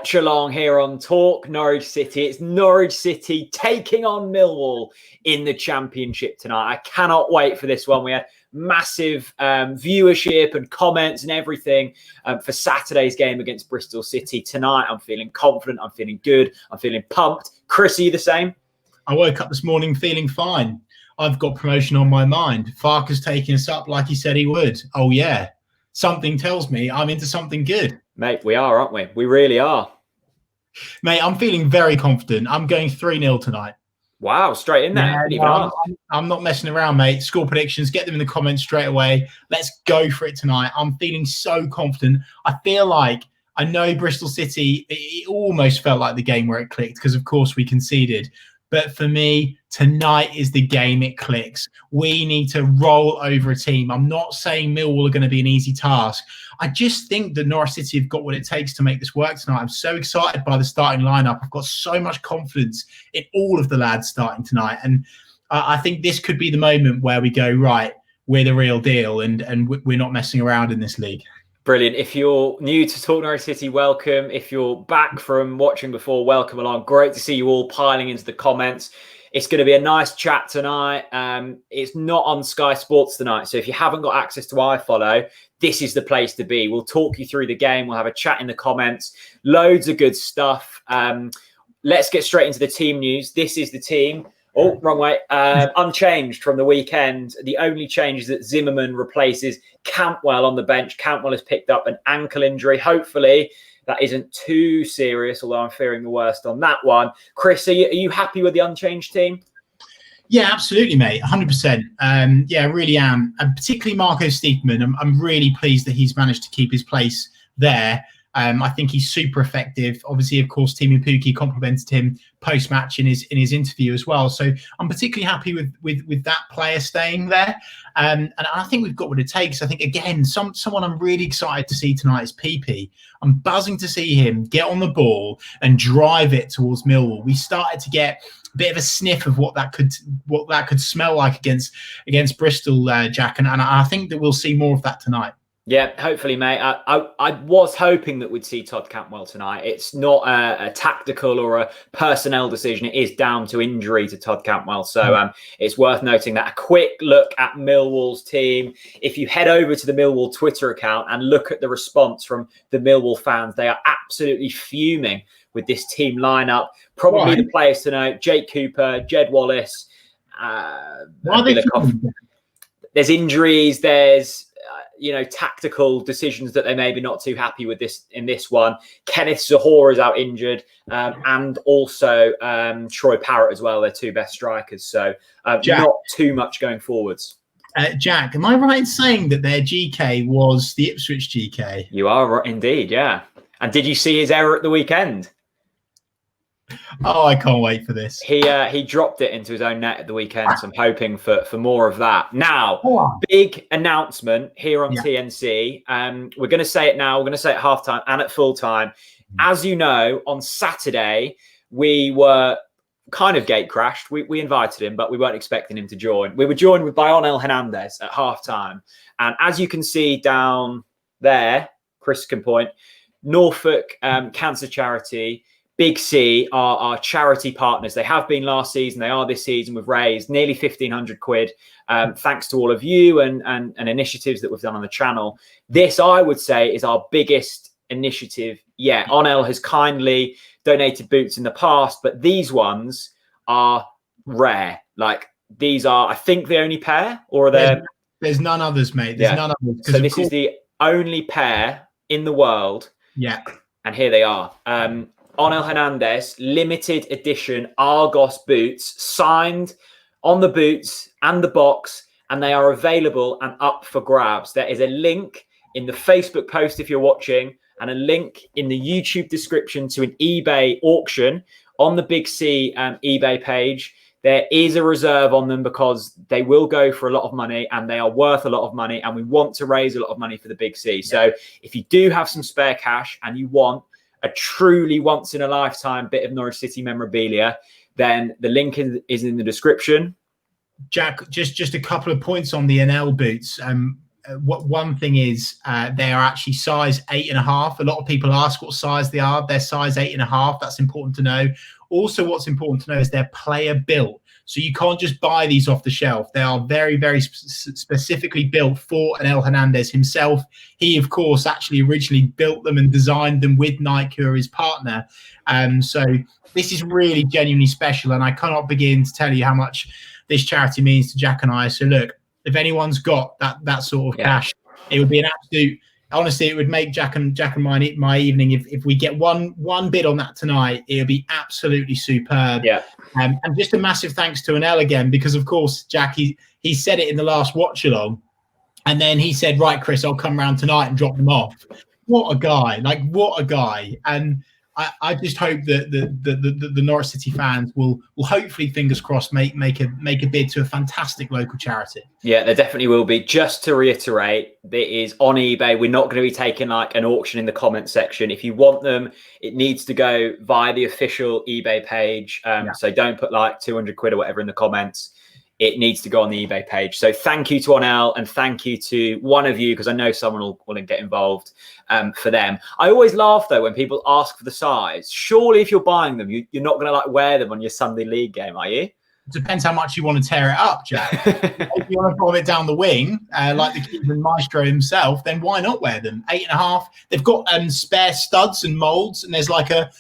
Watchalong here on Talk Norwich City. It's Norwich City taking on Millwall in the Championship tonight. I cannot wait for this one. We had massive viewership and comments and everything for Saturday's game against Bristol City. Tonight, I'm feeling confident. I'm feeling good. I'm feeling pumped. Chris, are you the same? I woke up this morning feeling fine. I've got promotion on my mind. Farker's taking us up like he said he would. Oh, yeah. Something tells me I'm into something good. Mate, we are, aren't we? We really are. Mate, I'm feeling very confident. I'm going 3-0 tonight. Wow, straight in there. Yeah, I'm not messing around, mate. Score predictions, get them in the comments straight away. Let's go for it tonight. I'm feeling so confident. I feel like I know Bristol City, it almost felt like the game where it clicked because, of course, we conceded. But for me, tonight is the game it clicks. We need to roll over a team. I'm not saying Millwall are going to be an easy task. I just think that Norwich City have got what it takes to make this work tonight. I'm so excited by the starting lineup. I've got so much confidence in all of the lads starting tonight. And I think this could be the moment where we go, right, we're the real deal and we're not messing around in this league. Brilliant. If you're new to Talk Norwich City, welcome. If you're back from watching before, welcome along. Great to see you all piling into the comments. It's going to be a nice chat tonight. It's not on Sky Sports tonight, so if you haven't got access to iFollow, this is the place to be. We'll talk you through the game. We'll have a chat in the comments. Loads of good stuff. Let's get straight into the team news. This is the team. Oh, wrong way. Unchanged from the weekend. The only change is that Zimmerman replaces Cantwell on the bench. Cantwell has picked up an ankle injury. Hopefully that isn't too serious, although I'm fearing the worst on that one. Chris, are you happy with the unchanged team? Yeah, absolutely, mate. 100%. Yeah, I really am. And particularly Marco Stiepermann. I'm really pleased that he's managed to keep his place there. I think he's super effective. Obviously, of course, Timu Pukki complimented him post-match in his interview as well. So I'm particularly happy with that player staying there. And I think we've got what it takes. I think, again, someone I'm really excited to see tonight is PP. I'm buzzing to see him get on the ball and drive it towards Millwall. We started to get a bit of a sniff of what that could smell like against Bristol, Jack. And I think that we'll see more of that tonight. Yeah, hopefully, mate. I was hoping that we'd see Todd Cantwell tonight. It's not a tactical or a personnel decision. It is down to injury to Todd Cantwell. So it's worth noting that. A quick look at Millwall's team. If you head over to the Millwall Twitter account and look at the response from the Millwall fans, they are absolutely fuming with this team lineup. Probably the players to know: Jake Cooper, Jed Wallace. There's injuries. There's tactical decisions that they may be not too happy with in this one. Kenneth Zahor is out injured, and also Troy Parrott as well. They're two best strikers, so not too much going forwards. Jack, am I right in saying that their GK was the Ipswich GK? You are right, indeed, yeah. And did you see his error at the weekend? Oh, I can't wait for this. He dropped it into his own net at the weekend, so I'm hoping for more of that. Now, big announcement here on TNC. We're going to say it now. We're going to say it at halftime and at full time. As you know, on Saturday, we were kind of gate crashed. We invited him, but we weren't expecting him to join. We were joined by Onel Hernandez at halftime. And as you can see down there, Chris can point, Norfolk Cancer Charity, Big C are our charity partners. They have been last season. They are this season. We've raised nearly 1,500 quid, thanks to all of you and initiatives that we've done on the channel. This, I would say, is our biggest initiative yet. Onel has kindly donated boots in the past, but these ones are rare. Like, these are, I think, the only pair, or are there? There's none others, mate. There's none others. So this is the only pair in the world. Yeah. And here they are. Onel Hernandez, limited edition Argos boots, signed on the boots and the box, and they are available and up for grabs. There is a link in the Facebook post if you're watching, and a link in the YouTube description to an eBay auction on the Big C eBay page. There is a reserve on them because they will go for a lot of money and they are worth a lot of money, and we want to raise a lot of money for the Big C. So if you do have some spare cash and you want a truly once-in-a-lifetime bit of Norwich City memorabilia, then the link is in the description. Jack, just a couple of points on the NL boots. one thing is they are actually size 8.5. A lot of people ask what size they are. They're size 8.5. That's important to know. Also, what's important to know is they're player built. So you can't just buy these off the shelf. They are very, very specifically built for Anel Hernandez himself. He, of course, actually originally built them and designed them with Nike, who are his partner. So this is really genuinely special, and I cannot begin to tell you how much this charity means to Jack and I. So look, if anyone's got that sort of cash, it would be an absolute. Honestly, it would make Jack and my evening. If we get one bid on that tonight, it would be absolutely superb. Yeah. And just a massive thanks to Anel again, because of course, Jack, he said it in the last watch-along, and then he said, "Right, Chris, I'll come round tonight and drop them off." What a guy! Like, what a guy! And I just hope that the Norwich City fans will hopefully, fingers crossed, make a bid to a fantastic local charity. Yeah, there definitely will be. Just to reiterate, it is on eBay. We're not going to be taking like an auction in the comment section. If you want them, it needs to go via the official eBay page. So don't put like 200 quid or whatever in the comments. It needs to go on the eBay page. So thank you to Onel, and thank you to one of you, because I know someone will get involved for them. I always laugh, though, when people ask for the size. Surely if you're buying them, you're not going to like wear them on your Sunday league game, are you? Depends how much you want to tear it up, Jack. If you want to pull it down the wing, like the keeper and maestro himself, then why not wear them? 8.5. They've got spare studs and molds, and there's like a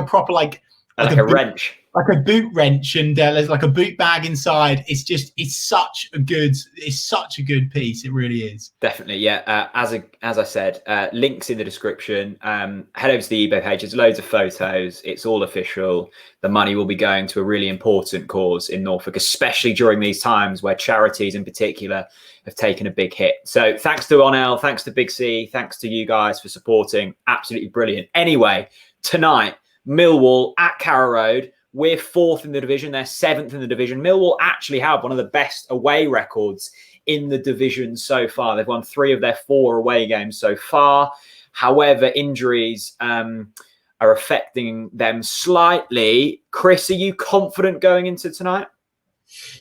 proper like a wrench. Like a boot wrench, and there's like a boot bag inside. It's such a good piece. It really is. Definitely, yeah. As I said, links in the description. Head over to the eBay page. There's loads of photos. It's all official. The money will be going to a really important cause in Norfolk, especially during these times where charities in particular have taken a big hit. So thanks to Onel, thanks to Big C, thanks to you guys for supporting. Absolutely brilliant. Anyway, tonight, Millwall at Carrow Road. We're 4th in the division. They're 7th in the division. Millwall actually have one of the best away records in the division so far. They've won 3 of their 4 away games so far. However, injuries are affecting them slightly. Chris, are you confident going into tonight?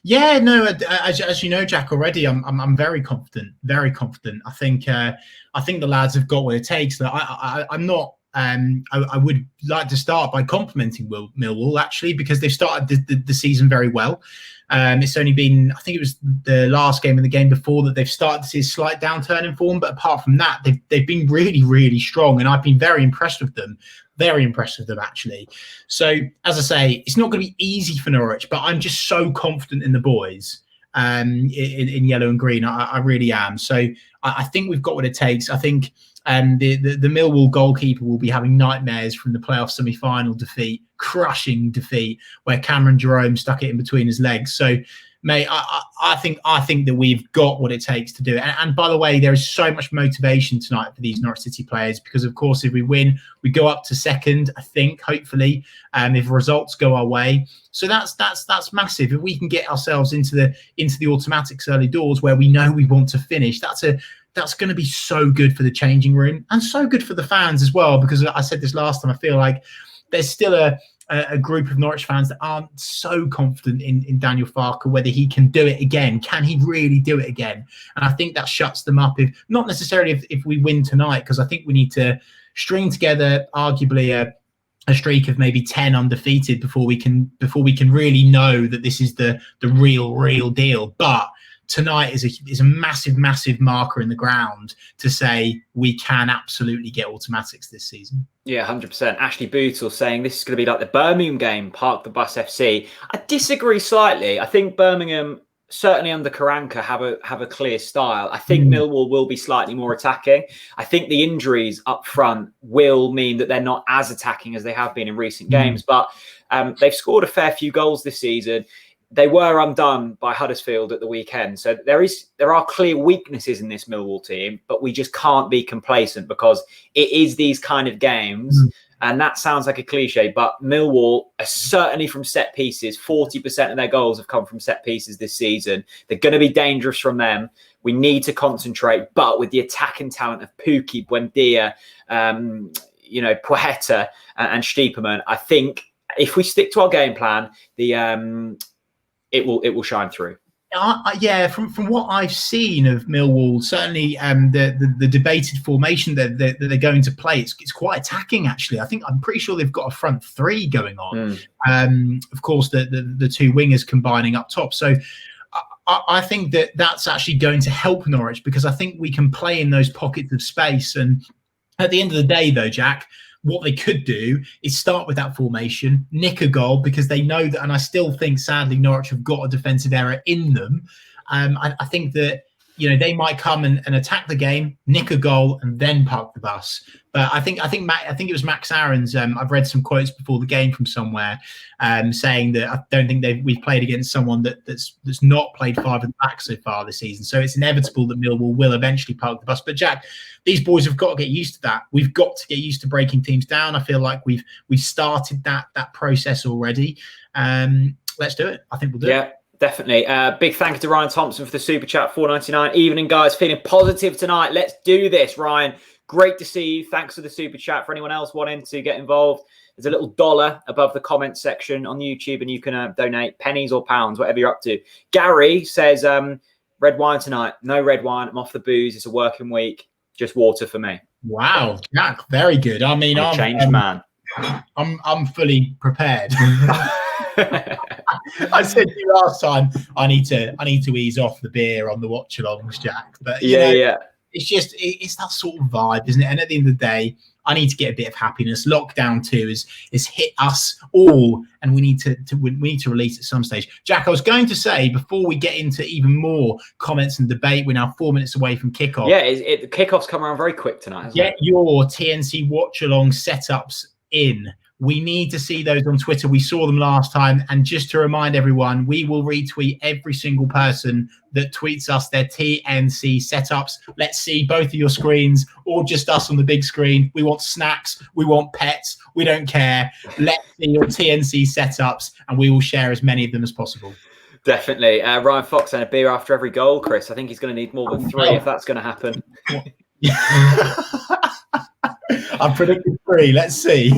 Yeah, no. As you know, Jack, already, I'm very confident. Very confident. I think the lads have got what it takes. I'm not. I would like to start by complimenting Millwall, actually, because they've started the season very well. It's only been, I think it was the last game and the game before that they've started to see a slight downturn in form. But apart from that, they've been really, really strong. And I've been very impressed with them. Very impressed with them, actually. So, as I say, it's not going to be easy for Norwich, but I'm just so confident in the boys in yellow and green. I really am. So I think we've got what it takes. I think the Millwall goalkeeper will be having nightmares from the playoff semi-final defeat, crushing defeat, where Cameron Jerome stuck it in between his legs. So, mate, I think that we've got what it takes to do it. And by the way, there is so much motivation tonight for these Norwich City players, because, of course, if we win, we go up to 2nd, I think, hopefully, if results go our way. So that's massive. If we can get ourselves into the automatics early doors where we know we want to finish, that's going to be so good for the changing room and so good for the fans as well, because I said this last time, I feel like there's still a group of Norwich fans that aren't so confident in Daniel Farke, whether he can do it again. Can he really do it again? And I think that shuts them up, not necessarily if we win tonight, because I think we need to string together arguably a streak of maybe 10 undefeated before we can really know that this is the real deal. But tonight is a massive marker in the ground to say we can absolutely get automatics this season. Yeah, 100%. Ashley Bootle saying this is going to be like the Birmingham game, Park the Bus FC. I disagree slightly. I think Birmingham, certainly under Karanka, have a clear style. I think Millwall will be slightly more attacking. I think the injuries up front will mean that they're not as attacking as they have been in recent games, but they've scored a fair few goals this season. They were undone by Huddersfield at the weekend. So there are clear weaknesses in this Millwall team, but we just can't be complacent, because it is these kind of games. And that sounds like a cliche, but Millwall are certainly from set pieces. 40% of their goals have come from set pieces this season. They're going to be dangerous from them. We need to concentrate, but with the attacking talent of Pukki, Buendia, Poeta and Stiepermann, I think if we stick to our game plan, it will shine through. Yeah, from what I've seen of Millwall, certainly the debated formation that they're going to play, it's quite attacking actually. I'm pretty sure they've got a front three going on. Of course, the two wingers combining up top. So I think that's actually going to help Norwich, because I think we can play in those pockets of space. And at the end of the day, though, Jack, what they could do is start with that formation, nick a goal, because they know that, and I still think, sadly, Norwich have got a defensive error in them. I think that, they might come and attack the game, nick a goal, and then park the bus. But I think it was Max Aaron's. I've read some quotes before the game from somewhere, saying that I don't think we've played against someone that's not played five at the back so far this season. So it's inevitable that Millwall will eventually park the bus. But Jack, these boys have got to get used to that. We've got to get used to breaking teams down. I feel like we've started that process already. Let's do it. I think we'll do it. Definitely. Big thank you to Ryan Thompson for the super chat, $4.99. Evening, guys. Feeling positive tonight. Let's do this, Ryan. Great to see you. Thanks for the super chat. For anyone else wanting to get involved, there's a little dollar above the comment section on YouTube, and you can donate pennies or pounds, whatever you're up to. Gary says, red wine tonight. No red wine. I'm off the booze. It's a working week. Just water for me. Wow, Jack. Very good. I mean, I'm a changed man. I'm fully prepared. I said to you last time, I need to ease off the beer on the watchalongs, Jack. But it's that sort of vibe, isn't it? And at the end of the day, I need to get a bit of happiness. Lockdown 2 is hit us all, and we need to release at some stage. Jack, I was going to say, before we get into even more comments and debate, we're now 4 minutes away from kickoff. Yeah, the kickoff's come around very quick tonight. Get your TNC Watchalong setups in. We need to see those on Twitter. We saw them last time. And just to remind everyone, we will retweet every single person that tweets us their TNC setups. Let's see both of your screens, or just us on the big screen. We want snacks. We want pets. We don't care. Let's see your TNC setups, and we will share as many of them as possible. Definitely. Ryan Fox and a beer after every goal, Chris. I think he's going to need more than 3 if that's going to happen. I've predicted 3. Let's see.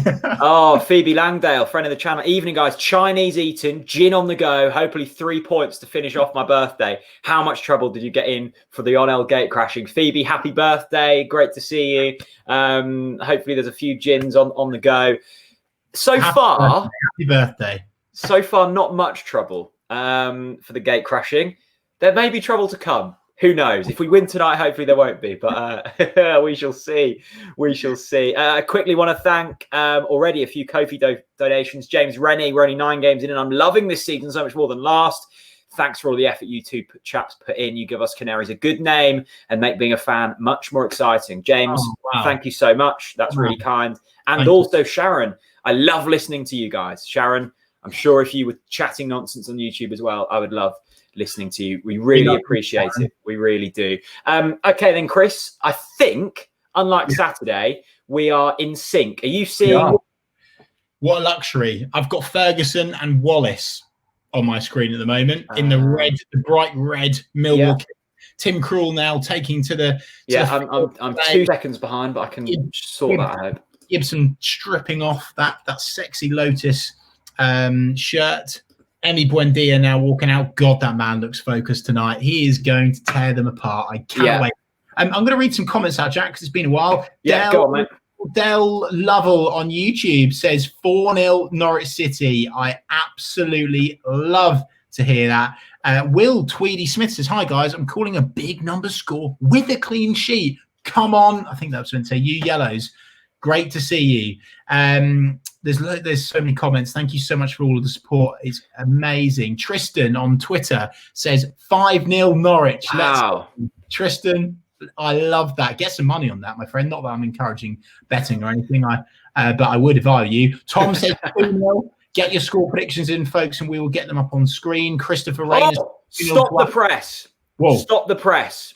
Phoebe Langdale, friend of the channel. Evening, guys. Chinese eating, gin on the go. Hopefully 3 points to finish off my birthday. How much trouble did you get in for the on-L gate crashing? Phoebe, happy birthday. Great to see you. Hopefully there's a few gins on the go. Happy birthday. So far, not much trouble for the gate crashing. There may be trouble to come. Who knows? If we win tonight, hopefully there won't be, but we shall see. We shall see. Quickly want to thank already a few Ko-fi donations. James Rennie, we're only 9 games in, and I'm loving this season so much more than last. Thanks for all the effort you two chaps put in. You give us Canaries a good name and make being a fan much more exciting. James, Thank you so much. That's really kind. And also Sharon, I love listening to you guys. Sharon, I'm sure if you were chatting nonsense on YouTube as well, I would love listening to you. We really appreciate it. We really do. Okay, then, Chris, I think, unlike Saturday, we are in sync. Are you seeing? What a luxury. I've got Ferguson and Wallace on my screen at the moment in the bright red Millwall. Tim Krul now taking to the... I'm 2 seconds behind, but I can sort that out. Gibson stripping off that sexy Lotus shirt. Emi Buendia now walking out. God, that man looks focused tonight. He is going to tear them apart. I can't wait. I'm going to read some comments out, Jack, because it's been a while. Go on, mate. Dell Lovell on YouTube says 4-0 Norwich City. I absolutely love to hear that. Will Tweedy Smith says, hi, guys. I'm calling a big number score with a clean sheet. Come on. I think that was going to say you yellows. Great to see you. There's so many comments. Thank you so much for all of the support. It's amazing. Tristan on Twitter says 5-0 Norwich. Wow. Tristan, I love that. Get some money on that, my friend. Not that I'm encouraging betting or anything, but I would if I were you. Tom says 2-0. Get your score predictions in, folks, and we will get them up on screen. Christopher Rain. Stop the press. Whoa. Stop the press.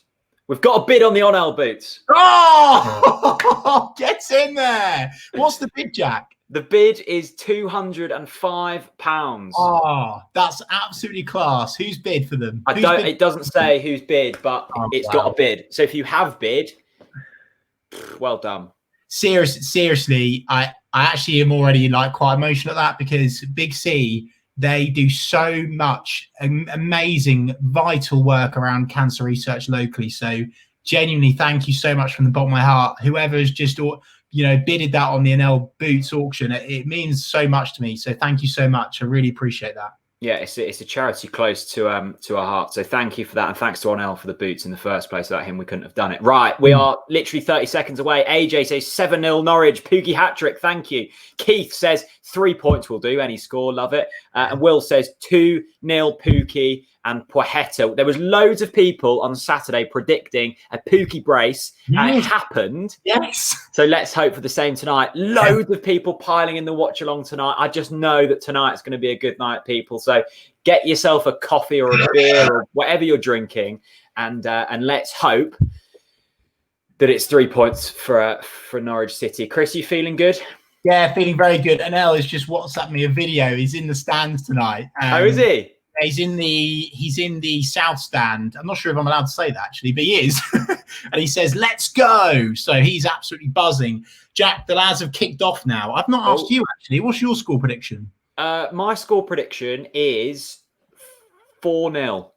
We've got a bid on the on-L boots. Oh, get in there. What's the bid, Jack? The bid is £205. Oh, that's absolutely class. Who's bid for them? It doesn't say who's bid, but it's got a bid. So if you have bid, well done. Seriously, I actually am already quite emotional at that, because Big C They do so much amazing, vital work around cancer research locally. So genuinely, thank you so much from the bottom of my heart. Whoever's just, bidded that on the NL Boots auction, it means so much to me. So thank you so much. I really appreciate that. Yeah, it's a charity close to our heart. So thank you for that. And thanks to Onel for the boots in the first place. Without him, we couldn't have done it. Right. We are literally 30 seconds away. AJ says 7-0 Norwich. Pookie hat-trick. Thank you. Keith says 3 points will do. Any score. Love it. And Will says 2-0 Pookie and Pochetta. There was loads of people on Saturday predicting a Pookie brace. And it happened. Yes. So let's hope for the same tonight. Loads of people piling in the watch along tonight. I just know that tonight's going to be a good night, people. So get yourself a coffee or a beer or whatever you're drinking, and let's hope that it's 3 points for Norwich City. Chris, you feeling good? Yeah, feeling very good. Anel has just WhatsApped me a video. He's in the stands tonight. Oh, is he? He's in the south stand. I'm not sure if I'm allowed to say that actually, but he is. And he says, "Let's go!" So he's absolutely buzzing. Jack, the lads have kicked off now. I've not asked you actually. What's your score prediction? My score prediction is 4-0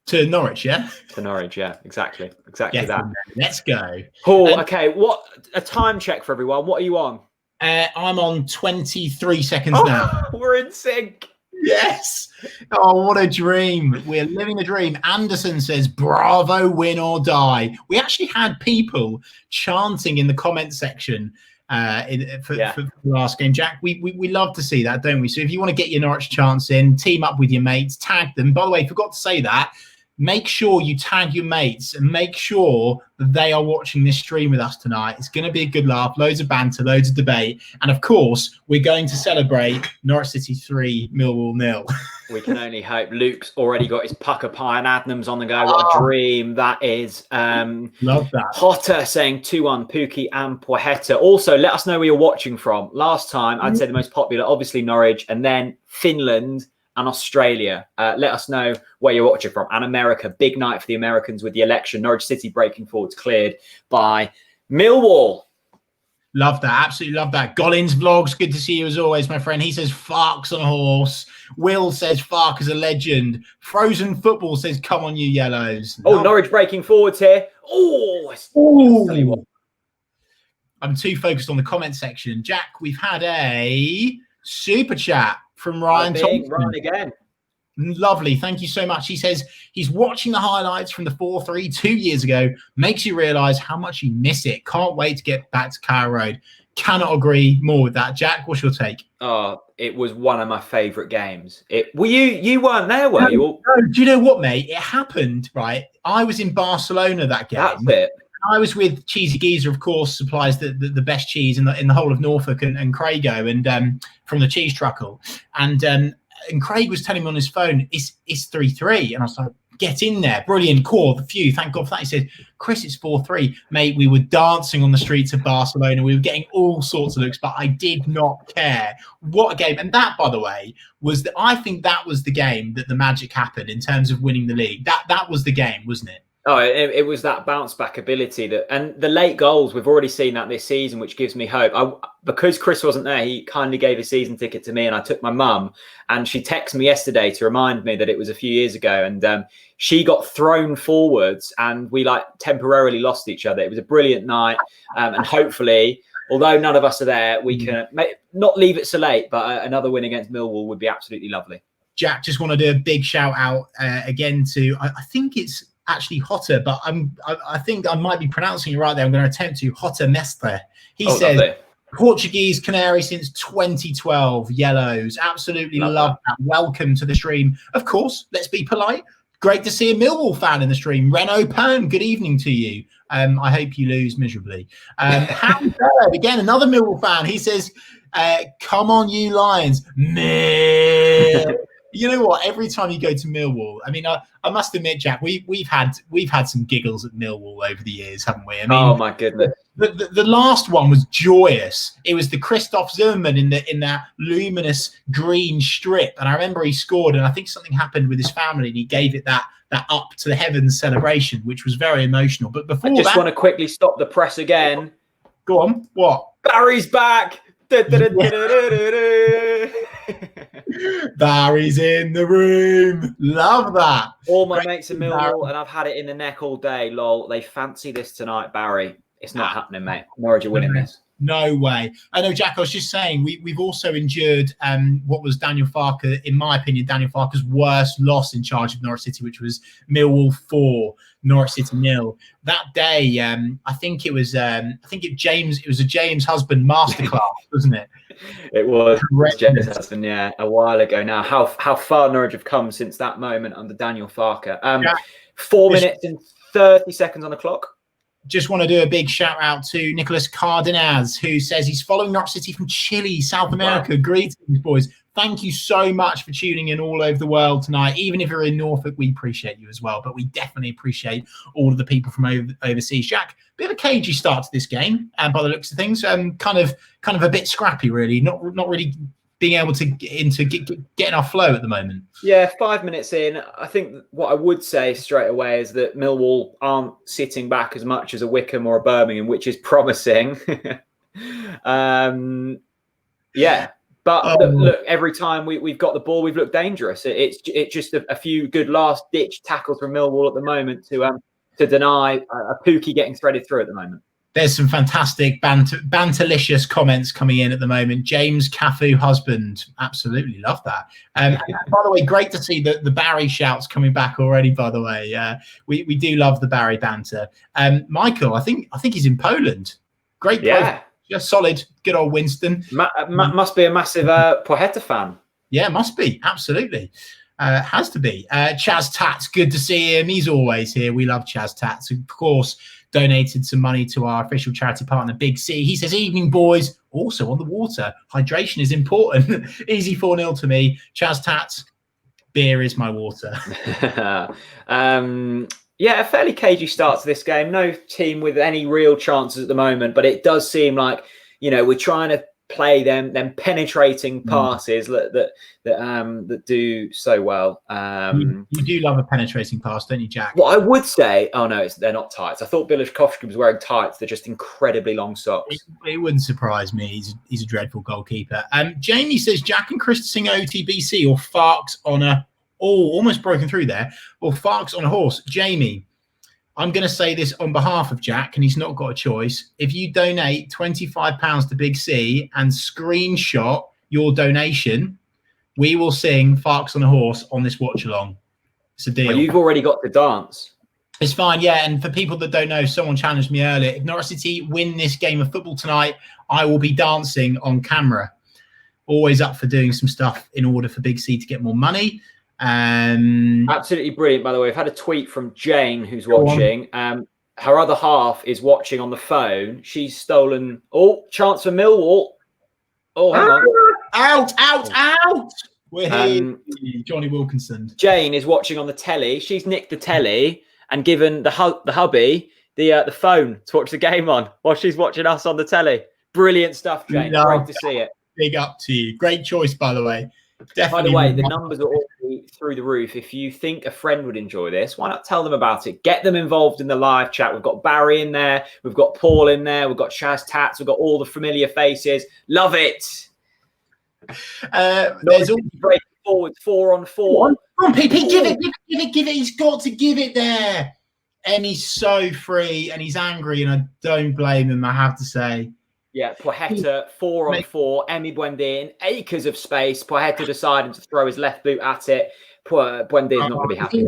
to Norwich. Yeah, to Norwich. Yeah, exactly yes, that. Let's go. Oh, okay. What a time check for everyone. What are you on? I'm on 23 seconds now. We're in sync. Yes. Oh, what a dream. We're living a dream. Anderson says, "Bravo, win or die." We actually had people chanting in the comment section for the last game. Jack, we love to see that, don't we? So if you want to get your Norwich chants in, team up with your mates, tag them. By the way, forgot to say that. Make sure you tag your mates and make sure that they are watching this stream with us tonight. It's going to be a good laugh, loads of banter, loads of debate. And of course, we're going to celebrate Norwich City 3, Millwall 0. We can only hope. Luke's already got his pucker pie and Adnam's on the go. What a dream that is. Love that. Hotter saying 2-1 Pookie and Pochetta. Also, let us know where you're watching from. Last time, I'd say the most popular, obviously Norwich, and then Finland and Australia. Let us know where you're watching from. And America, big night for the Americans with the election. Norwich City breaking forwards cleared by Millwall. Love that. Absolutely love that. Gollins Vlogs, good to see you as always, my friend. He says Fark's on a horse. Will says Fark is a legend. Frozen Football says, "Come on, you yellows." Oh, Norwich breaking forwards here. Oh, tell you what. I'm too focused on the comment section. Jack, we've had a super chat from Ryan Thompson. Ryan again. Lovely. Thank you so much. He says he's watching the highlights from the 4-3 2 years ago. Makes you realise how much you miss it. Can't wait to get back to Carrow Road. Cannot agree more with that. Jack, what's your take? Oh, it was one of my favourite games. You weren't there, were you? No, do you know what, mate? It happened, right? I was in Barcelona that game. That's it. I was with Cheesy Geezer, of course, supplies the best cheese in the whole of Norfolk and Craigo, and from the Cheese Truckle. And Craig was telling me on his phone, it's 3-3. And I was like, get in there. Brilliant. Core, the few. Thank God for that. He said, "Chris, it's 4-3. Mate, we were dancing on the streets of Barcelona. We were getting all sorts of looks, but I did not care." What a game. And that, by the way, I think that was the game that the magic happened in terms of winning the league. That was the game, wasn't it? Oh, it was that bounce back ability and the late goals. We've already seen that this season, which gives me hope. Because Chris wasn't there, he kindly gave a season ticket to me, and I took my mum, and she texted me yesterday to remind me that it was a few years ago, and she got thrown forwards, and we temporarily lost each other. It was a brilliant night, and hopefully, although none of us are there, we can not leave it so late. But another win against Millwall would be absolutely lovely. Jack, just want to do a big shout out again to I think it's actually Hotter, but I think I might be pronouncing it right there. I'm going to attempt to. Hotter Mestre. He says, lovely. "Portuguese Canary since 2012. Yellows. Absolutely love that. Welcome to the stream. Of course, let's be polite. Great to see a Millwall fan in the stream. Renault Pan, good evening to you. I hope you lose miserably." Harry Bird, again, another Millwall fan. He says, "Come on, you Lions." You know what? Every time you go to Millwall, I mean, I must admit, Jack, we've had some giggles at Millwall over the years, haven't we? I mean, oh my goodness. The last one was joyous. It was the Christoph Zimmermann in that luminous green strip, and I remember he scored, and I think something happened with his family, and he gave it that up to the heavens celebration, which was very emotional. But before I just want to quickly stop the press again. Go on. What? Barry's back. Barry's in the room. Love that. All my mates in Millwall, and I've had it in the neck all day. Lol, they fancy this tonight, Barry. It's not happening, mate. Norwich are winning this. No way. I know, Jack, I was just saying, we've also endured what was Daniel Farke, in my opinion, Daniel Farke's worst loss in charge of Norwich City, which was Millwall 4, Norwich City 0. That day, I think it was a James Husband masterclass, wasn't it? It was James Husband, yeah, a while ago now. How far Norwich have come since that moment under Daniel Farke. 4 minutes and 30 seconds on the clock. Just want to do a big shout out to Nicholas Cardenas, who says he's following Norwich City from Chile, South America. Wow. Greetings, boys. Thank you so much for tuning in all over the world tonight. Even if you're in Norfolk, we appreciate you as well. But we definitely appreciate all of the people from overseas. Jack, bit of a cagey start to this game, by the looks of things. Kind of a bit scrappy, really. Not really being able to get in our flow at the moment. Yeah, 5 minutes in, I think what I would say straight away is that Millwall aren't sitting back as much as a Wickham or a Birmingham, which is promising. Yeah, but look, every time we've got the ball, we've looked dangerous. It's just a few good last-ditch tackles from Millwall at the moment to deny a Pookie getting threaded through at the moment. There's some fantastic banterlicious comments coming in at the moment. James Cafu Husband, absolutely love that. By the way, great to see the Barry shouts coming back already. By the way, we do love the Barry banter. Michael, I think he's in Poland. Great, yeah, just solid, good old Winston. Must be a massive Pocheta fan. Yeah, must be, absolutely. Has to be. Chaz Tats, good to see him. He's always here. We love Chaz Tats, of course. Donated some money to our official charity partner, Big C. He says, evening, boys. Also on the water. Hydration is important. Easy 4-0 to me. Chaz Tats, beer is my water. Yeah, a fairly cagey start to this game. No team with any real chances at the moment, but it does seem like, we're trying to play them penetrating passes that do so well. You do love a penetrating pass, don't you, Jack? What I would say, they're not tights. I thought Bilashkovsky was wearing tights. They're just incredibly long socks. It wouldn't surprise me. He's a dreadful goalkeeper. Jamie says Jack and Chris to sing OTBC or Farks on a almost broken through there, or Farks on a horse. Jamie, I'm going to say this on behalf of Jack, and he's not got a choice. If you donate £25 to Big C and screenshot your donation, we will sing Farks on a Horse on this watch-along. It's a deal. Well, you've already got the dance. It's fine, yeah. And for people that don't know, someone challenged me earlier. If Norwich City win this game of football tonight, I will be dancing on camera. Always up for doing some stuff in order for Big C to get more money. Absolutely brilliant, by the way. We've had a tweet from Jane who's watching. Her other half is watching on the phone. She's stolen chance for Millwall. Hang on. Out. We're here. Johnny Wilkinson. Jane is watching on the telly. She's nicked the telly and given the hubby the phone to watch the game on while she's watching us on the telly. Brilliant stuff, Jane. Great to see it. Big up to you. Great choice, by the way. Definitely. By the way, the numbers are already through the roof. If you think a friend would enjoy this, why not tell them about it? Get them involved in the live chat. We've got Barry in there. We've got Paul in there. We've got Chaz Tats. We've got all the familiar faces. Love it. There's all breaking forward 4-on-4. Come on, PP, give it. He's got to give it there. And he's so free and he's angry, and I don't blame him, I have to say. Yeah, Pocheta 4-on-4. Emi Buendia in acres of space. Pocheta decided to throw his left boot at it. Buendia's not going to be happy.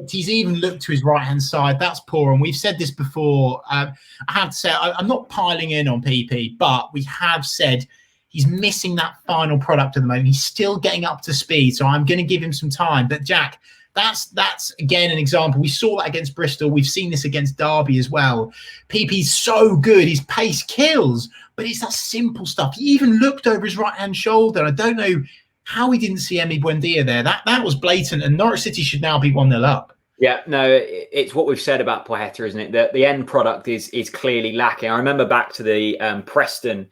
He's even looked to his right-hand side. That's poor. And we've said this before. I have to say, I'm not piling in on PP, but we have said he's missing that final product at the moment. He's still getting up to speed, so I'm going to give him some time. But Jack, that's again an example. We saw that against Bristol. We've seen this against Derby as well. PP's so good. His pace kills, but it's that simple stuff. He even looked over his right-hand shoulder. I don't know how he didn't see Emi Buendia there. That was blatant, and Norwich City should now be 1-0 up. Yeah, no, it's what we've said about Pocheta, isn't it? The end product is clearly lacking. I remember back to the Preston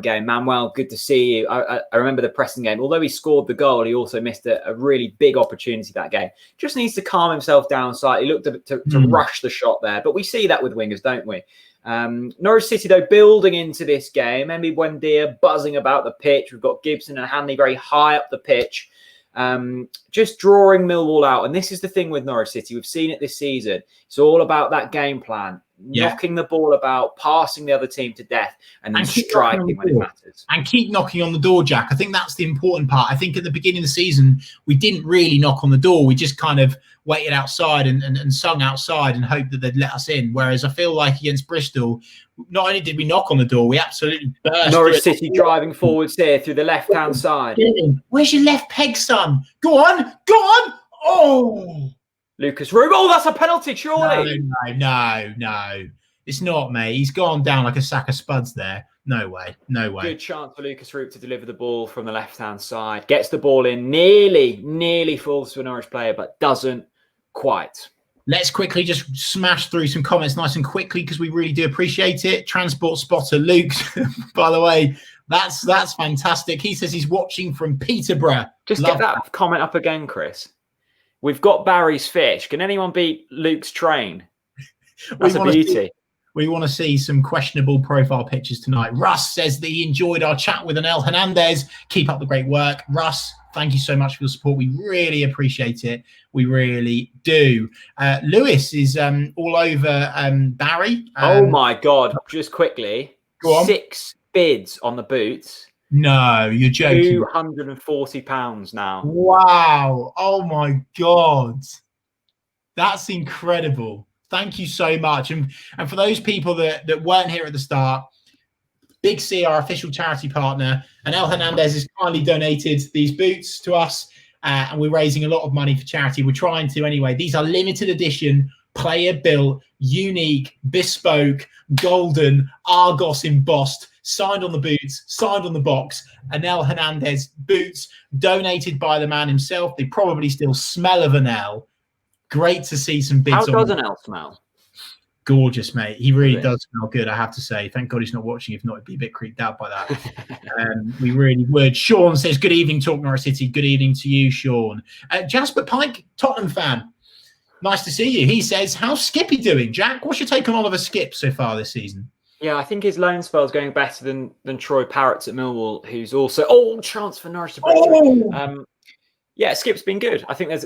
game. Manuel, good to see you. I remember the Preston game. Although he scored the goal, he also missed a really big opportunity that game. Just needs to calm himself down slightly. Looked to rush the shot there. But we see that with wingers, don't we? Norwich City, though, building into this game. Emi Buendia buzzing about the pitch. We've got Gibson and Hanley very high up the pitch. Just drawing Millwall out. And this is the thing with Norwich City. We've seen it this season. It's all about that game plan. Knocking the ball about, passing the other team to death, and then striking when it matters. And keep knocking on the door, Jack. I think that's the important part. I think at the beginning of the season, we didn't really knock on the door. We just kind of waited outside and sung outside and hoped that they'd let us in. Whereas I feel like against Bristol, not only did we knock on the door, we absolutely burst. Norwich City driving forwards here through the left-hand side. Where's your left peg, son? Go on. Oh! Lucas Rube. Oh, that's a penalty, surely. No. It's not, mate. He's gone down like a sack of spuds there. No way. Good chance for Lucas Rube to deliver the ball from the left-hand side. Gets the ball in, nearly falls to a Norwich player, but doesn't quite. Let's quickly just smash through some comments nice and quickly because we really do appreciate it. Transport spotter Luke, by the way, that's fantastic. He says he's watching from Peterborough. Just get that comment up again, Chris. We've got Barry's fish. Can anyone beat Luke's train? That's a beauty. We want to see some questionable profile pictures tonight. Russ says that he enjoyed our chat with Anel Hernandez. Keep up the great work. Russ, thank you so much for your support. We really appreciate it. We really do. Lewis is all over Barry. Oh, my God. Just quickly. Go on. 6 bids on the boots. No, you're joking. £240 now. Wow. Oh, my God. That's incredible. Thank you so much. And for those people that weren't here at the start, Big C, our official charity partner, and El Hernandez has kindly donated these boots to us, and we're raising a lot of money for charity. We're trying to anyway. These are limited edition, player-built, unique, bespoke, golden, Argos embossed, signed on the boots, signed on the box. Anel Hernandez boots, donated by the man himself. They probably still smell of Anel. Great to see some bids. How does Anel smell? Gorgeous, mate. He really does smell good, I have to say. Thank God he's not watching. If not, he'd be a bit creeped out by that. We really would. Sean says, good evening, Talk Norwich City. Good evening to you, Sean. Jasper Pike, Tottenham fan. Nice to see you. He says, how's Skippy doing? Jack, what's your take on Oliver Skip so far this season? Yeah, I think his loan spell is going better than Troy Parrott's at Millwall, who's also chance for Norwich to Bristol. Yeah, Skip's been good. I think there's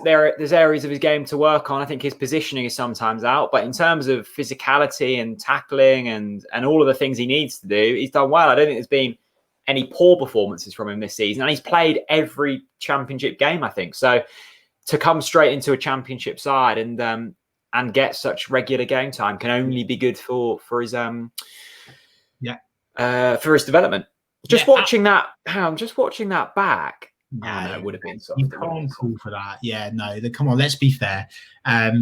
areas of his game to work on. I think his positioning is sometimes out, but in terms of physicality and tackling and all of the things he needs to do, he's done well. I don't think there's been any poor performances from him this season, and he's played every championship game, I think. So to come straight into a championship side and get such regular game time can only be good for his development. Just watching that back. No, it would have been soft. You can't call for that. Yeah, no. Come on, let's be fair.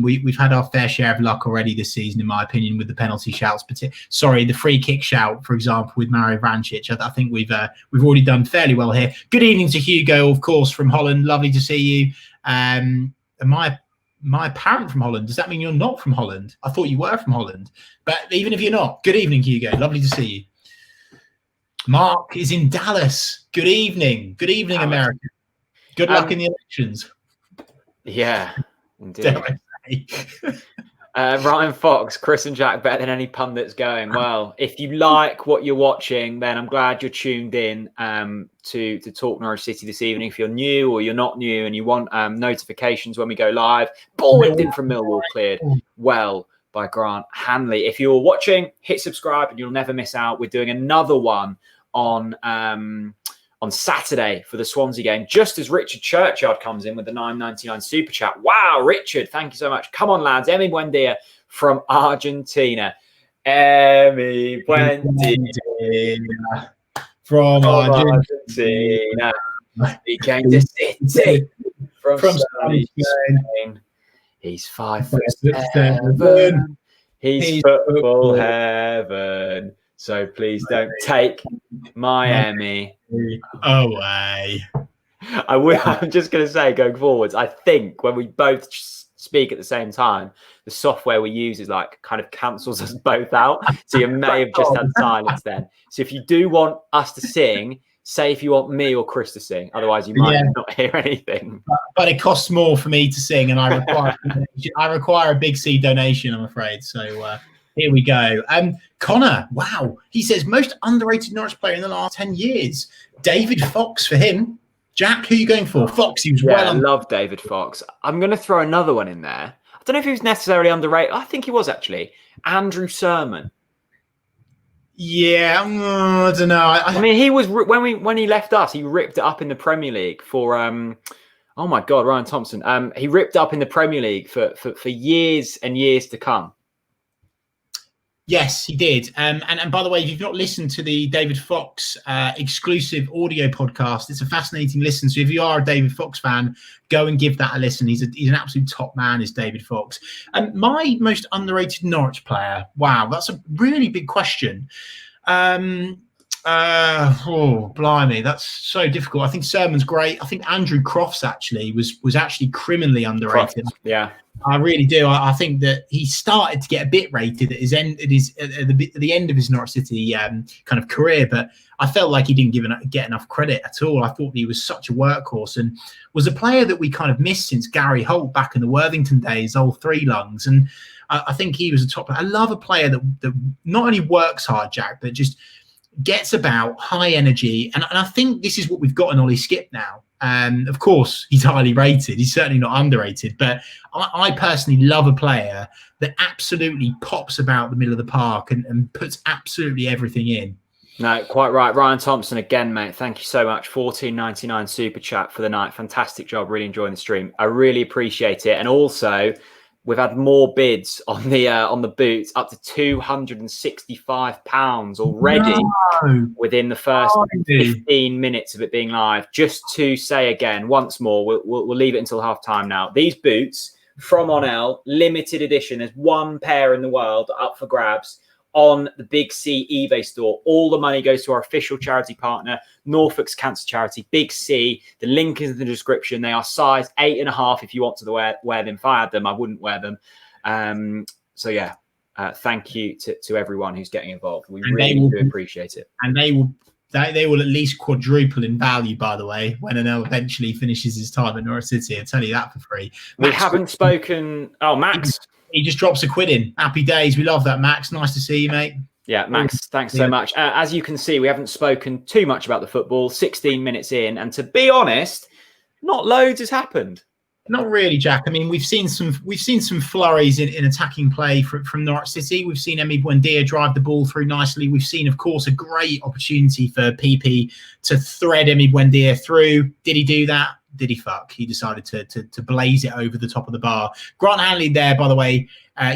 We've had our fair share of luck already this season, in my opinion, with the penalty shouts. The free kick shout, for example, with Mario Vrancic. I think we've already done fairly well here. Good evening to Hugo, of course, from Holland. Lovely to see you. Am I apparent from Holland? Does that mean you're not from Holland? I thought you were from Holland. But even if you're not, good evening, Hugo. Lovely to see you. Mark is in Dallas. Good evening. Good evening, America. Good luck in the elections. Yeah, indeed. Ryan Fox, Chris and Jack better than any pundits going. Well, if you like what you're watching, then I'm glad you're tuned in to Talk Norwich City this evening. If you're new or you're not new and you want notifications when we go live, ball whipped in from Millwall, cleared well by Grant Hanley. If you're watching, hit subscribe and you'll never miss out. We're doing another one on Saturday for the Swansea game, just as Richard Churchyard comes in with the $9.99 super chat. Wow, Richard, thank you so much. Come on, lads. Emi Buendia from Argentina. Emi Buendia from Argentina. He came to City from sunny Spain. He's 5'7". He's football heaven. So please don't take Miami away. I'm just going to say, going forwards, I think when we both speak at the same time, the software we use is kind of cancels us both out. So you may have just had silence then. So if you do want us to sing, say if you want me or Chris to sing. Otherwise, you might not hear anything. But it costs more for me to sing, and I require a Big C donation, I'm afraid. So Here we go. Connor, wow. He says, most underrated Norwich player in the last 10 years. David Fox for him. Jack, who are you going for? Fox, he was I love David Fox. I'm going to throw another one in there. I don't know if he was necessarily underrated. I think he was, actually. Andrew Sermon. Yeah, I don't know. I mean, he was when he left us, he ripped it up in the Premier League for oh my God, Ryan Thompson. He ripped up in the Premier League for years and years to come. Yes, he did. And by the way, if you've not listened to the David Fox exclusive audio podcast, it's a fascinating listen. So if you are a David Fox fan, go and give that a listen. He's an absolute top man, is David Fox. And my most underrated Norwich player. Wow, that's a really big question. Oh, blimey, that's so difficult. I think Sermon's great. I think Andrew Crofts actually was actually criminally underrated. Crofts, yeah. I really do. I think that he started to get a bit rated at his end, at the end of his Norwich City kind of career, but I felt like he didn't get enough credit at all. I thought he was such a workhorse and was a player that we kind of missed since Gary Holt back in the Worthington days, old three lungs. And I think he was a top. I love a player that not only works hard, Jack, but just gets about, high energy. And I think this is what we've got in Ollie Skip now. Of course, he's highly rated. He's certainly not underrated. But I personally love a player that absolutely pops about the middle of the park and puts absolutely everything in. No, quite right. Ryan Thompson, again, mate, thank you so much. $14.99 super chat for the night. Fantastic job. Really enjoying the stream. I really appreciate it. And also, we've had more bids on the boots, up to £265 already within the first 15 minutes of it being live. Just to say again, once more, we'll leave it until half time now. These boots from Onel, limited edition. There's one pair in the world up for grabs on the Big C eBay store. All the money goes to our official charity partner, Norfolk's cancer charity, Big C. The link is in the description. They are size 8.5 if you want to wear them. If I had them, I wouldn't wear them. So yeah, thank you to everyone who's getting involved. We really do appreciate it. And they will at least quadruple in value, by the way, when Anel eventually finishes his time at Norwich City. I'll tell you that for free. We haven't spoken. Oh, Max. He just drops a quid in. Happy days. We love that, Max. Nice to see you, mate. Yeah, Max, thanks so much. As you can see, we haven't spoken too much about the football. 16 minutes in. And to be honest, not loads has happened. Not really, Jack. I mean, we've seen some flurries in attacking play from Norwich City. We've seen Emi Buendia drive the ball through nicely. We've seen, of course, a great opportunity for PP to thread Emi Buendia through. Did he do that? Did he fuck? He decided to blaze it over the top of the bar. Grant Hanley there, by the way,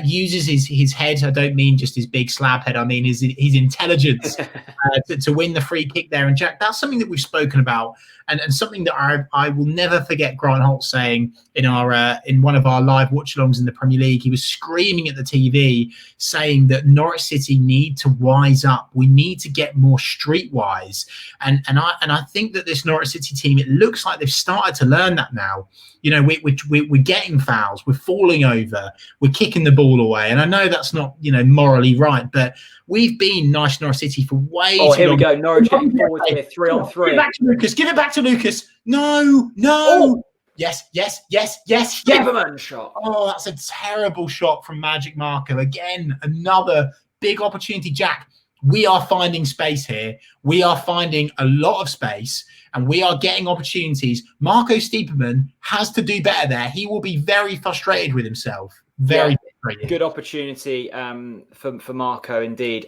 uses his head. I don't mean just his big slab head. I mean his intelligence to win the free kick there. And Jack, that's something that we've spoken about, and something that I will never forget Grant Holt saying in one of our live watch-alongs in the Premier League. He was screaming at the TV saying that Norwich City need to wise up. We need to get more streetwise. And I think that this Norwich City team, it looks like they've started to learn that now. You know, we're getting fouls, we're falling over, we're kicking the ball away. And I know that's not, morally right, but we've been nice Norwich City for way too long. Here we go. Norwich getting forward here, 3-on-3. Give it back to Lucas. Give it back to Lucas. No. Oh. Yes. Superman shot. Oh, that's a terrible shot from Magic Marco. Again, another big opportunity, Jack. We are finding space here. We are finding a lot of space, and we are getting opportunities. Marco Stiepermann has to do better there. He will be very frustrated with himself. Very frustrated. Good opportunity for Marco, indeed.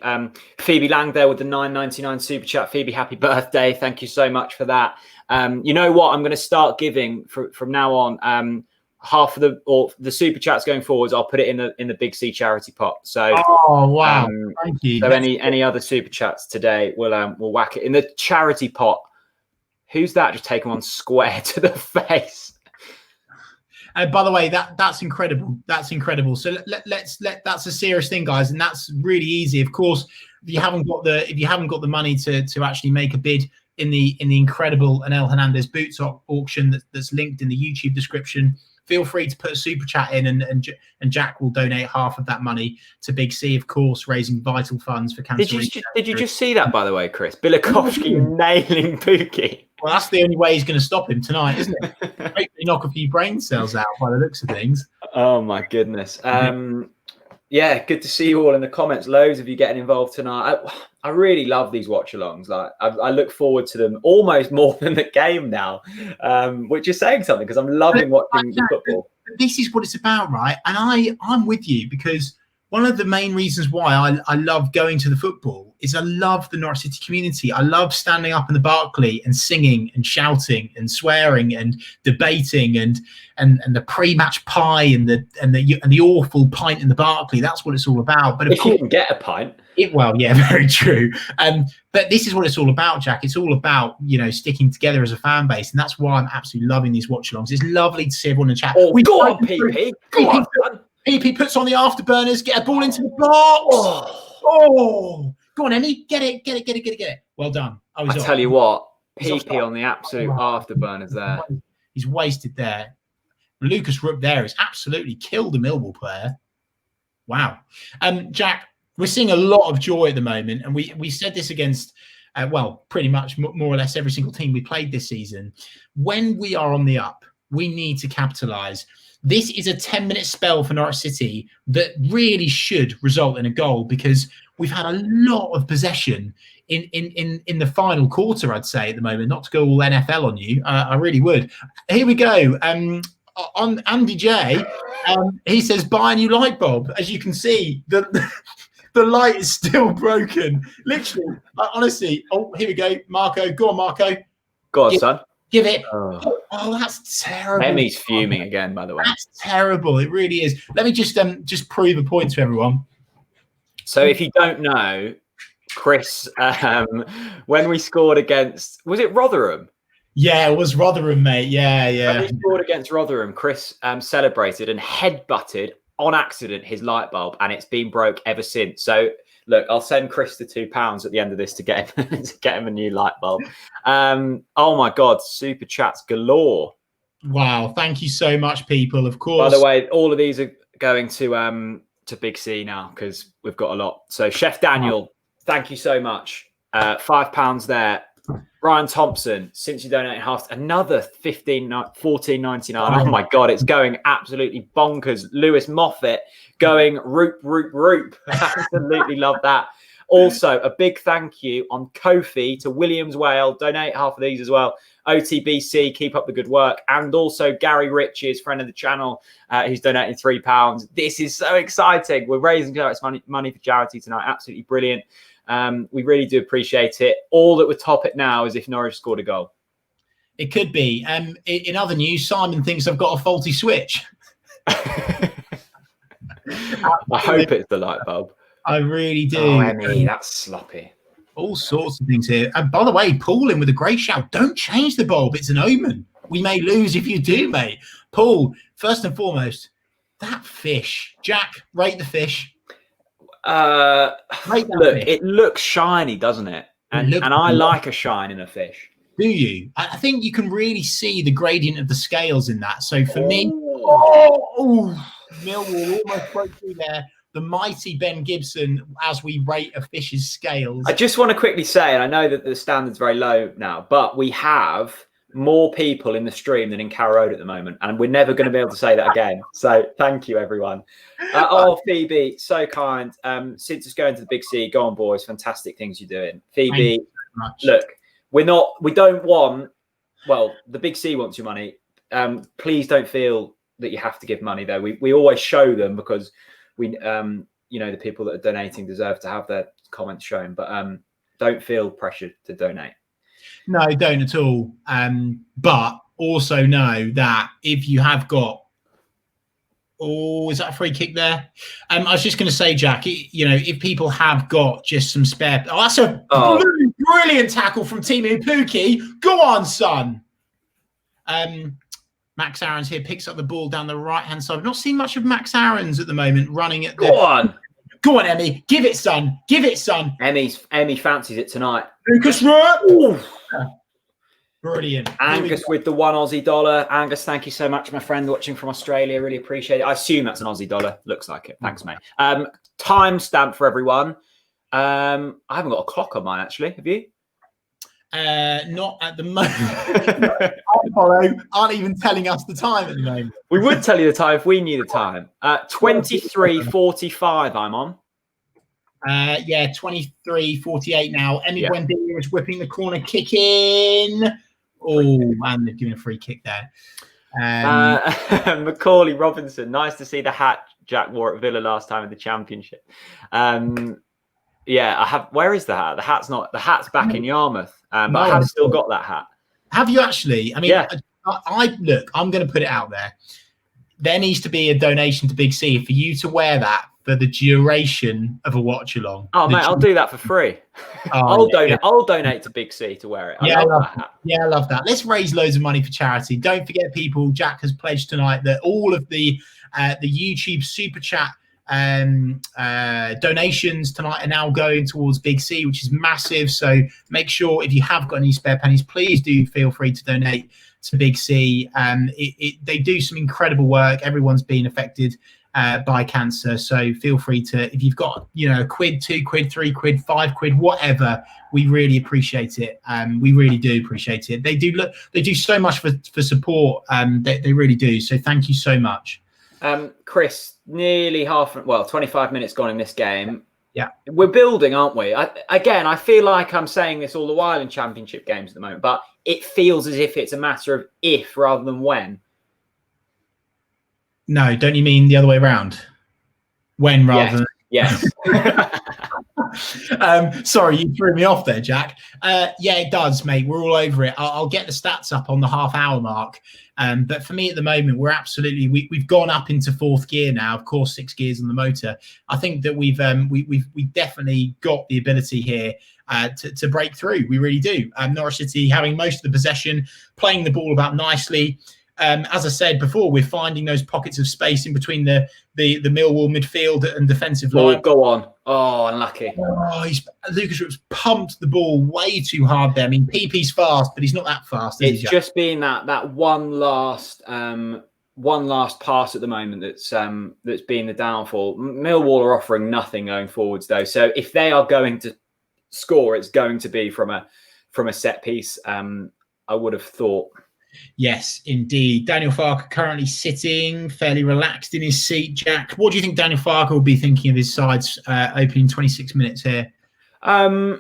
Phoebe Lang there with the $9.99 super chat. Phoebe, happy birthday. Thank you so much for that. You know what? I'm going to start giving from now on. Half of the super chats going forwards, I'll put it in the Big C charity pot. So, oh wow, thank you. So any other super chats today, we'll whack it in the charity pot. Who's that? Just taking one square to the face. By the way, that's incredible. That's incredible. So let's that's a serious thing, guys, and that's really easy. Of course, if you haven't got the money to actually make a bid in the incredible Anel Hernandez boots auction that's linked in the YouTube description, feel free to put a super chat in, and Jack will donate half of that money to Big C, of course, raising vital funds for cancer. Did you just see that, by the way, Chris? Bilakovsky nailing Pookie. Well, that's the only way he's going to stop him tonight, isn't it? Hopefully knock a few brain cells out by the looks of things. Oh, my goodness. Yeah, good to see you all in the comments. Loads of you getting involved tonight. I really love these watch-alongs. Like I look forward to them almost more than the game now, which is saying something because I'm loving watching the football. This is what it's about, right? And I'm with you because one of the main reasons why I love going to the football is I love the Norwich City community. I love standing up in the Barclay and singing and shouting and swearing and debating and the pre-match pie and the awful pint in the Barclay. That's what it's all about. But if you can get a pint. Well, yeah, very true. But this is what it's all about, Jack. It's all about, sticking together as a fan base. And that's why I'm absolutely loving these watch-alongs. It's lovely to see everyone in chat. Oh, go on, PP. Go on. PP puts on the afterburners, get a ball into the box. Oh, go on, Emmy. Get it. Well done. I tell you what, PP on the absolute afterburners there. He's wasted there. Lucas Rook there has absolutely killed the Millwall player. Wow. Jack, we're seeing a lot of joy at the moment. And we said this against, pretty much more or less every single team we played this season. When we are on the up, we need to capitalise. This is a 10-minute spell for Norwich City that really should result in a goal because we've had a lot of possession in the final quarter, I'd say, at the moment. Not to go all NFL on you, I really would. Here we go. On Andy J, he says, buy a new light bulb. As you can see, the light is still broken. Literally, honestly. Oh, here we go. Marco. Go on, Marco. Go on, son. Give it. Oh, that's terrible. Emmy's fuming again, by the way. That's terrible. It really is. Let me just prove a point to everyone. So if you don't know, Chris, when we scored against, was it Rotherham? Yeah, it was Rotherham, mate. Yeah. When we scored against Rotherham, Chris celebrated and headbutted on accident his light bulb, and it's been broke ever since. So look, I'll send Chris the £2 at the end of this to get him a new light bulb. Oh my God, super chats galore. Wow, thank you so much, people. Of course. By the way, all of these are going to Big C now because we've got a lot. So Chef Daniel, thank you so much. £5 there. Brian Thompson, since you donated half, another $14.99. Oh my God, it's going absolutely bonkers. Lewis Moffat going roop. Absolutely love that. Also, a big thank you on Kofi to Williams Whale. Donate half of these as well. OTBC, keep up the good work. And also Gary Riches, friend of the channel, who's donating £3. This is so exciting. We're raising money for charity tonight. Absolutely brilliant. We really do appreciate it. All that would top it now is if Norwich scored a goal. It could be. In other news, Simon thinks I've got a faulty switch. I hope it's the light bulb. I really do. Oh, Emmy, that's sloppy. All sorts of things here. And by the way, Paul in with a great shout. Don't change the bulb. It's an omen. We may lose if you do, mate. Paul, first and foremost, that fish. Jack, rate the fish. Look, it looks shiny, doesn't it? And I like a shine in a fish. Do you? I think you can really see the gradient of the scales in that. So for me, Millwall almost broke through there. The mighty Ben Gibson, as we rate a fish's scales. I just want to quickly say, and I know that the standard's very low now, but we have more people in the stream than in Carrow Road at the moment, and we're never going to be able to say that again. So thank you, everyone. Phoebe, so kind. Since it's going to the Big C, go on, boys. Fantastic things you're doing, Phoebe. Look, we don't want. Well, the Big C wants your money. Please don't feel that you have to give money, though. We always show them because we, the people that are donating deserve to have their comments shown. But don't feel pressured to donate. No, don't at all. But also know that if you have got, is that a free kick there? I was just going to say, Jack, if people have got just some spare, that's a brilliant tackle from Timu Pukki. Go on, son. Max Aarons here picks up the ball down the right-hand side. I've not seen much of Max Aarons at the moment running at the... Go on, Emmy. Give it, son. Emmy fancies it tonight. Lucas Rook. Brilliant. Angus with the $1 Aussie. Angus, thank you so much, my friend watching from Australia. Really appreciate it. I assume that's an Aussie dollar. Looks like it. Thanks, mate. Time stamp for everyone. I haven't got a clock on mine, actually. Have you? Not at the moment. Aren't even telling us the time at the moment. We would tell you the time if we knew the time. 23:45 I'm on. 23:48 now. Emmy Buendia is whipping the corner, kick in. Oh, man, they've given a free kick there. Macaulay Robinson, nice to see the hat Jack wore at Villa last time in the Championship. Yeah, I have. Where is the hat? The hat's back in Yarmouth, but I have still got that hat. Have you actually? I mean, I look. I'm going to put it out there. There needs to be a donation to Big C for you to wear that for the duration of a watch along. Oh, mate, I'll do that for free. I'll donate to Big C to wear it. I love that hat. Yeah, I love that. Let's raise loads of money for charity. Don't forget, people. Jack has pledged tonight that all of the YouTube super chat donations tonight are now going towards Big C, which is massive. So make sure if you have got any spare pennies, please do feel free to donate to Big C. They do some incredible work. Everyone's been affected by cancer, so feel free to, if you've got a quid, 2 quid, 3 quid, 5 quid, whatever, we really appreciate it. We really do appreciate it. They do so much for support. They really do. So thank you so much. Chris, nearly 25 minutes gone in this game. Yeah, we're building, aren't we? I feel like I'm saying this all the while in Championship games at the moment, but it feels as if it's a matter of if rather than when. No, don't you mean the other way around? When rather than... Yes. Sorry, you threw me off there, Jack. Yeah, it does, mate. We're all over it. I'll get the stats up on the half-hour mark. But for me at the moment, we're absolutely we've gone up into 4th gear now. Of course, 6 gears on the motor. I think that we've definitely got the ability here to break through. We really do. Norwich City having most of the possession, playing the ball about nicely. As I said before, we're finding those pockets of space in between the Millwall midfield and defensive line. Go on. Oh, unlucky. Lucas Rooks pumped the ball way too hard there. I mean, PP's fast, but he's not that fast. It's just been that one last pass at the moment that's been the downfall. Millwall are offering nothing going forwards though. So if they are going to score, it's going to be from a set piece. I would have thought. Yes, indeed. Daniel Farker currently sitting fairly relaxed in his seat. Jack, what do you think Daniel Farker will be thinking of his side's opening 26 minutes here? I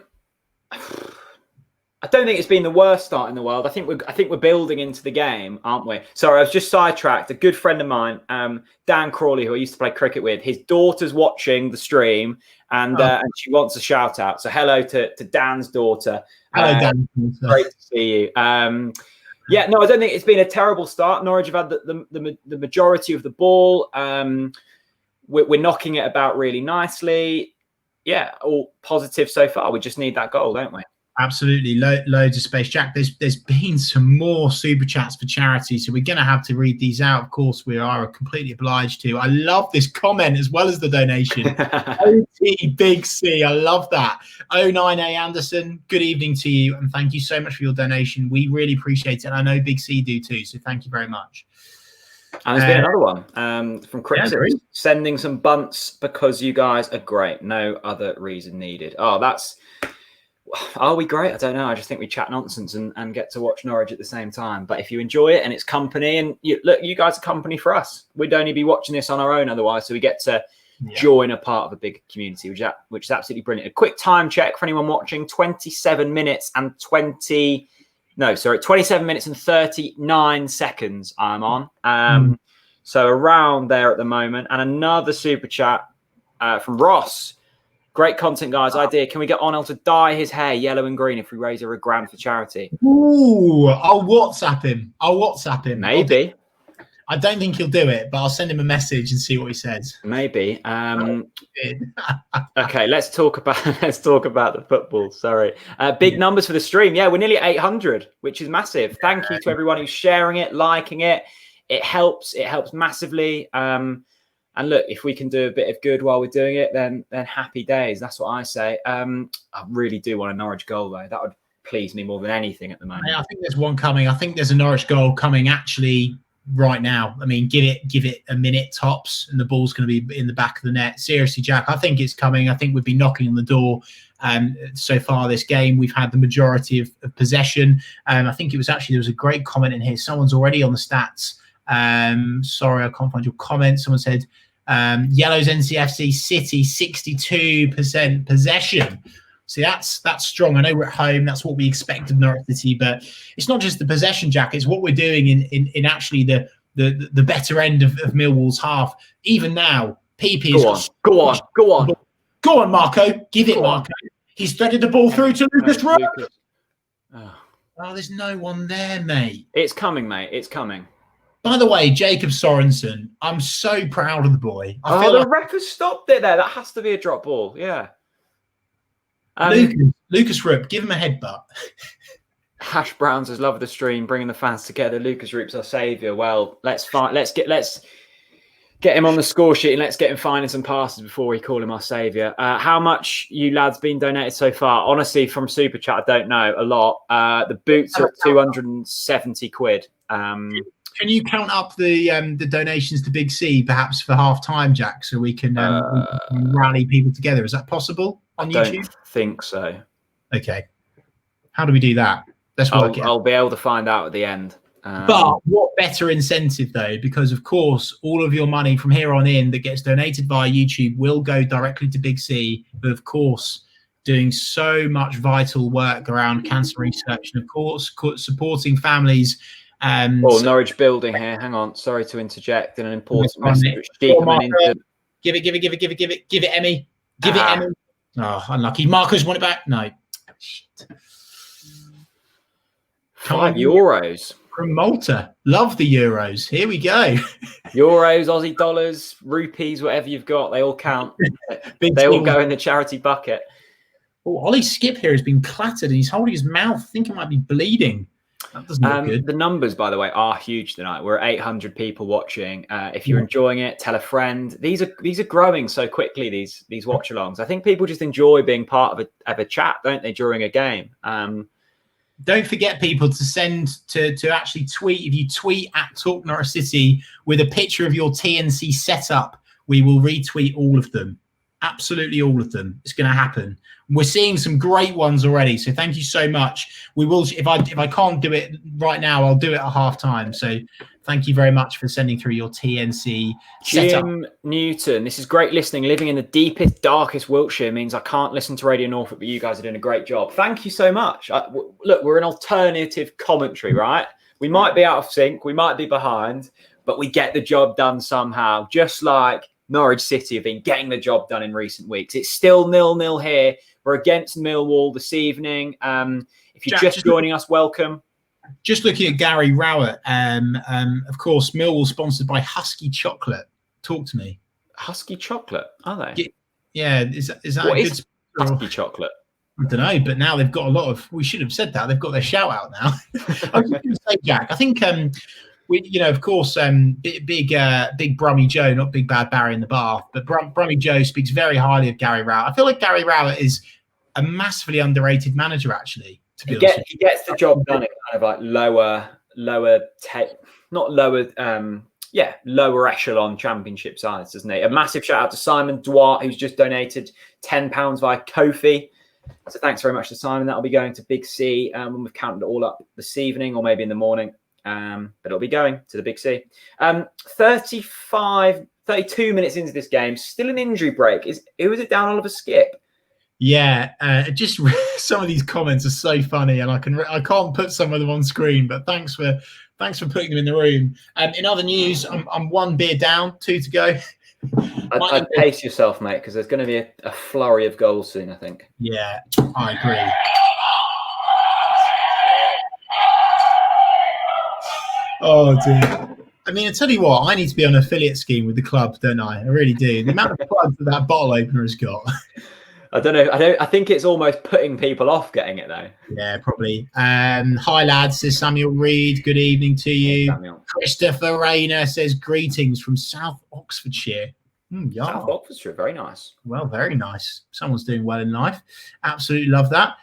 don't think it's been the worst start in the world. I think we're building into the game, aren't we? Sorry, I was just sidetracked. A good friend of mine, Dan Crawley, who I used to play cricket with, his daughter's watching the stream and she wants a shout out. So hello to Dan's daughter. Hello, Dan. Great to see you. Yeah, no, I don't think it's been a terrible start. Norwich have had the majority of the ball. We're knocking it about really nicely. Yeah, all positive so far. We just need that goal, don't we? Absolutely. Loads of space. Jack, there's been some more super chats for charity, so we're going to have to read these out. Of course, we are completely obliged to. I love this comment as well as the donation. OT Big C, I love that. 09A Anderson, good evening to you, and thank you so much for your donation. We really appreciate it, and I know Big C do too, so thank you very much. And there's been another one from Chris, sending some bunts because you guys are great. No other reason needed. Oh, are we great? I don't know. I just think we chat nonsense and get to watch Norwich at the same time. But if you enjoy it and it's company, and you guys are company for us. We'd only be watching this on our own otherwise. So we get to join a part of a big community, which is absolutely brilliant. A quick time check for anyone watching: 27 minutes and 39 seconds I'm on. So around there at the moment. And another super chat from Ross. Great content, guys. Idea. Can we get Onel to dye his hair yellow and green if we raise her £1,000 for charity? Ooh, I'll WhatsApp him. Maybe. I don't think he'll do it, but I'll send him a message and see what he says. Maybe. Okay, let's talk about the football. Sorry. Big numbers for the stream. Yeah, we're nearly at 800, which is massive. Thank you to everyone who's sharing it, liking it. It helps. It helps massively. And look, if we can do a bit of good while we're doing it, then happy days. That's what I say. I really do want a Norwich goal, though. That would please me more than anything at the moment. I think there's one coming. I think there's a Norwich goal coming actually right now. I mean, give it a minute tops, and the ball's going to be in the back of the net. Seriously, Jack, I think it's coming. I think we've been knocking on the door. So far this game, we've had the majority of possession. I think there was a great comment in here. Someone's already on the stats. Sorry, I can't find your comment. Someone said Yellows NCFC City 62% possession. See, that's strong. I know we're at home. That's what we expect of Norwich City, but it's not just the possession, Jack. It's what we're doing in actually the better end of Millwall's half. Even now, PP is Go on, Marco. Give it, Marco. He's threaded the ball through to Lucas Rowe. Oh, there's no one there, mate. It's coming, mate. It's coming. By the way, Jacob Sorensen, I'm so proud of the boy. The ref has stopped it there. That has to be a drop ball. Yeah. Lucas Rowe, give him a headbutt. Hash Browns has loved the stream, bringing the fans together. Lucas Rowe's our saviour. Well, let's get him on the score sheet and let's get him finding some passes before we call him our saviour. How much you lads been donated so far? Honestly, from Super Chat, I don't know. A lot. The boots are 270 quid. Can you count up the donations to Big C, perhaps for half time, Jack, so we can rally people together? Is that possible on YouTube? I don't think so. Okay. How do we do that? Let's work it out. I'll be able to find out at the end. But what better incentive, though? Because, of course, all of your money from here on in that gets donated via YouTube will go directly to Big C, who, of course, doing so much vital work around cancer research and, of course, supporting families. Norwich building here. Hang on. Sorry to interject in an important message. Give it, Emmy. Give it, Emmy. Oh, unlucky. Marco's won it back. No. Shit. €5 from Malta. Love the euros. Here we go. Euros, Aussie dollars, rupees, whatever you've got, they all count. They all go in the charity bucket. Oh, Ollie Skip here has been clattered and he's holding his mouth. I think it might be bleeding. That doesn't look good. The numbers, by the way, are huge tonight. We're at 800 people watching. If you're enjoying it, tell a friend. These are growing so quickly. These watch-alongs. I think people just enjoy being part of a chat, don't they, during a game? Don't forget, people, to send to actually tweet. If you tweet at TalkNorwichCity with a picture of your TNC setup, we will retweet all of them. Absolutely all of them. It's going to happen. We're seeing some great ones already. So thank you so much. We will, if I can't do it right now, I'll do it at half time. So thank you very much for sending through your TNC setup. Jim Newton, this is great listening. Living in the deepest, darkest Wiltshire means I can't listen to Radio Norfolk, but you guys are doing a great job. Thank you so much. Look, we're an alternative commentary, right? We might be out of sync. We might be behind, but we get the job done somehow. Just like Norwich City have been getting the job done in recent weeks. It's still 0-0 here. We're against Millwall this evening. If you're just joining us, welcome. Just looking at Gary Rowett, of course, Millwall sponsored by Husky Chocolate. Talk to me. Husky Chocolate, are they? Yeah, is that what a is good Husky Chocolate? I don't know, but now they've got a lot of. We should have said that. They've got their shout out now. I was going to say, Jack. I think of course, big Brummy Joe, not Big Bad Barry in the Bath, but Brummy Joe speaks very highly of Gary Rowett. I feel like Gary Rowett is a massively underrated manager, actually. He gets the job done at kind of like lower echelon championship sides, doesn't he? A massive shout out to Simon Duarte, who's just donated £10 via Kofi. So thanks very much to Simon. That'll be going to Big C when we've counted it all up this evening or maybe in the morning. But it'll be going to the Big C. 32 minutes into this game, still an injury break. Who is it down Oliver Skip? Yeah, just some of these comments are so funny, and I can't put some of them on screen. But thanks for putting them in the room. In other news, I'm 1 beer down, 2 to go. I'd pace yourself, mate, because there's going to be a flurry of goals soon, I think. Yeah, I agree. Oh dear. I mean, I tell you what, I need to be on an affiliate scheme with the club, don't I? I really do. The amount of plugs that bottle opener has got. I don't know. I think it's almost putting people off getting it though. Yeah, probably. Hi lads, says Samuel Reed. Good evening to you. Hey, Christopher Rayner says greetings from South Oxfordshire. Yeah. South Oxfordshire, very nice. Well, very nice. Someone's doing well in life. Absolutely love that.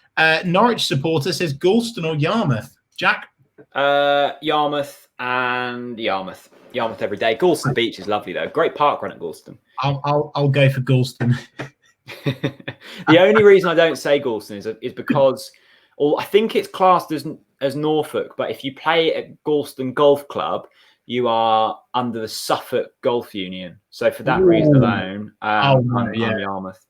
Norwich supporter says Galston or Yarmouth. Jack? Yarmouth and Yarmouth. Yarmouth every day. Galston Beach is lovely though. Great park run at Galston. I'll go for Galston. The only reason I don't say Galston is because I think it's classed as Norfolk, but if you play at Galston Golf Club, you are under the Suffolk Golf Union. So for that reason alone, I'm Yarmouth.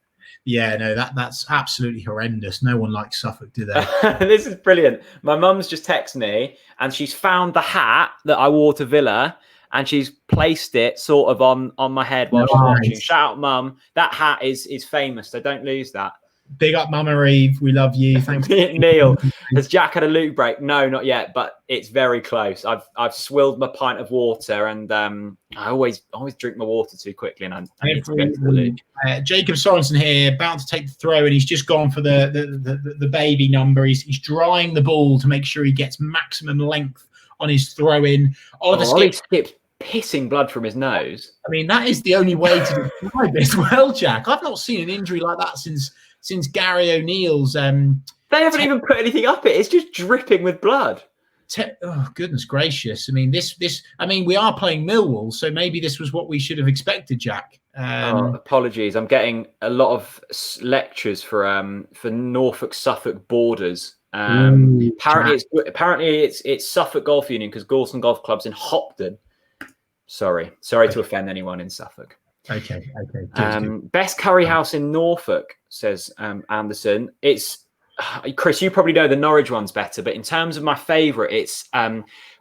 Yeah, no, that's absolutely horrendous. No one likes Suffolk, do they? This is brilliant. My mum's just texted me and she's found the hat that I wore to Villa and she's placed it sort of on my head while she's watching. Shout out, Mum. That hat is famous, so don't lose that. Big up, Mama Eve. We love you. Thanks. Neil, has Jack had a Luke break? No, not yet, but it's very close. I've swilled my pint of water, and I always drink my water too quickly, and I need to go to the Luke. Jacob Sorensen here, about to take the throw, and he's just gone for the baby number. He's drying the ball to make sure he gets maximum length on his throw in. Oliver Skipp's pissing blood from his nose. I mean, that is the only way to describe it as well, Jack. I've not seen an injury like that since Gary O'Neill's. They haven't even put anything up it. It's just dripping with blood. Oh, goodness gracious. I mean, we are playing Millwall, so maybe this was what we should have expected, Jack. Apologies. I'm getting a lot of lectures for Norfolk Suffolk borders. Apparently it's Suffolk Golf Union because Galston Golf Club's in Hopton. Sorry to offend anyone in Suffolk. Okay. Best curry house in Norfolk, says Anderson. It's Chris, you probably know the Norwich one's better, but in terms of my favourite, it's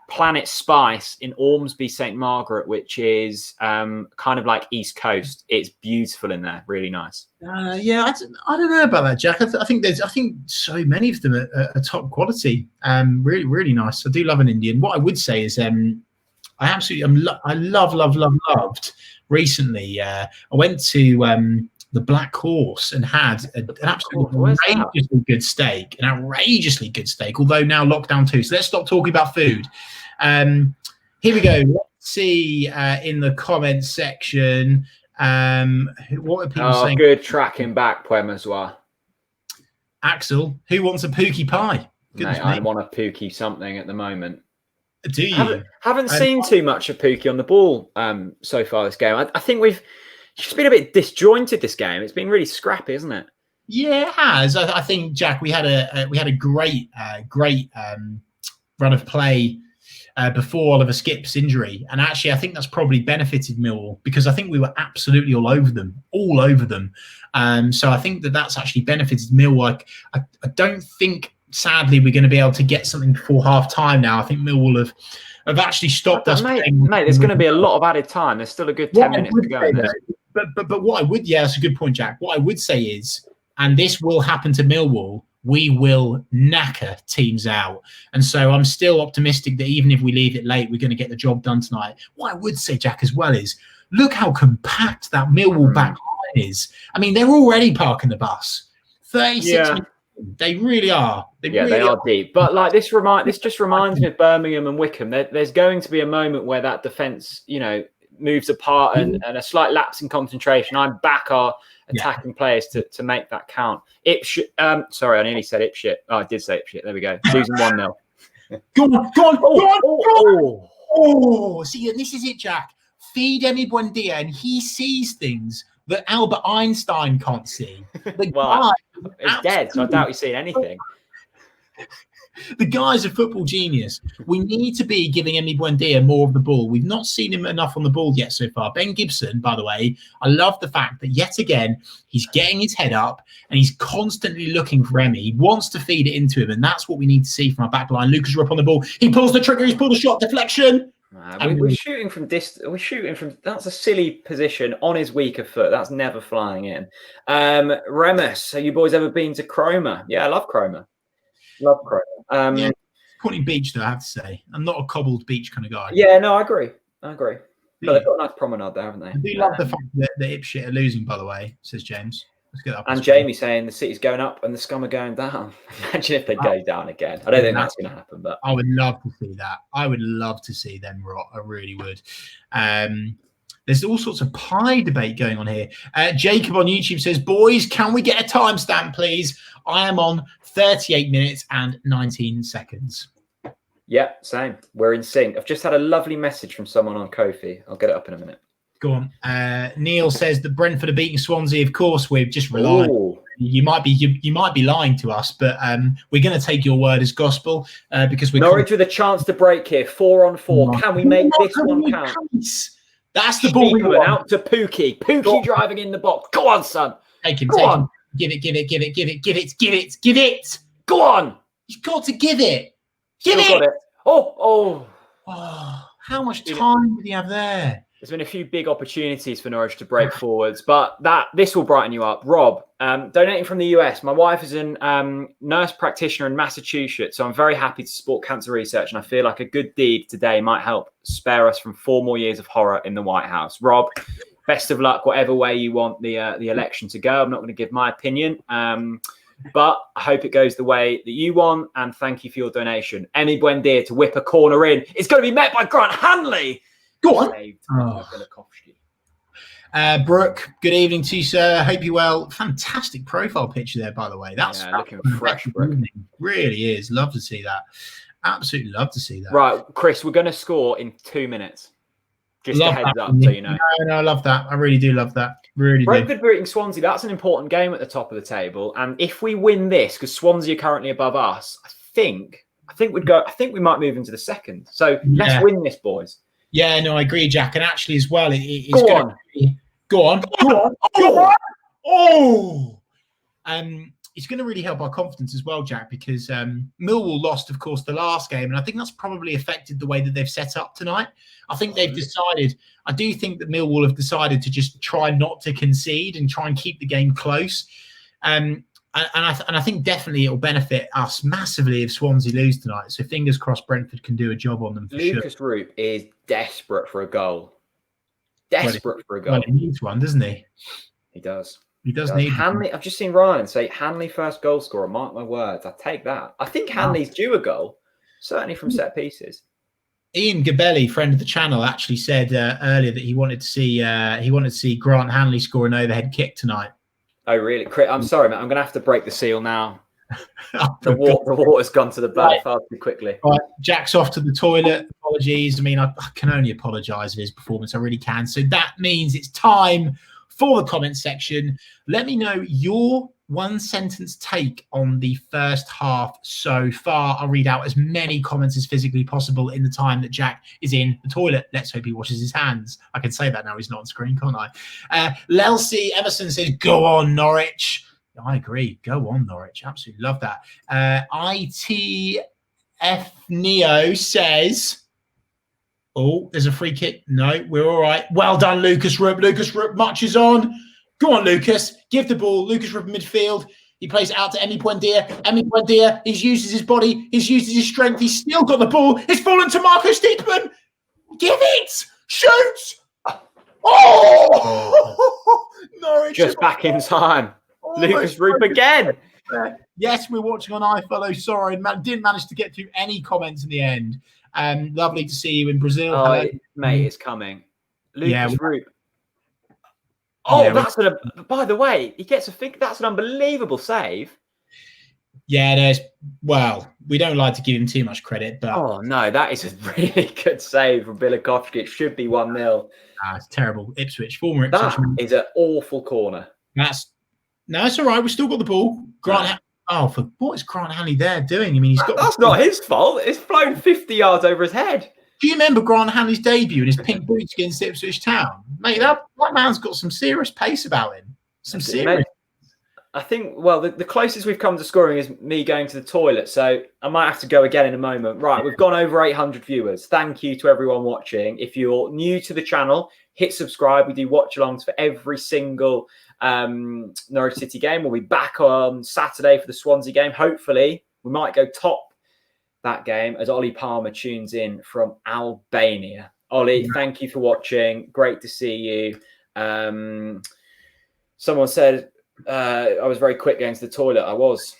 Planet Spice in Ormsby, St Margaret, which is kind of like East Coast. It's beautiful in there, really nice. I don't know about that, Jack. I think so many of them are top quality. Really, really nice. I do love an Indian. What I would say is, I loved. Recently, I went to the Black Horse and had an absolutely outrageously good steak. Although now lockdown too. So let's stop talking about food. Here we go. Let's see in the comments section. What are people saying? Good tracking back, Puemozois. Axel, who wants a Pookie pie? Mate, I want a Pookie something at the moment. Do you? Haven't seen too much of Pookie on the ball so far this game. I think we've just been a bit disjointed this game. It's been really scrappy, isn't it? Yeah, it has. I think, Jack, we had a great run of play before Oliver Skipp's injury, and actually I think that's probably benefited Millwall because I think we were absolutely all over them. So I think that's actually benefited Millwall. I don't think, sadly, we're going to be able to get something before half time now. I think Millwall have actually stopped us. Mate, there's going to be a lot of added time. There's still a good 10 minutes to go. But what I would, that's a good point, Jack. What I would say is, and this will happen to Millwall, we will knacker teams out. And so I'm still optimistic that even if we leave it late, we're going to get the job done tonight. What I would say, Jack, as well is, look how compact that Millwall back line is. I mean, they're already parking the bus. 36 minutes. They really are. They are deep. But like this just reminds me of Birmingham and Wickham. There's going to be a moment where that defence, moves apart and a slight lapse in concentration. I back our attacking players to make that count. Sorry, I nearly said Ipshit. Oh, I did say Ipshit. There we go. Losing 1-0. Go on. Oh, see, this is it, Jack. Feed Emi Buendia and he sees things that Albert Einstein can't see. It's dead, so I doubt he's seen anything. The guy's a football genius. We need to be giving Emi Buendia more of the ball. We've not seen him enough on the ball yet so far. Ben Gibson, by the way, I love the fact that yet again, he's getting his head up and he's constantly looking for Emi. He wants to feed it into him, and that's what we need to see from our back line. Lucas Rupp on the ball. He pulls the trigger. He's pulled a shot. Deflection. We're shooting from distance. We're shooting from. That's a silly position on his weaker foot. That's never flying in. Remus, have you boys ever been to Cromer? Yeah, I love Cromer. Disappointing beach, though, I have to say. I'm not a cobbled beach kind of guy. Yeah, no, I agree. But they've got a nice promenade there, haven't they? I do love the fact that the Ipswich are losing, by the way, says James. Let's get up. And Jamie saying the City's going up and the Scum are going down. Imagine if they go down again. I don't think that's going to happen, but I would love to see that. I would love to see them rot. I really would. There's all sorts of pie debate going on here. Jacob on YouTube says, boys, can we get a timestamp, please? I am on 38 minutes and 19 seconds. Yeah, same. We're in sync. I've just had a lovely message from someone on Kofi. I'll get it up in a minute. Go on. Neil says that Brentford are beating Swansea. Of course, we've just relied. You might be lying to us, but we're going to take your word as gospel because we're Norwich with a chance to break here. 4-on-4. Can we make this one count? That's the ball we want. Out to Pookie. Pookie driving in the box. Go on, son. Take him. Give it. Go on. You've got to give it. Give it. Oh, how much time did he have there? There's been a few big opportunities for Norwich to break forwards, but this will brighten you up. Rob, donating from the US. My wife is a nurse practitioner in Massachusetts, so I'm very happy to support cancer research, and I feel like a good deed today might help spare us from 4 more years of horror in the White House. Rob, best of luck, whatever way you want the election to go. I'm not going to give my opinion, but I hope it goes the way that you want, and thank you for your donation. Emi Buendia to whip a corner in. It's going to be met by Grant Hanley. Go on. Brooke, good evening to you, sir. Hope you're well. Fantastic profile picture there, by the way. That's looking fresh, Brooke. Really is. Love to see that. Absolutely love to see that. Right, Chris, we're going to score in 2 minutes. Just a heads up, so you know. No, I love that. I really do love that. Brentford beating Swansea, that's an important game at the top of the table. And if we win this, because Swansea are currently above us, I think we might move into the second. So let's win this, boys. Yeah, no, I agree, Jack. And actually, as well, it's Go on. It's going to really help our confidence as well, Jack, because Millwall lost, of course, the last game, and I think that's probably affected the way that they've set up tonight. I think they've decided. I do think that Millwall have decided to just try not to concede and try and keep the game close. And I think definitely it will benefit us massively if Swansea lose tonight. So fingers crossed Brentford can do a job on them for sure. Lucas Roop is desperate for a goal. Desperate for a goal. Well, he needs one, doesn't he? He does. He does need Hanley. I've just seen Ryan say Hanley first goal scorer. Mark my words. I take that. I think Hanley's due a goal, certainly from set pieces. Ian Gabelli, friend of the channel, actually said earlier that he wanted to see Grant Hanley score an overhead kick tonight. Oh, really? I'm sorry, mate. I'm going to have to break the seal now. The water's gone to the back far too quickly. Right, Jack's off to the toilet. Apologies. I mean, I can only apologise for his performance. I really can. So that means it's time for the comment section. Let me know your one-sentence take on the first half so far. I'll read out as many comments as physically possible in the time that Jack is in the toilet. Let's hope he washes his hands. I can say that now. He's not on screen, can't I? Lelsey Emerson says, go on, Norwich. I agree. Go on, Norwich. Absolutely love that. ITF Neo says, oh, there's a free kick. No, we're all right. Well done, Lucas Rupp. Lucas Rupp marches on. Go on, Lucas. Give the ball. Lucas Rupp in midfield. He plays out to Emi Buendia. Emi Buendia, he's used his body. He's used his strength. He's still got the ball. It's fallen to Marco Steepman. Give it. Shoot. Oh! Norwich. Just back in time. Lucas Rupp again. Yes, we're watching on iFollow. Sorry, didn't manage to get through any comments in the end. Lovely to see you in Brazil. Oh, mate, it's coming. Lucas Rupp. Oh, by the way, he gets that's an unbelievable save. Yeah, it is. Well, we don't like to give him too much credit, but oh no, that is a really good save from Bilikovsky. It should be 1-0. It's terrible. Former Ipswich. That is an awful corner. It's all right. We've still got the ball. Grant. What is Grant Hanley there doing? I mean, that's not his fault. It's flown 50 yards over his head. Do you remember Grant Hanley's debut in his pink boots against Ipswich Town? Mate, that man's got some serious pace about him. I think, well, the closest we've come to scoring is me going to the toilet, so I might have to go again in a moment. Right, we've gone over 800 viewers. Thank you to everyone watching. If you're new to the channel, hit subscribe. We do watch-alongs for every single Norwich City game. We'll be back on Saturday for the Swansea game. Hopefully, we might go top that game as Ollie Palmer tunes in from Albania. Ollie, thank you for watching. Great to see you. Someone said I was very quick going to the toilet. I was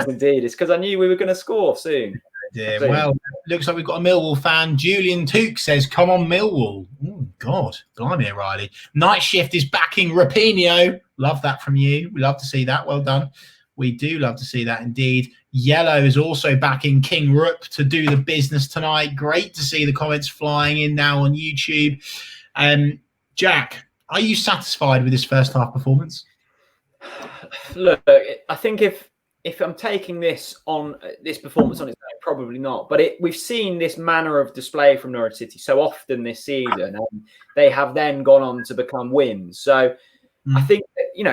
indeed. It's because I knew we were going to score soon. Yeah, well, looks like we've got a Millwall fan. Julian Took says, come on, Millwall. Oh, God. Blimey, Riley. Night Shift is backing Rapinoe. Love that from you. We love to see that. Well done. We do love to see that indeed. Yellow is also backing King Rupp to do the business tonight. Great to see the comments flying in now on YouTube. Jack, are you satisfied with this first half performance? Look, I think if I'm taking this performance on its own, probably not. But we've seen this manner of display from Norwich City so often this season, and they have then gone on to become wins. So I think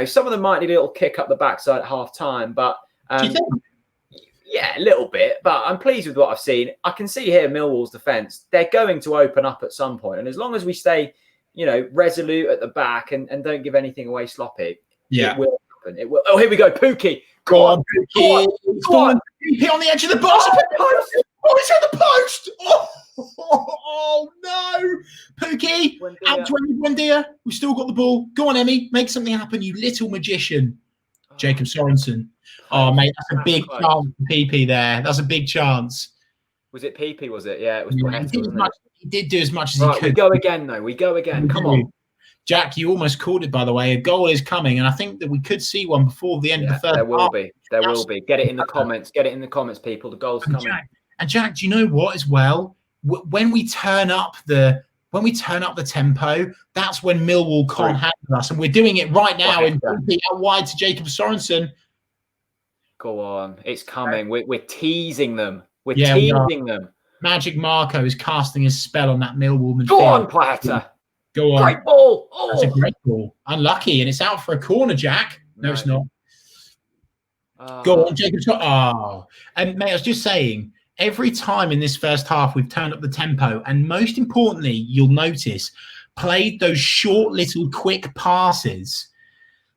some of them might need a little kick up the backside at half time, but do you think? Yeah, a little bit. But I'm pleased with what I've seen. I can see here Millwall's defence; they're going to open up at some point, and as long as we stay, resolute at the back and don't give anything away sloppy, it will happen. It will. Oh, here we go, Pookie. Go on, Pookie. Pookie on the edge of the box. Oh, he's at the post. Oh no, Pookie. Out to Buendia. We've still got the ball. Go on, Emmy. Make something happen, you little magician. Jacob Sorensen. Oh, mate, that's a big chance for PP there. That's a big chance. Was it PP, was it? Yeah, it was. He did do as much as he could. We go again, though. We go again. Come on. Jack, you almost called it, by the way. A goal is coming, and I think that we could see one before the end of the first half. There will be. Get it in the comments. Get it in the comments, people. The goal's coming. Jack, do you know what as well? When we turn up the tempo, that's when Millwall can't handle us, and we're doing it right now out wide to Jacob Sorensen. Go on, it's coming. We're teasing them. We're teasing them. Magic Marco is casting his spell on that Millwall midfield. Go on, Plata. Go on. Great ball. Oh. That's a great ball. Unlucky, and it's out for a corner, Jack. No, it's not. Go on, Jacob. And mate, I was just saying, every time in this first half we've turned up the tempo, and most importantly, you'll notice, played those short little quick passes.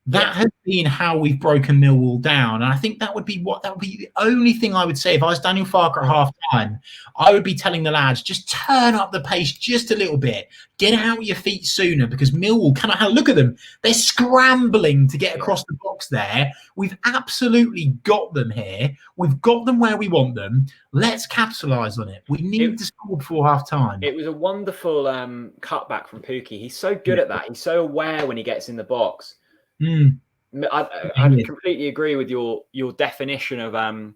That has been how we've broken Millwall down. And I think that would be the only thing I would say. If I was Daniel Farker at half time, I would be telling the lads, just turn up the pace just a little bit. Get out your feet sooner, because Millwall cannot have, look at them. They're scrambling to get across the box there. We've absolutely got them here. We've got them where we want them. Let's capitalise on it. We need to score before half time. It was a wonderful cutback from Pookie. He's so good at that. He's so aware when he gets in the box. I completely agree with your definition of them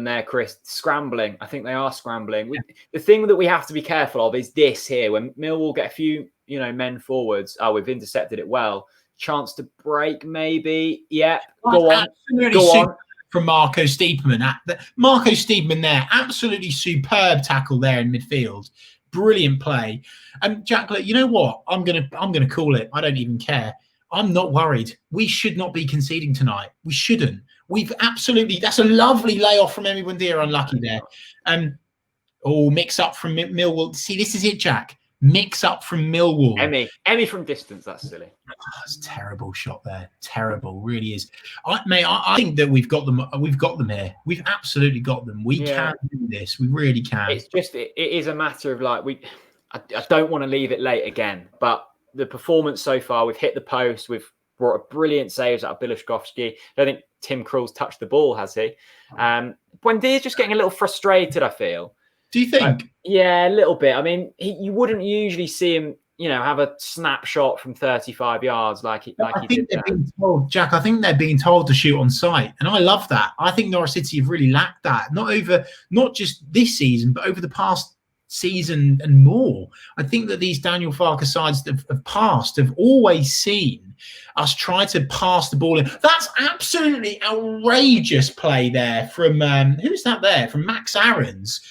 there, Chris. Scrambling. I think they are scrambling. The thing that we have to be careful of is this here. When Millwall get a few, men forwards. Oh, we've intercepted it well. Chance to break, maybe. Yeah. Go on. From Marco Stiepermann. Marco Stiepermann there. Absolutely superb tackle there in midfield. Brilliant play. And Jack, look, you know what? I'm gonna call it. I don't even care. I'm not worried. We should not be conceding tonight. We shouldn't. That's a lovely layoff from Emmy Buendia. Unlucky there. Mix up from Millwall. See, this is it, Jack. Mix up from Millwall. Emmy from distance. That's silly. That's a terrible shot there. Terrible, really is. I think that we've got them. We've got them here. We've absolutely got them. We can do this. We really can. It's just it is a matter of I don't want to leave it late again, but the performance so far, we've hit the post. We've brought a brilliant saves out of Bilashkovsky. I don't think Tim Krul's touched the ball, has he? Buendia's just getting a little frustrated, I feel. Do you think? Yeah, a little bit. I mean, you wouldn't usually see him, have a snapshot from 35 yards like he did. Being told, Jack, I think they're being told to shoot on sight. And I love that. I think Norwich City have really lacked that. Not just this season, but over the past season and more. I think that these Daniel Farker sides have always seen us try to pass the ball in. That's absolutely outrageous play there from who's that there? From Max Aarons.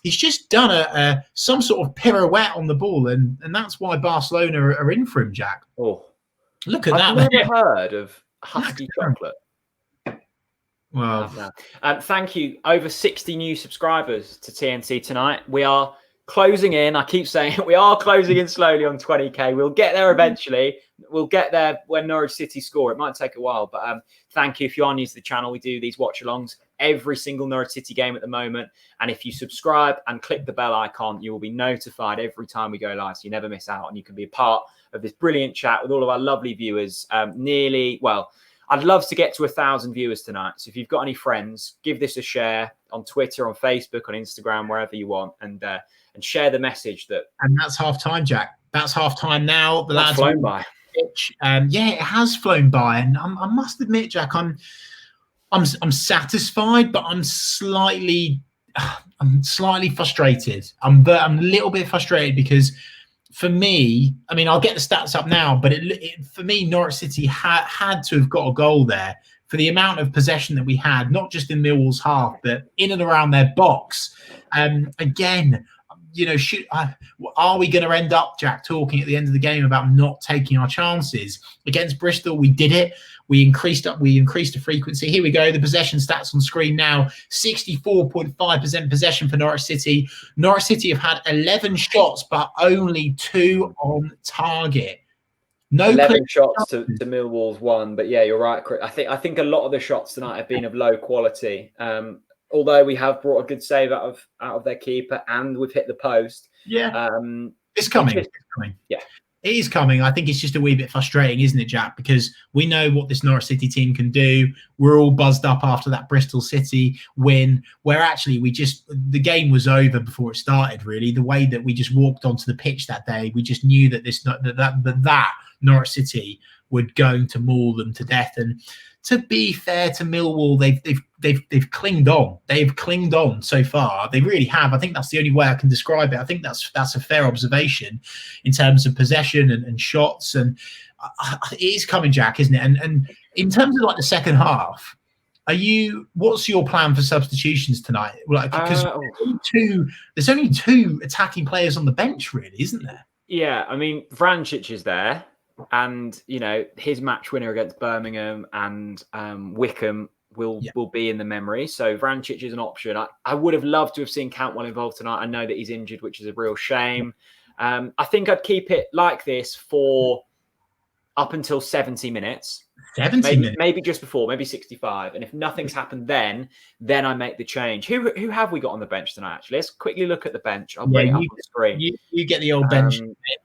He's just done some sort of pirouette on the ball, and that's why Barcelona are in for him, Jack. Oh, look at that! I've never heard of Husky chocolate. Well, thank you. Over 60 new subscribers to TNC tonight. We are closing in. I keep saying we are closing in slowly on 20k. We'll get there eventually. We'll get there when Norwich City score. It might take a while, but thank you. If you are new to the channel, we do these watch-alongs every single Norwich City game at the moment. And if you subscribe and click the bell icon, you will be notified every time we go live, so you never miss out. And you can be a part of this brilliant chat with all of our lovely viewers. I'd love to get to 1,000 viewers tonight. So if you've got any friends, give this a share on Twitter, on Facebook, on Instagram, wherever you want, and share the message that. And that's half time, Jack. That's half time now. The lads flown by. It has flown by, and I must admit, Jack, I'm I'm satisfied, but I'm slightly frustrated. I'm a little bit frustrated because for me, I mean, I'll get the stats up now, but for me, Norwich City had to have got a goal there for the amount of possession that we had, not just in Millwall's half, but in and around their box. Again, are we going to end up, Jack, talking at the end of the game about not taking our chances? Against Bristol, we did it. We increased the frequency. Here we go. The possession stats on screen now. 64.5% possession for Norwich City. Norwich City have had 11 shots, but only 2 on target. No 11 shots to Millwall's 1. But yeah, you're right, Chris. I think a lot of the shots tonight have been of low quality. Although we have brought a good save out of their keeper and we've hit the post. Yeah. It's coming. It's coming. Yeah. It is coming. I think it's just a wee bit frustrating, isn't it, Jack? Because we know what this Norwich City team can do. We're all buzzed up after that Bristol City win, where actually the game was over before it started, really. The way that we just walked onto the pitch that day, we just knew that that Norwich City were going to maul them to death. And to be fair to Millwall, they've clinged on. They've clinged on so far. They really have. I think that's the only way I can describe it. I think that's a fair observation in terms of possession and shots. And it is coming, Jack, isn't it? And in terms of like the second half, what's your plan for substitutions tonight? Like, because there's only two attacking players on the bench, really, isn't there? Yeah, I mean, Vrancic is there. And, his match winner against Birmingham and Wickham will be in the memory. So Vrancic is an option. I would have loved to have seen Cantwell involved tonight. I know that he's injured, which is a real shame. I think I'd keep it like this for up until 70 minutes. 70 minutes? Maybe just before, maybe 65. And if nothing's happened then I make the change. Who have we got on the bench tonight, actually? Let's quickly look at the bench. I'll bring it up on the screen. You get the old bench.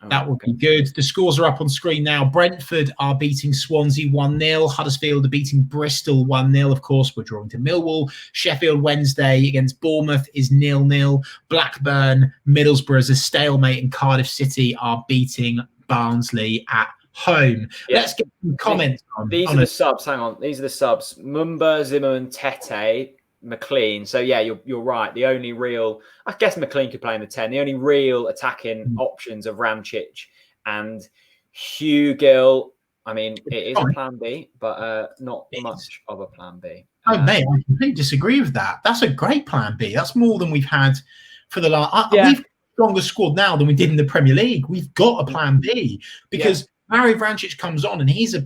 That would be good. The scores are up on screen now. Brentford are beating Swansea 1-0. Huddersfield are beating Bristol 1-0. Of course, we're drawing to Millwall. Sheffield Wednesday against Bournemouth is 0-0. Blackburn, Middlesbrough is a stalemate, and Cardiff City are beating Barnsley at home. Let's get some comments on these are the subs. Hang on, these are the subs: Mumba, Zimmerman, Tete, McLean. So yeah, you're right. The only real, I guess McLean could play in the 10. The only real attacking options are Vrancic and Hugill. I mean, it is a plan B, but not much of a plan B. Oh, mate, I completely disagree with that. That's a great plan B. That's more than we've had for the last. We've stronger squad now than we did in the Premier League. We've got a plan B because Mario Vrancic comes on and he's the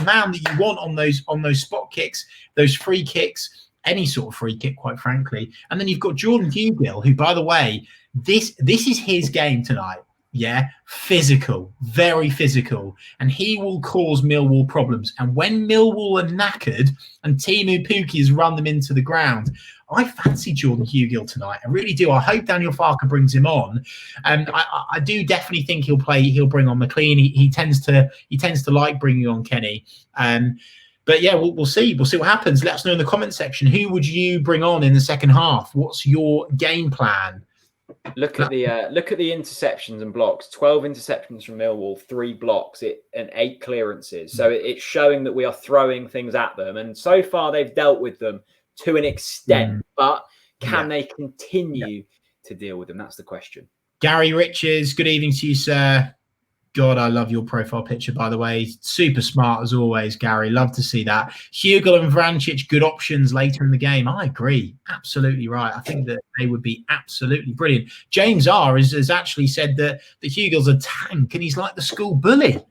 man that you want on those spot kicks, those free kicks, any sort of free kick, quite frankly. And then you've got Jordan Hugill, who, by the way, this is his game tonight. Yeah, physical, very physical, and he will cause Millwall problems. And when Millwall are knackered and Timu Pukki has run them into the ground, I fancy Jordan Hugill tonight. I really do. I hope Daniel Farke brings him on. I do definitely think he'll play. He'll bring on McLean. He tends to like bringing on Kenny. But yeah, we'll see. We'll see what happens. Let us know in the comment section. Who would you bring on in the second half? What's your game plan? Look at the interceptions and blocks. 12 interceptions from Millwall, 3 blocks, and 8 clearances. So it's showing that we are throwing things at them, and so far they've dealt with them to an extent. But can they continue to deal with them? That's the question. Gary Riches, good evening to you, sir. God, I love your profile picture, by the way. Super smart as always, Gary. Love to see that. Hugill and Vrancic, good options later in the game. I agree. Absolutely right. I think that they would be absolutely brilliant. James R. has actually said that Hugill's a tank and he's like the school bully.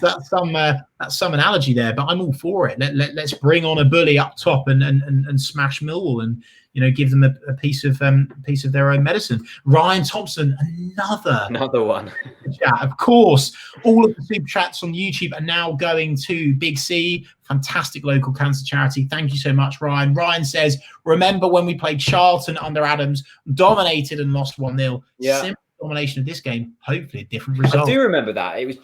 that's some analogy there, but I'm all for it. Let's bring on a bully up top and smash Millwall and give them a piece of their own medicine. Ryan Thompson, another one. Yeah, of course. All of the super chats on YouTube are now going to Big C, fantastic local cancer charity. Thank you so much, Ryan. Ryan says, remember when we played Charlton under Adams, dominated and lost 1-0. Yeah. Simple domination of this game, hopefully a different result. I do remember that. It was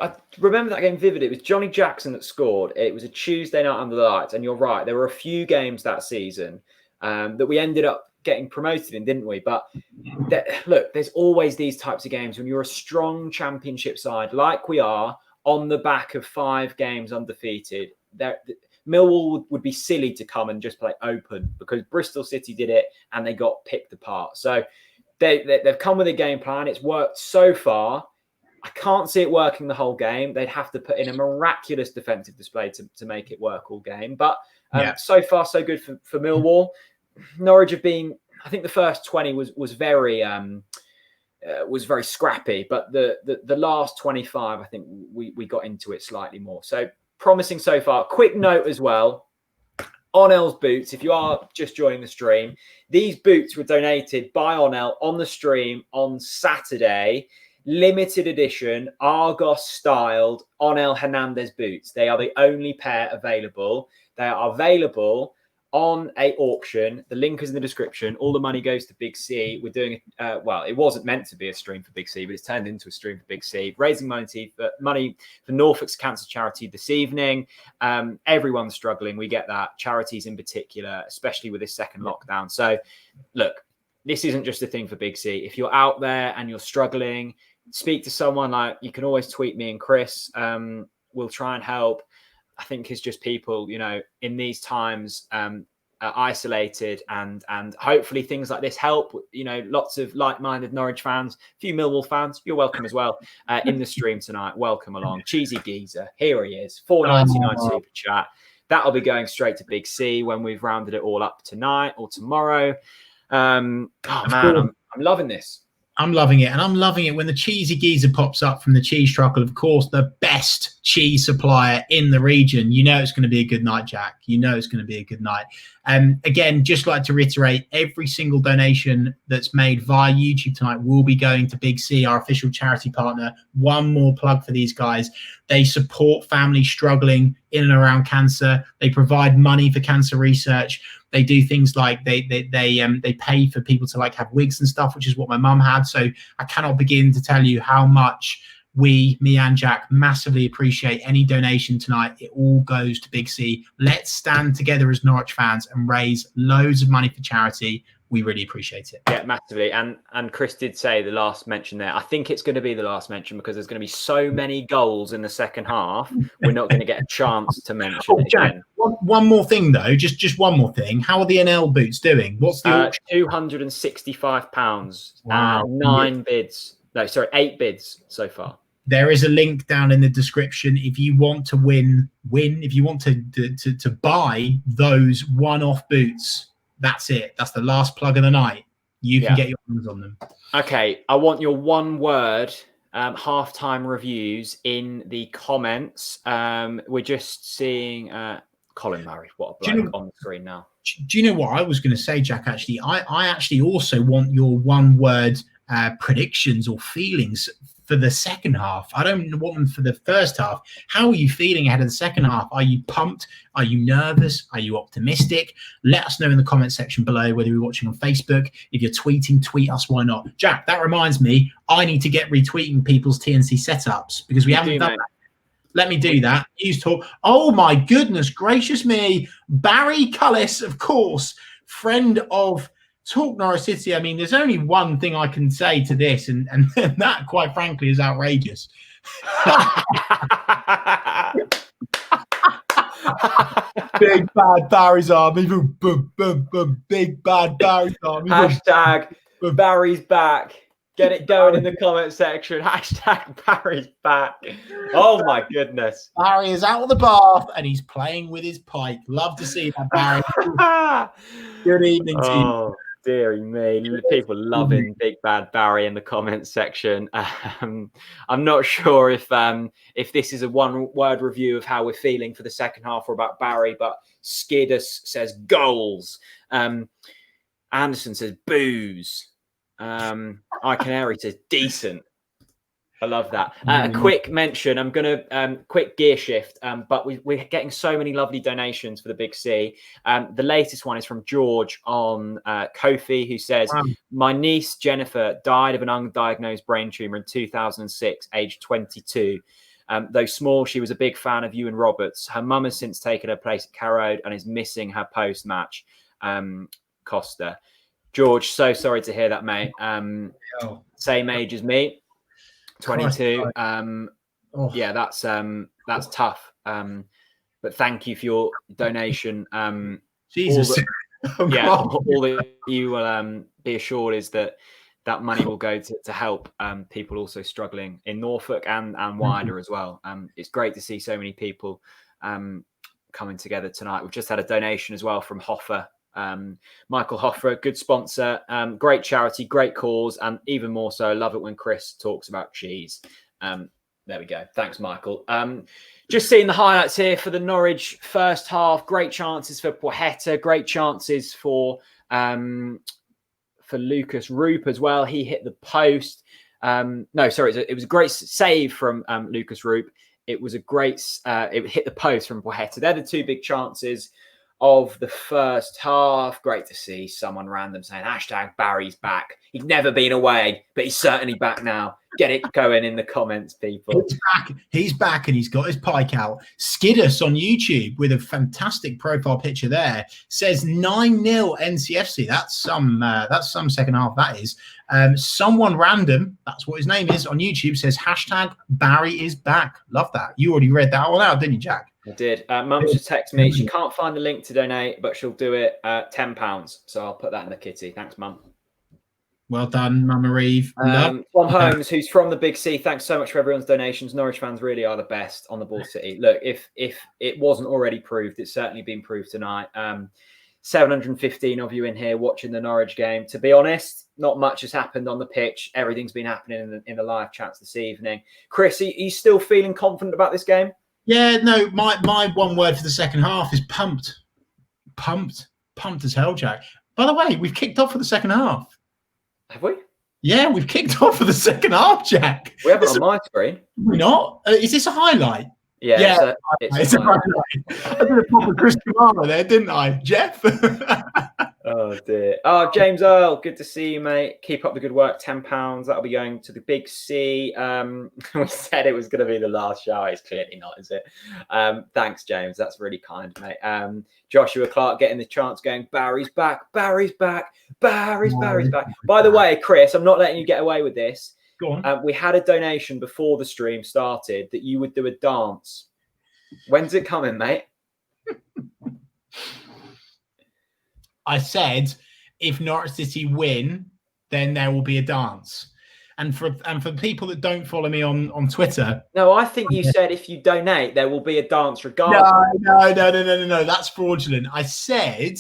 I remember that game vividly. It was Johnny Jackson that scored. It was a Tuesday night under the lights, and you're right. There were a few games that season that we ended up getting promoted in, didn't we? But look, there's always these types of games when you're a strong championship side, like we are, on the back of 5 games undefeated. Millwall would be silly to come and just play open, because Bristol City did it and they got picked apart. So they've come with a game plan. It's worked so far. I can't see it working the whole game. They'd have to put in a miraculous defensive display to make it work all game. But so far, so good for Millwall. Norwich have been, I think the first 20 was very scrappy, but the last 25, I think we got into it slightly more. So promising so far. Quick note as well. Onel's boots, if you are just joining the stream, these boots were donated by Onel on the stream on Saturday. Limited edition, Argos styled Onel Hernandez boots. They are the only pair available. They are available on a auction. The link is in the description. All the money goes to Big C. We're doing well, it wasn't meant to be a stream for Big C, but it's turned into a stream for Big C, raising money for Norfolk's cancer charity this evening. Everyone's struggling, we get that, charities in particular, especially with this second lockdown. So look, this isn't just a thing for Big C. If you're out there and you're struggling, speak to someone. Like, you can always tweet me and Chris. We'll try and help. I think it's just people, in these times, isolated, and hopefully things like this help. Lots of like-minded Norwich fans, a few Millwall fans. You're welcome as well in the stream tonight. Welcome along, Cheesy Geezer. Here he is, $4.99 super chat. That'll be going straight to Big C when we've rounded it all up tonight or tomorrow. I'm loving this. I'm loving it. And I'm loving it when the Cheesy Geezer pops up from the Cheese Truckle, of course, the best cheese supplier in the region. It's going to be a good night, Jack. It's going to be a good night. Again, just like to reiterate, every single donation that's made via YouTube tonight will be going to Big C, our official charity partner. One more plug for these guys. They support families struggling in and around cancer. They provide money for cancer research. They do things like they pay for people to have wigs and stuff, which is what my mum had. So I cannot begin to tell you how much me and Jack massively appreciate any donation tonight. It all goes to Big C. Let's stand together as Norwich fans and raise loads of money for charity. We really appreciate it. Yeah, massively. And Chris did say the last mention there. I think it's going to be the last mention because there's going to be so many goals in the second half. We're not going to get a chance to mention it Jack, again. One more thing, though. Just one more thing. How are the NL boots doing? What's the auction? £265. Wow. 8 bids so far. There is a link down in the description if you want to win. If you want to buy those one-off boots. That's it. That's the last plug of the night. You can get your hands on them. Okay. I want your one-word halftime reviews in the comments. We're just seeing Colin Murray. What a bloke on the screen now. Do you know what I was going to say, Jack? Actually, I actually also want your one-word predictions or feelings for the second half. I don't want them for the first half. How are you feeling ahead of the second half? Are you pumped? Are you nervous? Are you optimistic? Let us know in the comment section below, whether you're watching on Facebook. If you're tweeting, tweet us. Why not? Jack, that reminds me, I need to get retweeting people's TNC setups because we haven't done that. Let me do that. Use talk. Oh my goodness gracious me. Barry Cullis, of course, friend of Talk Norwich City. I mean, there's only one thing I can say to this, and that, quite frankly, is outrageous. Big bad Barry's army. Boom, boom, boom, boom. Big bad Barry's army. Hashtag Barry's back. Get it going in the comment section. Hashtag Barry's back. Oh my goodness. Barry is out of the bath and he's playing with his pipe. Love to see that, Barry. Good evening to you. Deary me, people loving Big Bad Barry in the comments section. I'm not sure if this is a one-word review of how we're feeling for the second half or about Barry, but Skidus says goals. Anderson says booze. Icanary says decent. I love that. A quick mention. I'm going to quick gear shift, but we're getting so many lovely donations for the Big C. The latest one is from George on Ko-fi, who says, my niece Jennifer died of an undiagnosed brain tumor in 2006, aged 22. Though small, she was a big fan of you and Roberts. Her mum has since taken her place at Carrow and is missing her post-match. Costa. George, so sorry to hear that, mate. Same age as me. 22. Yeah, that's tough. But thank you for your donation. Jesus. All that you will be assured is that money will go to help people also struggling in Norfolk and wider as well. It's great to see so many people coming together tonight. We've just had a donation as well from Hoffer. Michael Hoffer, good sponsor, great charity, great cause, and even more so, I love it when Chris talks about cheese. There we go. Thanks, Michael. Just seeing the highlights here for the Norwich first half. Great chances for Poeta, great chances for Lucas Roop as well. He hit the post. It was a great save from Lucas Roop. It was a great, it hit the post from Poeta. They're the two big chances of the first half. Great to see someone random saying #Barry's back. He's never been away, but he's certainly back now. Get it going in the comments, people. He's back and he's got his pike out. Skidus on YouTube with a fantastic profile picture there says 9-0 NCFC. That's some second half, that is. Someone random, that's what his name is, on YouTube says #Barry is back. Love that. You already read that one out, didn't you, Jack? I did. Mum's just texted me. She can't find the link to donate, but she'll do it £10. So I'll put that in the kitty. Thanks, Mum. Well done, Mama Eve. Tom Holmes, who's from the Big C. Thanks so much for everyone's donations. Norwich fans really are the best on the ball city. Look, if it wasn't already proved, it's certainly been proved tonight. 715 of you in here watching the Norwich game. To be honest, not much has happened on the pitch. Everything's been happening in the live chats this evening. Chris, are you still feeling confident about this game? Yeah, no, my one word for the second half is pumped. Pumped as hell, Jack. By the way, we've kicked off for the second half. Have we? Yeah, we've kicked off for the second half, Jack. We have it on my screen. We're not? Is this a highlight? Yeah. It's a highlight. I did a proper Chris Kamara there, didn't I, Jeff? Oh, dear. Oh, James Earl, good to see you, mate. Keep up the good work. £10. That'll be going to the Big C. We said it was going to be the last show. It's clearly not, is it? Thanks, James. That's really kind, mate. Joshua Clark getting the chance going. Barry's back. Barry's back. Barry's back. By the way, Chris, I'm not letting you get away with this. Go on. We had a donation before the stream started that you would do a dance. When's it coming, mate? I said, if Norwich City win, then there will be a dance. And for people that don't follow me on Twitter. No, I think you said if you donate, there will be a dance regardless. No. That's fraudulent. I said,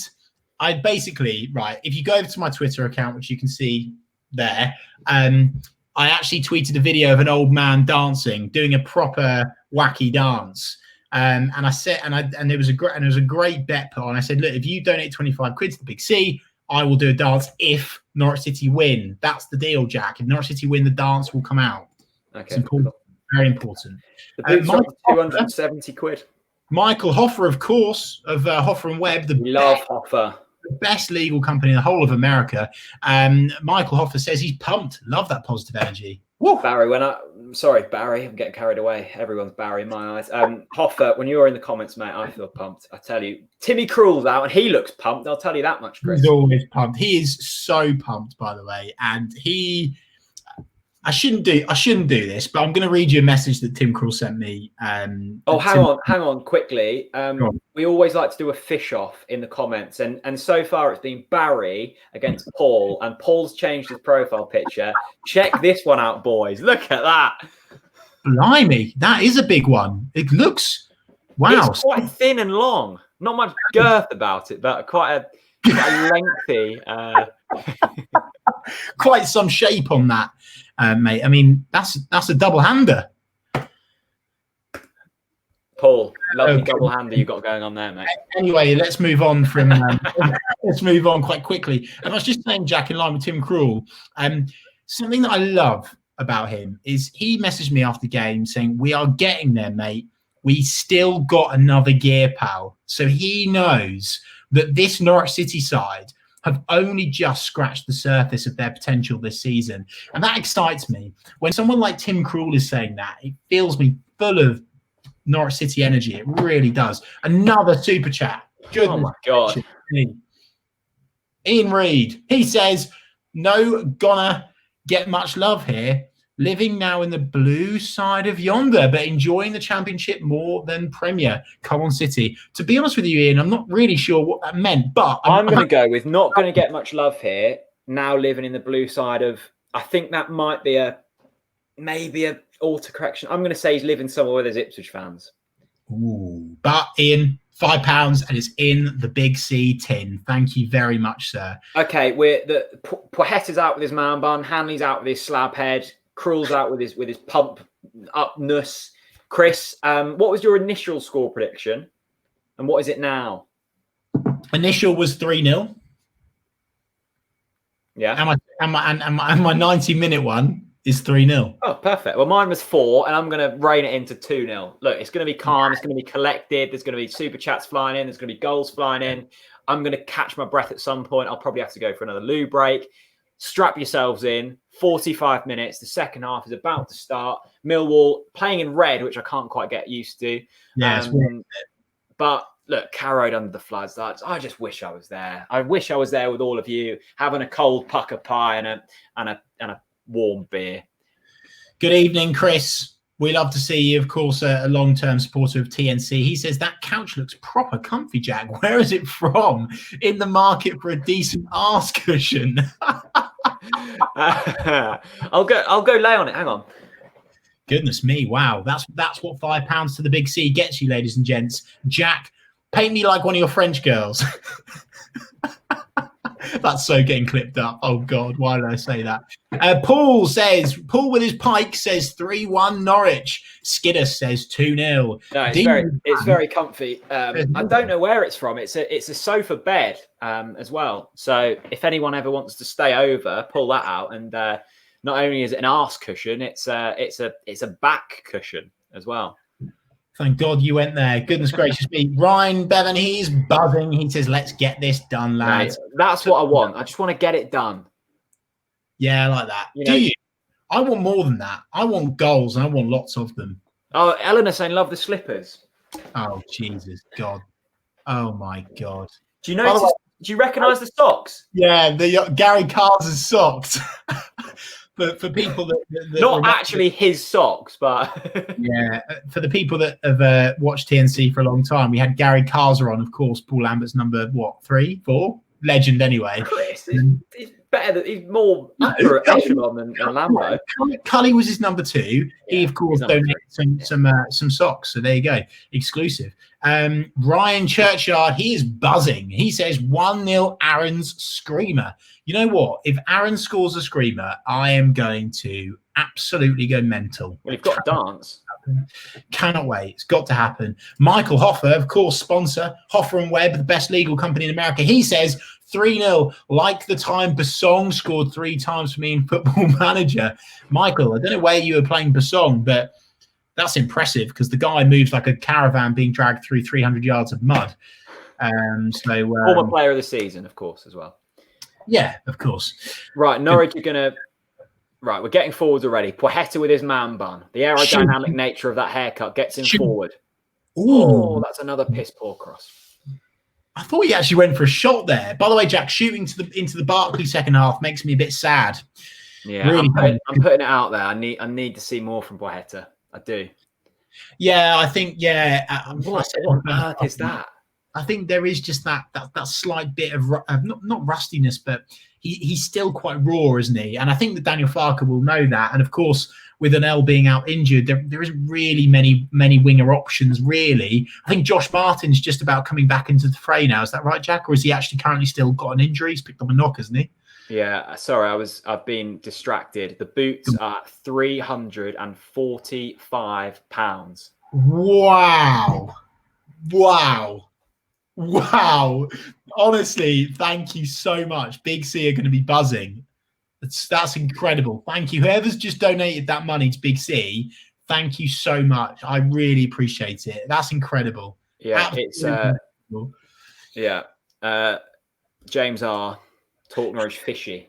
if you go over to my Twitter account, which you can see there, I actually tweeted a video of an old man dancing, doing a proper wacky dance. And I said, and there was a great bet put on. I said, look, if you donate 25 quid to the Big C, I will do a dance if Norwich City win. That's the deal, Jack. If Norwich City win, the dance will come out. Okay, it's important, very important. The boots are 270 quid. Michael Hoffer, of course, of Hoffer and Webb. Hoffer. The best legal company in the whole of America. Michael Hoffer says he's pumped. Love that positive energy. Woo. Barry, Barry, I'm getting carried away. Everyone's Barry in my eyes. Hoffer, when you're in the comments, mate, I feel pumped. I tell you, Timmy Krul's out and he looks pumped. I'll tell you that much, Chris. He's always pumped. He is so pumped, by the way. And I shouldn't do this, but I'm going to read you a message that Tim Krul sent me. Hang on, quickly. We always like to do a fish off in the comments, and so far it's been Barry against Paul, and Paul's changed his profile picture. Check this one out, boys. Look at that. Blimey, that is a big one. It looks It's quite thin and long. Not much girth about it, but quite a lengthy. Quite some shape on that, mate. I mean, that's a double hander. Paul, lovely double hander you got going on there, mate. Anyway, let's move on from. Let's move on quite quickly. And I was just saying, Jack, in line with Tim Krul, something that I love about him is he messaged me after the game saying, "We are getting there, mate. We still got another gear, pal." So he knows that this Norwich City side have only just scratched the surface of their potential this season. And that excites me. When someone like Tim Krul is saying that, it fills me full of Norwich City energy. It really does. Another super chat. Oh, my God. Ian Reed, he says, no gonna get much love here. living now in the blue side of yonder, but enjoying the Championship more than Premier. Come on, City. To be honest with you, Ian, I'm not really sure what that meant, but I'm going to go with not going to get much love here. Now living in the blue side of, I think that might be maybe a autocorrection. I'm going to say he's living somewhere where there's Ipswich fans. Ooh, but Ian, £5 and it's in the Big C tin. Thank you very much, sir. Okay, Pochetta's out with his man bun, Hanley's out with his slab head, Krul's out with his pump upness. Chris, what was your initial score prediction, and what is it now? Initial was 3-0. Yeah, and my 90-minute one is 3-0. Oh, perfect. Well, mine was 4, and I'm going to rein it into 2-0. Look, it's going to be calm. It's going to be collected. There's going to be super chats flying in. There's going to be goals flying in. I'm going to catch my breath at some point. I'll probably have to go for another loo break. Strap yourselves in. 45 minutes. The second half is about to start. Millwall playing in red, which I can't quite get used to. Yeah, but look, Carrowed under the floods. I just wish I was there. I wish I was there with all of you, having a cold pucker pie and a warm beer. Good evening, Chris. We love to see you, of course, a long-term supporter of TNC. He says that couch looks proper comfy, Jack. Where is it from? In the market for a decent arse cushion. I'll go lay on it. Hang on. Goodness me! Wow, that's what £5 to the Big C gets you, ladies and gents. Jack, paint me like one of your French girls. That's so getting clipped up. Oh God, why did I say that? Paul with his pike says 3-1 Norwich. Skidder says 2-0. No, it's very comfy. I don't know where it's from. It's a sofa bed as well. So if anyone ever wants to stay over, pull that out. And not only is it an arse cushion, it's a back cushion as well. Thank God you went there. Goodness gracious me. Ryan Bevan, he's buzzing. He says, let's get this done, lads. Mate, that's what I want. I just want to get it done. Yeah, I like that. Do you? I want more than that. I want goals, and I want lots of them. Oh, Eleanor saying love the slippers. Oh, Jesus, God. Oh, my God. Do you recognise the socks? Yeah, the Gary Carter's socks. For people that not actually his socks, but yeah, for the people that have watched TNC for a long time, we had Gary Carter on, of course. Paul Lambert's number 3, 4, legend anyway. Chris, he's better. He's more upper echelon than Lambo. Cully was his number 2. Yeah, he of course donated some socks. So there you go, exclusive. Ryan Churchyard, he is buzzing. He says 1-0 Aaron's screamer. You know what? If Aaron scores a screamer, I am going to absolutely go mental. Well, you've got to dance. Cannot wait. It's got to happen. Michael Hoffer, of course, sponsor, Hoffer and Webb, the best legal company in America. He says 3-0, like the time Basong scored 3 times for me in Football Manager. Michael, I don't know where you were playing Basong, but that's impressive because the guy moves like a caravan being dragged through 300 yards of mud. Former player of the season, of course, as well. Yeah, of course. Right, Norwich are going to... Right, we're getting forwards already. Pochetta with his man bun. The aerodynamic nature of that haircut gets him forward. Ooh. Oh, that's another piss poor cross. I thought he actually went for a shot there. By the way, Jack, shooting into the Barkley second half makes me a bit sad. Yeah, really I'm putting it out there. I need to see more from Pochetta. I do. Yeah, I think, what on earth is that? I think there is just that slight bit of not rustiness, but he's still quite raw, isn't he? And I think that Daniel Farker will know that. And of course, with Anel being out injured, there isn't really many winger options, really. I think Josh Martin's just about coming back into the fray now. Is that right, Jack? Or is he actually currently still got an injury? He's picked up a knock, hasn't he? Yeah, sorry, I've been distracted. The boots are £345. Wow. Honestly, thank you so much. Big C are going to be buzzing. That's incredible. Thank you. Whoever's just donated that money to Big C, thank you so much. I really appreciate it. That's incredible. Yeah, incredible. James R. Talk Norwich Fishy.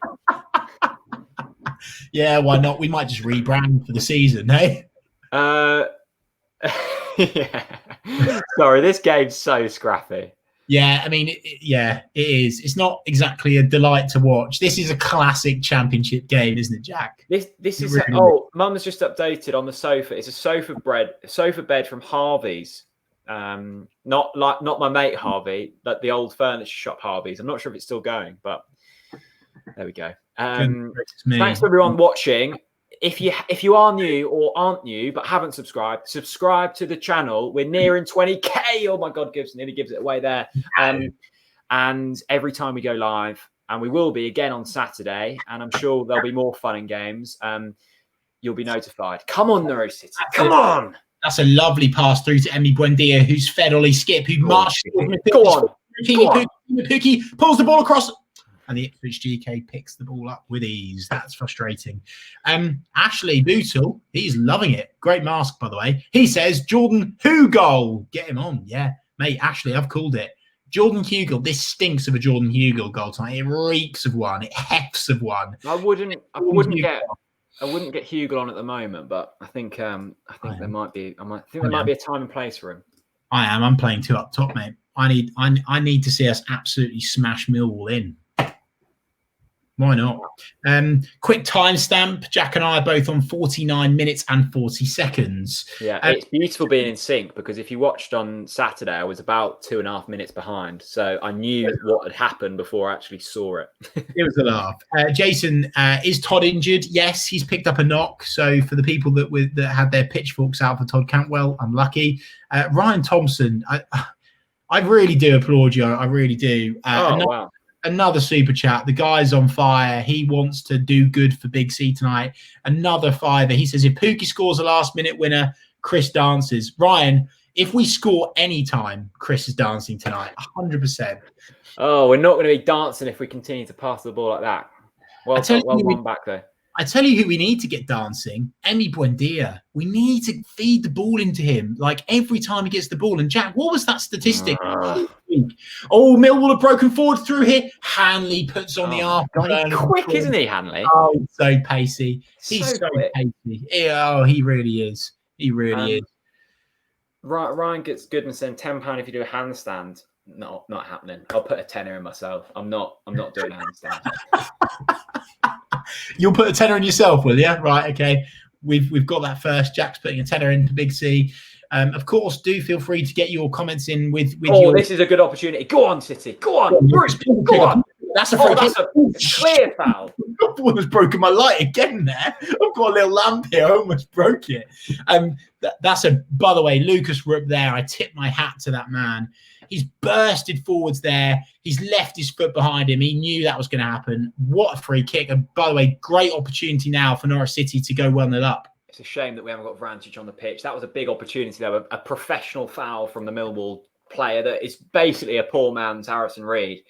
Yeah, why not? We might just rebrand for the season, hey? Yeah. Sorry, this game's so scrappy. Yeah, I mean, it is. It's not exactly a delight to watch. This is a classic Championship game, isn't it, Jack? This is really Mum's just updated on the sofa. It's a sofa bed from Harvey's. Not my mate Harvey, but the old furniture shop Harvey's. I'm not sure if it's still going, but there we go. Thanks for everyone watching. If you are new or aren't new but haven't subscribed to the channel. We're nearing 20k. Oh my God, nearly gives it away there. And every time we go live, and we will be again on Saturday, and I'm sure there'll be more fun and games. You'll be notified. Come on, Norwich City. Come on. That's a lovely pass through to Emi Buendia, who's fed Ollie Skip, who marched. Go on. Pookie pulls the ball across. And the Ipswich GK picks the ball up with ease. That's frustrating. Ashley Bootle, he's loving it. Great mask, by the way. He says, Jordan Hugo. Get him on. Yeah, mate, Ashley, I've called it. Jordan Hugo. This stinks of a Jordan Hugo goal tonight. It reeks of one. It hefts of one. I wouldn't get Hugo on at the moment, but I think there might be a time and place for him. I'm playing 2 up top, mate. I need to see us absolutely smash Millwall in. Why not? Quick timestamp. Jack and I are both on 49 minutes and 40 seconds. Yeah, it's beautiful being in sync, because if you watched on Saturday, I was about 2.5 minutes behind. So I knew what had happened before I actually saw it. It was a laugh. Jason, is Todd injured? Yes, he's picked up a knock. So for the people that had their pitchforks out for Todd Cantwell, unlucky. Ryan Thompson, I really do applaud you. I really do. Wow. Another super chat. The guy's on fire. He wants to do good for Big C tonight. Another fiver. He says, if Pookie scores a last-minute winner, Chris dances. Ryan, if we score any time, Chris is dancing tonight. 100%. Oh, we're not going to be dancing if we continue to pass the ball like that. Well won back there. I tell you who we need to get dancing. Emi Buendia. We need to feed the ball into him like every time he gets the ball. And Jack, what was that statistic? Oh, Millwall have broken forward through here. Hanley puts on the arm. He's quick, isn't he, Hanley? Oh, he's so pacey. He's so pacey. Oh, he really is. He really is. Ryan gets Goodman saying £10 if you do a handstand. No, not happening. I'll put a tenner in myself. I'm not doing a handstand. You'll put a tenner in yourself, will you? Right, okay. We've got that first. Jack's putting a tenner into Big C. Of course, do feel free to get your comments in with your... this is a good opportunity. Go on, City. Go on. Bruce, go on. That's a clear foul. I've almost broken my light again there. I've got a little lamp here. I almost broke it. By the way, Lucas Rupp there. I tip my hat to that man. He's bursted forwards there. He's left his foot behind him. He knew that was going to happen. What a free kick. And by the way, great opportunity now for Norwich City to go 1-0 up. It's a shame that we haven't got Vrancic on the pitch. That was a big opportunity there. A professional foul from the Millwall player that is basically a poor man's Harrison Reed.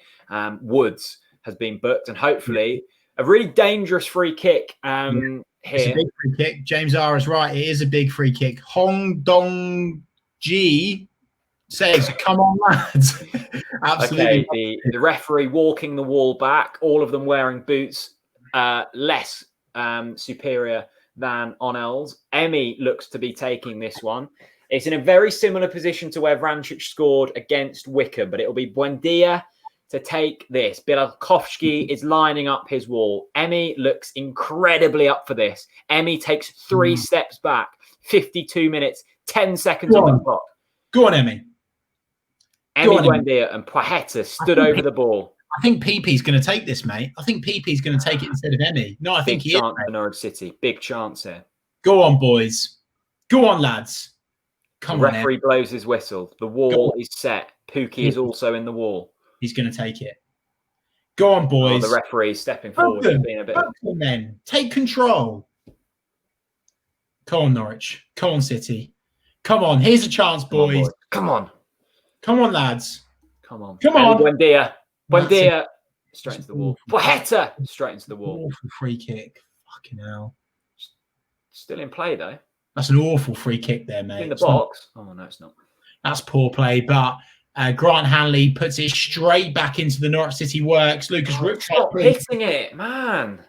Woods has been booked, and hopefully a really dangerous free kick here. It's a big free kick. James R is right. It is a big free kick. Hong Dong Ji says, come on, lads. Absolutely. Okay, the referee walking the wall back, all of them wearing boots, less superior than Onel's. Emi looks to be taking this one. It's in a very similar position to where Vrancic scored against Wickham, but it'll be Buendia to take this. Bielkowski is lining up his wall. Emi looks incredibly up for this. Emi takes 3 steps back, 52 minutes, 10 seconds on the clock. Go on, Emi. Emi Buendia and Pajetta stood over the ball. I think PP's going to take this, mate. I think PP's going to take it instead of Emi. No, I think he is. Big chance for Norwich City. Big chance here. Go on, boys. Go on, lads. Come on. The referee blows his whistle. The wall is set. Pookie is also in the wall. He's going to take it. Go on, boys. Oh, the referee is stepping forward. Then take control. Come on, Norwich. Come on, City. Come on. Here's a chance, boys. Come on. Come on, lads. Come on. Come on. Buendia straight into the wall. Pajetta straight into the wall. Awful free kick. Fucking hell. Still in play, though. That's an awful free kick there, mate. In the box. Oh, no, it's not. That's poor play, but Grant Hanley puts it straight back into the Norwich City works. Lucas Rupp. Stop hitting it, man.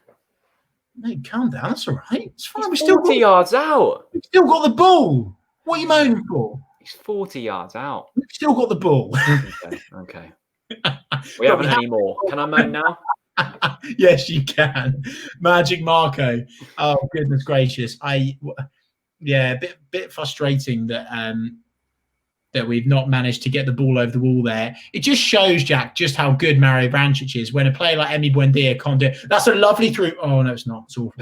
Mate, calm down. That's all right. It's fine. We're still 40 yards out. We've still got the ball. What are you moaning for? He's 40 yards out. We've still got the ball. Okay. We haven't any more. Can I moan now? Yes, you can. Magic Marco. Oh, goodness gracious. A bit frustrating that that we've not managed to get the ball over the wall there. It just shows, Jack, just how good Mario Vrancic is. When a player like Emi Buendia can't do it. That's a lovely through. Oh, no, it's not. It's awful.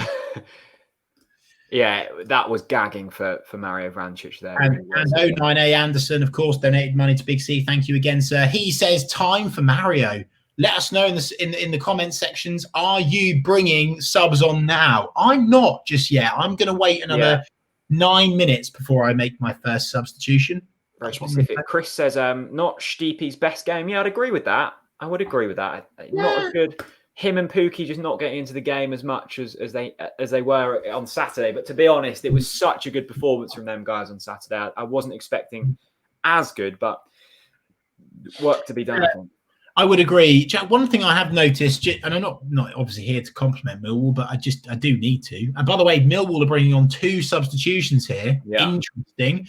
Yeah, that was gagging for Mario Vrancic there. And 09A Anderson, of course, donated money to Big C. Thank you again, sir. He says, time for Mario. Let us know in the comment sections. Are you bringing subs on now? I'm not just yet. I'm going to wait another 9 minutes before I make my first substitution. Very specific. Chris says, not Stipe's best game. Yeah, I'd agree with that. I would agree with that. Not as good. Him and Pookie just not getting into the game as much as they were on Saturday. But to be honest, it was such a good performance from them guys on Saturday. I wasn't expecting as good, but work to be done. I would agree. Jack, one thing I have noticed, and I'm not obviously here to compliment Millwall, but I do need to. And by the way, Millwall are bringing on 2 substitutions here. Yeah. Interesting.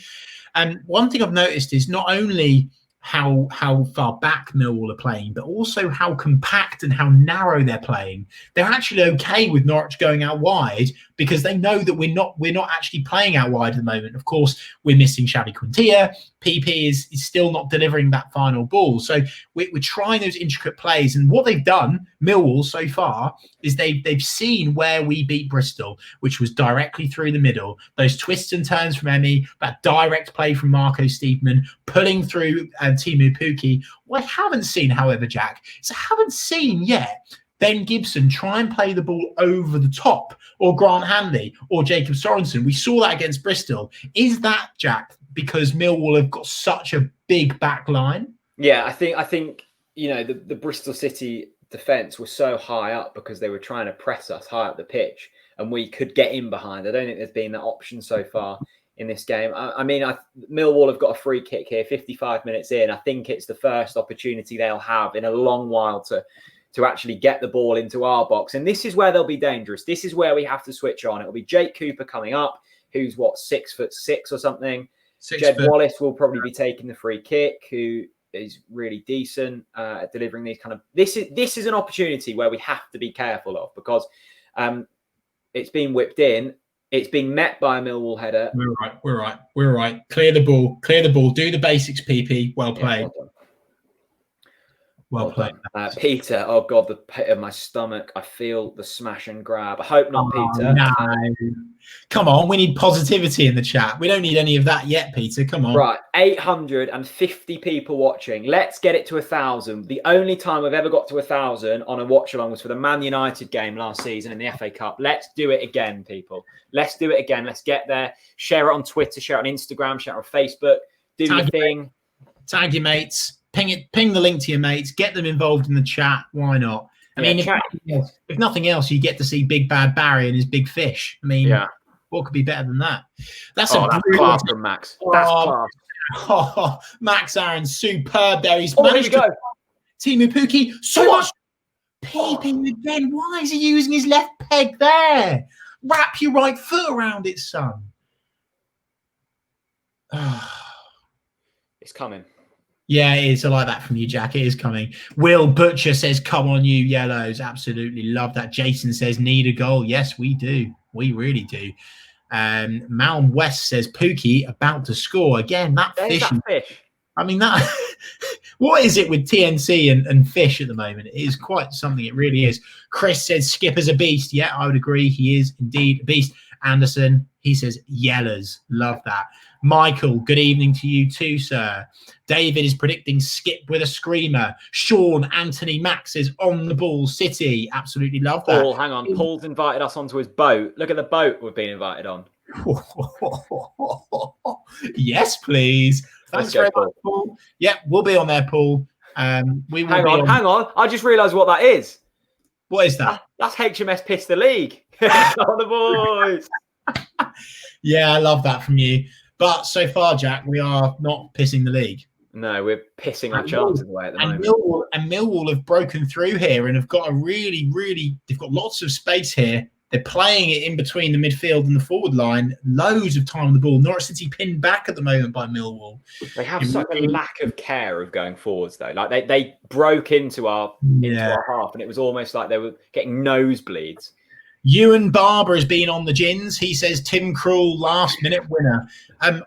And one thing I've noticed is not only how far back Millwall are playing, but also how compact and how narrow they're playing. They're actually okay with Norwich going out wide because they know that we're not actually playing out wide at the moment. Of course, we're missing Xavi Quintilla. PP is still not delivering that final ball. So we're trying those intricate plays. And what they've done, Millwall, so far, is they've seen where we beat Bristol, which was directly through the middle. Those twists and turns from Emi, that direct play from Marco Steedman, pulling through Timu Pukki. What I haven't seen, however, Jack, is I haven't seen yet Ben Gibson try and play the ball over the top, or Grant Hanley, or Jacob Sorensen. We saw that against Bristol. Is that, Jack, because Millwall have got such a big back line? Yeah, I think the Bristol City defence was so high up because they were trying to press us high up the pitch, and we could get in behind. I don't think there's been that option so far in this game. Millwall have got a free kick here, 55 minutes in. I think it's the first opportunity they'll have in a long while to actually get the ball into our box. And this is where they'll be dangerous. This is where we have to switch on. It'll be Jake Cooper coming up, who's 6'6" or something. Jed Wallace will probably be taking the free kick, who is really decent at delivering these kind of... This is an opportunity where we have to be careful of, because it's been whipped in. It's been met by a Millwall header. We're right. Clear the ball. Do the basics, PP. Well played. Well played. Peter, oh God, the pit of my stomach. I feel the smash and grab. I hope not, Peter. No. Come on, we need positivity in the chat. We don't need any of that yet, Peter. Come on. Right, 850 people watching. Let's get it to 1,000. The only time we've ever got to 1,000 on a watch-along was for the Man United game last season in the FA Cup. Let's do it again, people. Let's do it again. Let's get there. Share it on Twitter, share it on Instagram, share it on Facebook. Do your thing. Tag your mates. Ping the link to your mates. Get them involved in the chat. Why not? I mean, if nothing else, you get to see Big Bad Barry and his big fish. I mean, what could be better than that? That's class from Max. That's class. Oh, Max Aaron, superb there. He's managed to... Timu Pukki, so much peeping again. Why is he using his left peg there? Wrap your right foot around it, son. It's coming. Yeah, it is. I like that from you, Jack. It is coming. Will Butcher says, come on, you yellows. Absolutely love that. Jason says, need a goal. Yes, we do. We really do. Malm West says, Pukki about to score. Again, that fish. I mean, that. What is it with TNC and fish at the moment? It is quite something. It really is. Chris says, Skipper's a beast. Yeah, I would agree. He is indeed a beast. Anderson, he says, yellers. Love that. Michael, good evening to you too, sir. David is predicting Skip with a screamer. Sean, Anthony, Max is on the ball. City, absolutely love that. Paul, hang on. Paul's invited us onto his boat. Look at the boat we've been invited on. Yes, please. Thanks very much, Paul. Yeah, we'll be on there, Paul. We will hang on. I just realised what that is. What is that? That's HMS Piss the League. On the boys. Yeah, I love that from you. But so far, Jack, we are not pissing the league. No, we're pissing our chances away at the moment. Millwall have broken through here and have got they've got lots of space here. They're playing it in between the midfield and the forward line. Loads of time on the ball. Norwich City pinned back at the moment by Millwall. They have such a lack of care of going forwards, though. Like they broke into our half, and it was almost like they were getting nosebleeds. Ewan Barber has been on the gins. He says Tim Krul last-minute winner.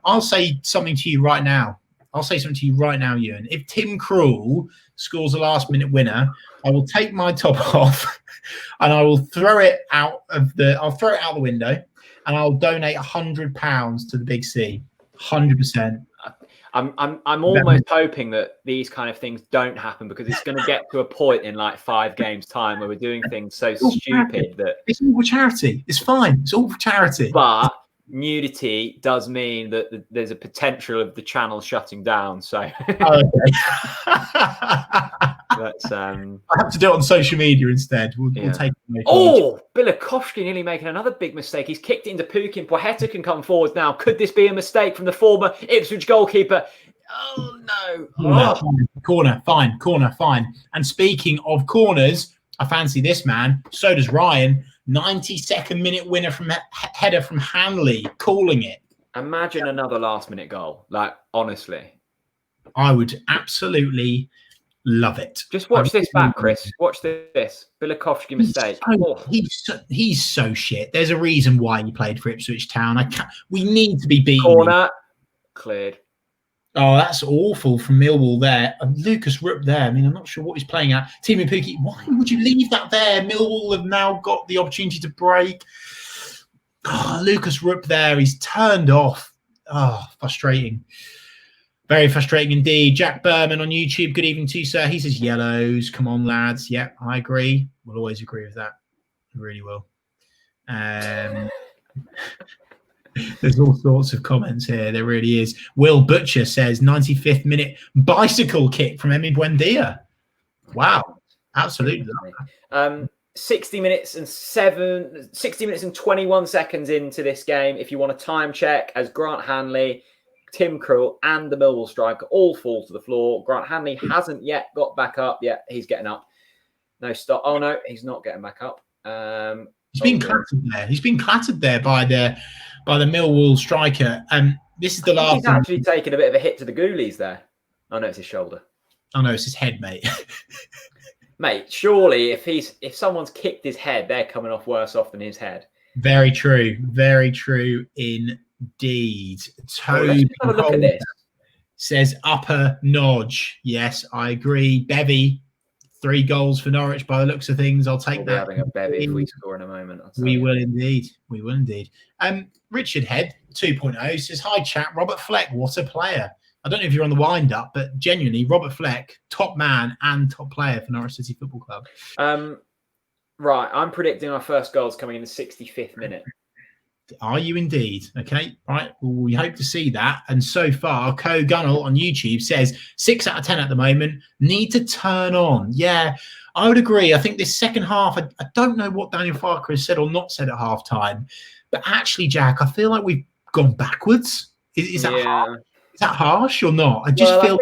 I'll say something to you right now. Ewan. If Tim Krul scores a last-minute winner, I will take my top off and I will throw it out the window, and I'll donate £100 to the Big C. 100%. I'm almost hoping that these kind of things don't happen, because it's going to get to a point in like 5 games time where we're doing things so stupid that it's all for charity. It's fine. It's all for charity. But nudity does mean that there's a potential of the channel shutting down. So okay. That's I have to do it on social media instead. We'll take it. Oh, Bilakovsky nearly making another big mistake. He's kicked it into Pukin. Poeta can come forward now. Could this be a mistake from the former Ipswich goalkeeper? Oh no. Corner, fine. And speaking of corners, I fancy this man. So does Ryan. 92nd minute winner from header from Hanley, calling it. Imagine another last minute goal. Like, honestly, I would absolutely love it. Just watch this back, Chris. Watch this. Bilakovsky mistake. He's so shit. There's a reason why he played for Ipswich Town. We need to be beaten. Corner cleared. Oh, that's awful from Millwall there. And Lucas Rupp there. I mean, I'm not sure what he's playing at. Teemu Pukki, why would you leave that there? Millwall have now got the opportunity to break. Oh, Lucas Rupp there. He's turned off. Oh, frustrating. Very frustrating indeed. Jack Berman on YouTube. Good evening to you, sir. He says yellows. Come on, lads. Yeah, I agree. We'll always agree with that. We really will. There's all sorts of comments here. There really is. Will Butcher says 95th minute bicycle kick from Emi Buendia. Wow. Absolutely. 60 minutes and 21 seconds into this game. If you want a time check, as Grant Hanley, Tim Krul and the Millwall striker all fall to the floor. Grant Hanley hasn't yet got back up. Yeah, he's getting up. No stop. Oh no, he's not getting back up. He's been clattered there. He's been clattered there by the Millwall striker. This is the last. He's actually taken a bit of a hit to the goalies there. Oh no, it's his shoulder. Oh no, it's his head, mate. Mate, surely if someone's kicked his head, they're coming off worse off than his head. Very true. Very true indeed. Toby have a look at this. Says upper nodge. Yes, I agree. Bevy, 3 goals for Norwich by the looks of things. I'll take that. Having a bevy if we score in a moment. We will indeed. Richard Head 2.0 says, hi chat, Robert Fleck, what a player. I don't know if you're on the wind up, but genuinely Robert Fleck, top man and top player for Norwich City Football Club. Right, I'm predicting our first goal's coming in the 65th minute. Are you indeed? Okay, right. Well, we hope to see that. And so far, Co Gunnell on YouTube says 6 out of 10 at the moment. Need to turn on. Yeah, I would agree. I think this second half, I don't know what Daniel Farker has said or not said at halftime, but actually, Jack, I feel like we've gone backwards. Is that harsh? Is that harsh or not? I just feel.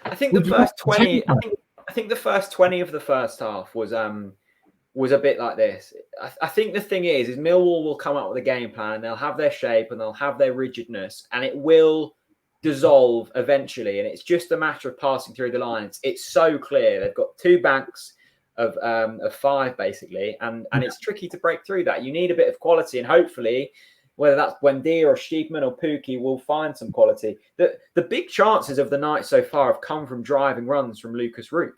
I think the first 20. I think the first 20 of the first half was a bit like this. I think the thing is Millwall will come up with a game plan. They'll have their shape and they'll have their rigidness, and it will dissolve eventually. And it's just a matter of passing through the lines. It's so clear. They've got 2 banks of 5 basically, and it's tricky to break through that. You need a bit of quality, and hopefully, whether that's Buendia or Stiegman or Pukki, will find some quality. The big chances of the night so far have come from driving runs from Lucas Rupp,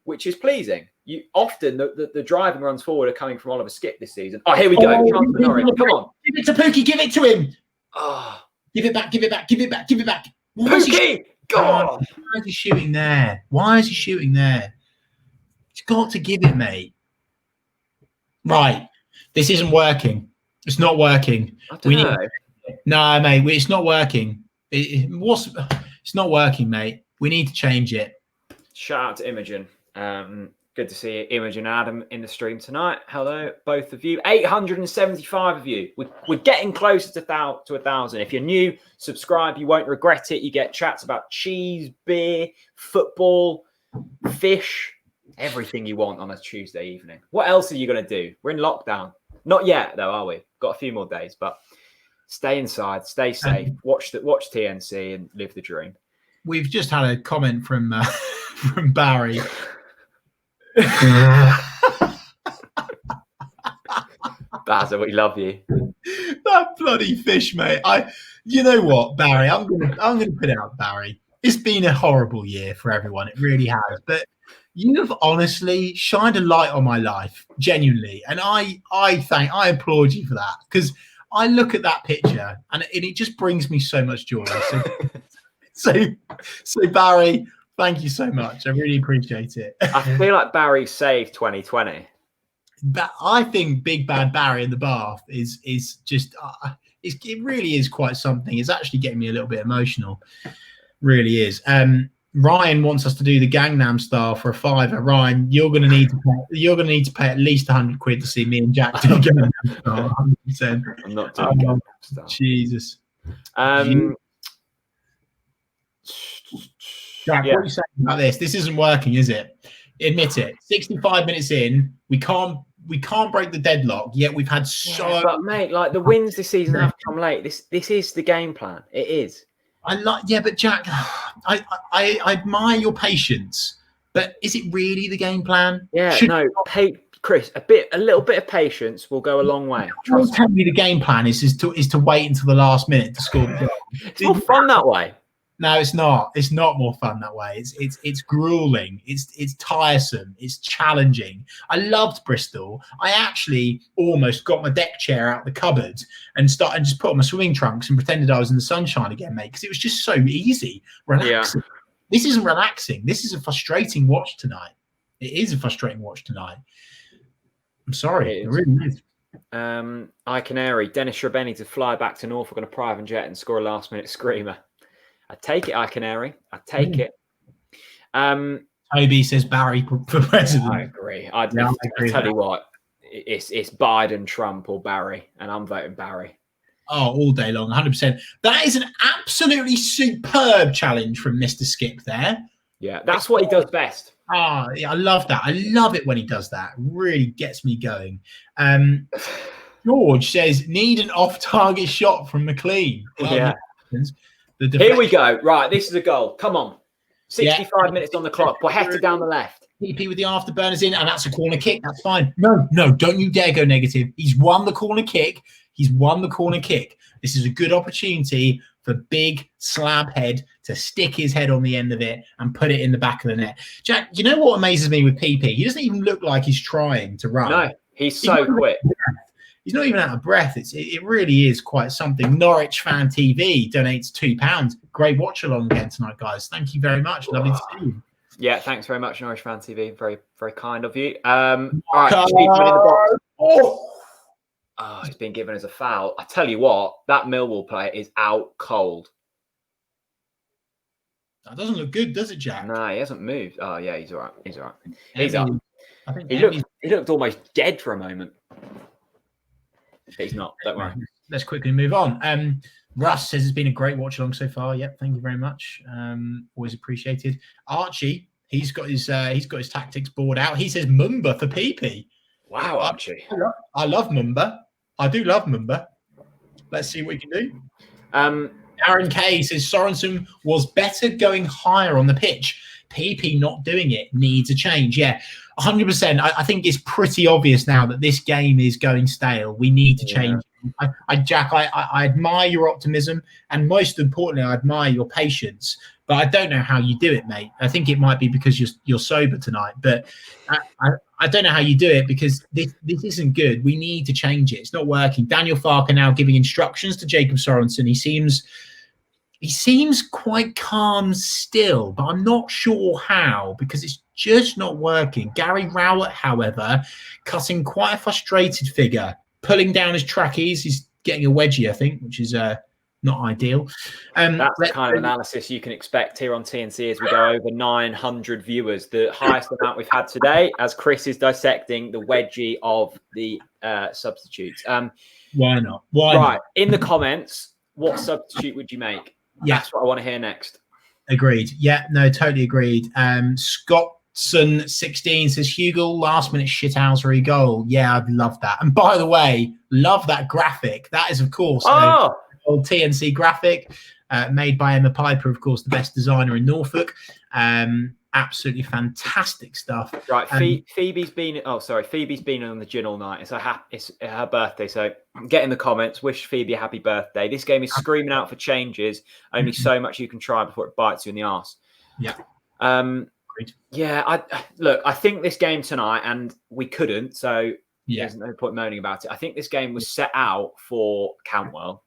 which is pleasing. You often the driving runs forward are coming from Oliver Skip this season. Oh, here we go. Chance for Norwich. Come on. Give it to Pukki. Give it to him. Oh. Give it back. Give it back. Give it back. Give it back. Pukki! God. Why is he shooting there? Why is he shooting there? He's got to give it, mate. Right. This isn't working. It's not working. I don't know. No, mate. It's not working. It's not working, mate. We need to change it. Shout out to Imogen. Good to see Imogen and Adam in the stream tonight. Hello, both of you. 875 of you. We're getting closer to 1,000. If you're new, subscribe. You won't regret it. You get chats about cheese, beer, football, fish, everything you want on a Tuesday evening. What else are you going to do? We're in lockdown. Not yet, though, are we? Got a few more days, but stay inside, stay safe, watch TNC and live the dream. We've just had a comment from from Barry. Bazza, we love you. That bloody fish, mate. You know what, Barry? I'm gonna put it out, Barry. It's been a horrible year for everyone. It really has. But you have honestly shined a light on my life, genuinely, and I applaud you for that, because I look at that picture and it just brings me so much joy. So Barry, thank you so much. I really appreciate it. I feel like Barry saved 2020. But I think Big Bad Barry in the bath is just it really is quite something. It's actually getting me a little bit emotional. Really is. Ryan wants us to do the Gangnam Style for a £5. Ryan, you're going to need to pay at least 100 quid to see me and Jack do Gangnam Style. 100%. I'm not doing Gangnam Style. Jesus. Jack, what are you saying about this? This isn't working, is it? Admit it. 65 minutes in, we can't break the deadlock. Yet we've had But mate, like the wins this season have come late. This is the game plan. It is. But Jack, I admire your patience. But is it really the game plan? Yeah, Chris, a little bit of patience will go a long way. Trust me. The game plan is to wait until the last minute to score the goal. It's more fun that way. No, it's not. It's not more fun that way. It's grueling. It's tiresome. It's challenging. I loved Bristol. I actually almost got my deck chair out the cupboard and just put on my swimming trunks and pretended I was in the sunshine again, mate, because it was just so easy, relaxing. Yeah. This isn't relaxing. This is a frustrating watch tonight. It is a frustrating watch tonight. I'm sorry. It really is. Iconary, Dennis Shrabeni to fly back to Norfolk on a private jet and score a last-minute screamer. I take it, Iconary. I take it. Toby says Barry for president. I agree. I tell you what, it's Biden, Trump, or Barry, and I'm voting Barry. Oh, all day long, 100%. That is an absolutely superb challenge from Mr. Skip there. Yeah, that's what he does best. Yeah, I love that. I love it when he does that. It really gets me going. George says, need an off-target shot from McLean. Well, yeah. Here we go. Right, this is a goal. Come on. 65 minutes on the clock. Bohetta down the left. PP with the afterburners in, and that's a corner kick. That's fine. No, don't you dare go negative. He's won the corner kick. This is a good opportunity for big slab head to stick his head on the end of it and put it in the back of the net. Jack, you know what amazes me with PP? He doesn't even look like he's trying to run. No, he's so quick. He's not even out of breath. It really is quite something. Norwich Fan TV donates £2. Great watch along again tonight, guys. Thank you very much. Lovely to see you. Yeah, thanks very much, Norwich Fan TV. Very, very kind of you. All right, Cheapman in the box. Oh, he's been given as a foul. I tell you what, that Millwall player is out cold. That doesn't look good, does it, Jack? No, he hasn't moved. Oh, yeah, he's all right. He's all right. He's up. I think he looked almost dead for a moment. He's not. Don't worry. Let's quickly move on. Russ says it's been a great watch along so far. Yep, thank you very much. Always appreciated. Archie, he's got his tactics board out. He says Mumba for PP. Wow, Archie. I love Mumba. I do love Mumba. Let's see what we can do. Aaron K says Sorensen was better going higher on the pitch. PP not doing it needs a change. Yeah, 100%. I think it's pretty obvious now that this game is going stale. We need to change. Jack, I admire your optimism, and most importantly, I admire your patience. But I don't know how you do it, mate. I think it might be because you're sober tonight. But I don't know how you do it, because this isn't good. We need to change it. It's not working. Daniel Farker now giving instructions to Jacob Sorensen. He seems quite calm still, but I'm not sure how, because it's just not working. Gary Rowett, however, cutting quite a frustrated figure, pulling down his trackies. He's getting a wedgie, I think, which is not ideal. That's the kind of analysis you can expect here on TNC as we go over 900 viewers, the highest amount we've had today, as Chris is dissecting the wedgie of the substitutes. Why not? Right, in the comments, what substitute would you make? Yeah. That's what I want to hear next. Agreed. Yeah, no, totally agreed. Scott Sun16 says Hugo last minute shithousery goal. Yeah, I'd love that. And by the way, love that graphic. That is, of course, a old TNC graphic made by Emma Piper, of course, the best designer in Norfolk. Absolutely fantastic stuff. Right, Phoebe's been on the gin all night. It's her birthday, so get in the comments. Wish Phoebe a happy birthday. This game is screaming out for changes. Only so much you can try before it bites you in the arse. Yeah. Yeah. I think this game tonight, and we couldn't, so there's no point moaning about it. I think this game was set out for Cantwell,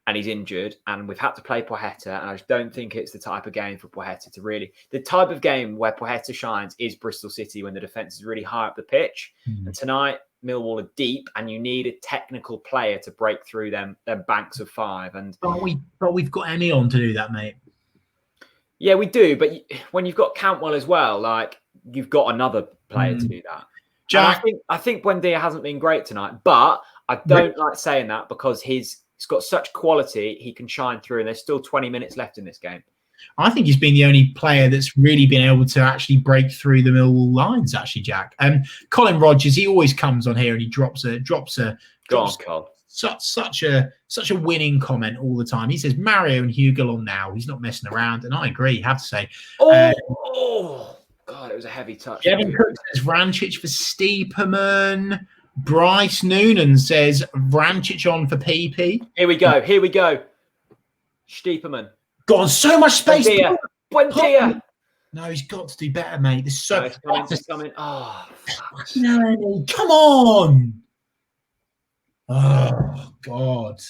and he's injured, and we've had to play Pochetta, and I just don't think it's the type of game for Pochetta to really... The type of game where Pochetta shines is Bristol City, when the defence is really high up the pitch. And tonight, Millwall are deep, and you need a technical player to break through them banks of five. And but we've got anyone to do that, mate. Yeah, we do, but when you've got Cantwell as well, like, you've got another player to do that. Jack, I think Buendia hasn't been great tonight, but I don't like saying that because he's got such quality, he can shine through, and there's still 20 minutes left in this game. I think he's been the only player that's really been able to actually break through the Millwall lines, actually, Jack. Colin Rogers, he always comes on here and he drops such a winning comment all the time. He says Mario and Hugo on now. He's not messing around, and I agree. Have to say. God, it was a heavy touch. Kevin Cook says Vrancic for Stieperman. Bryce Noonan says Vrancic on for PP. Here we go. Stieperman. Got on so much space. Buendia. No, he's got to do better, mate. This is so. It's coming. Oh, no, come on. Oh, God.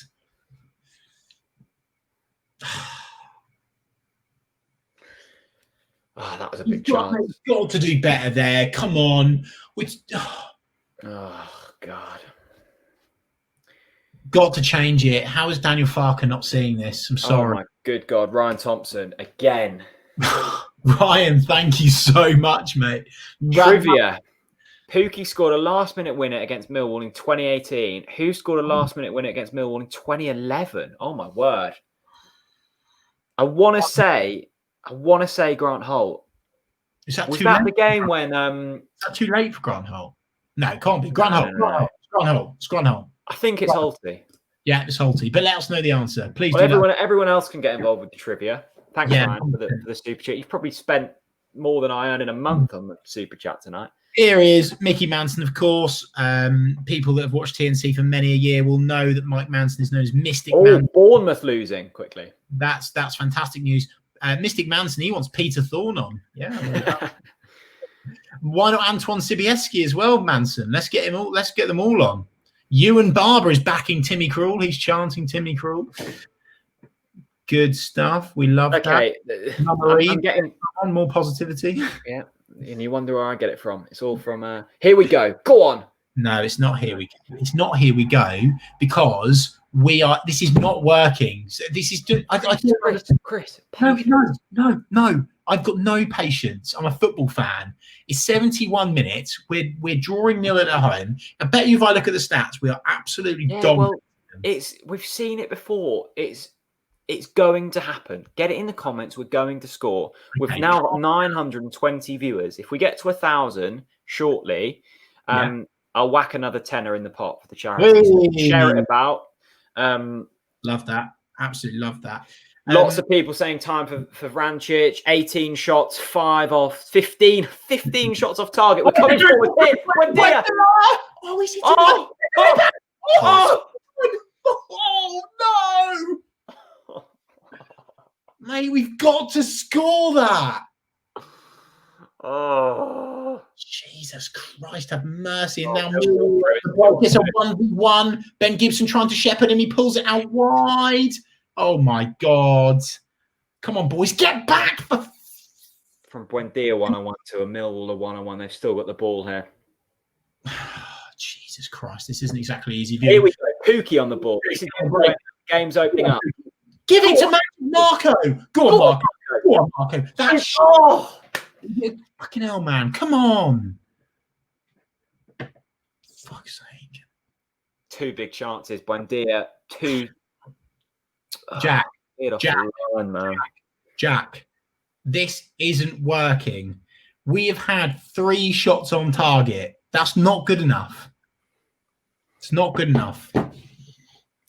Oh, that was a big chance. He's got to do better there. Come on. Oh, God. Got to change it. How is Daniel Farker not seeing this? I'm sorry. Oh, my good God. Ryan Thompson, again. Ryan, thank you so much, mate. Trivia. Pookie scored a last-minute winner against Millwall in 2018. Who scored a last-minute winner against Millwall in 2011? Oh, my word. I want to say Grant Holt. Was that the game when... Is that too late for Grant Holt? No, it can't be. Grant Holt. It's Grant Holt. I think it's Holty. Yeah, it's Holty. But let us know the answer. Please everyone else can get involved with the trivia. Thanks, Ryan, for the super chat. You've probably spent more than I earn in a month on the super chat tonight. Here is Mickey Manson, of course. People that have watched TNC for many a year will know that Mike Manson is known as Mystic Manson. Bournemouth losing quickly. That's fantastic news. Mystic Manson, he wants Peter Thorne on. Yeah. Why not Antoine Sibieski as well, Manson? Let's get them all on. Ewan Barber is backing Timmy Krul. He's chanting Timmy Krul. Good stuff. We love that. I'm getting more positivity. Yeah. And you wonder where I get it from. It's all from here we go. Go on. No, it's not here we go. It's not here we go because this is not working. This is Chris. No. I've got no patience. I'm a football fan. It's 71 minutes. We're drawing 0 at home. I bet you if I look at the stats, we are absolutely dominant. Well, we've seen it before. It's going to happen. Get it in the comments. We're going to score. We've now got 920 viewers. If we get to 1,000 shortly, I'll whack another tenner in the pot for the charity. Share it about. Love that. Absolutely love that. Lots of people saying time for Vrancic. 18 shots, 5 off, 15 shots off target. We're coming forward. Buendia. Oh, is it? Oh, no. Mate, we've got to score that. Oh, Jesus Christ, have mercy. And now it's a 1v1. Ben Gibson trying to shepherd him. He pulls it out wide. Oh, my God. Come on, boys. Get back. From Buendia one-on-one to a Millwall one-on-one. They've still got the ball here. Jesus Christ, this isn't exactly easy. Here we go. Pookie on the ball. This is great. The game's opening up. Give it to Marco. Go on, Marco. Go on, Marco. That's fucking hell, man. Come on. Fuck's sake. 2 big chances. Buendia, 2. Jack. Jack. This isn't working. We have had 3 shots on target. That's not good enough. It's not good enough.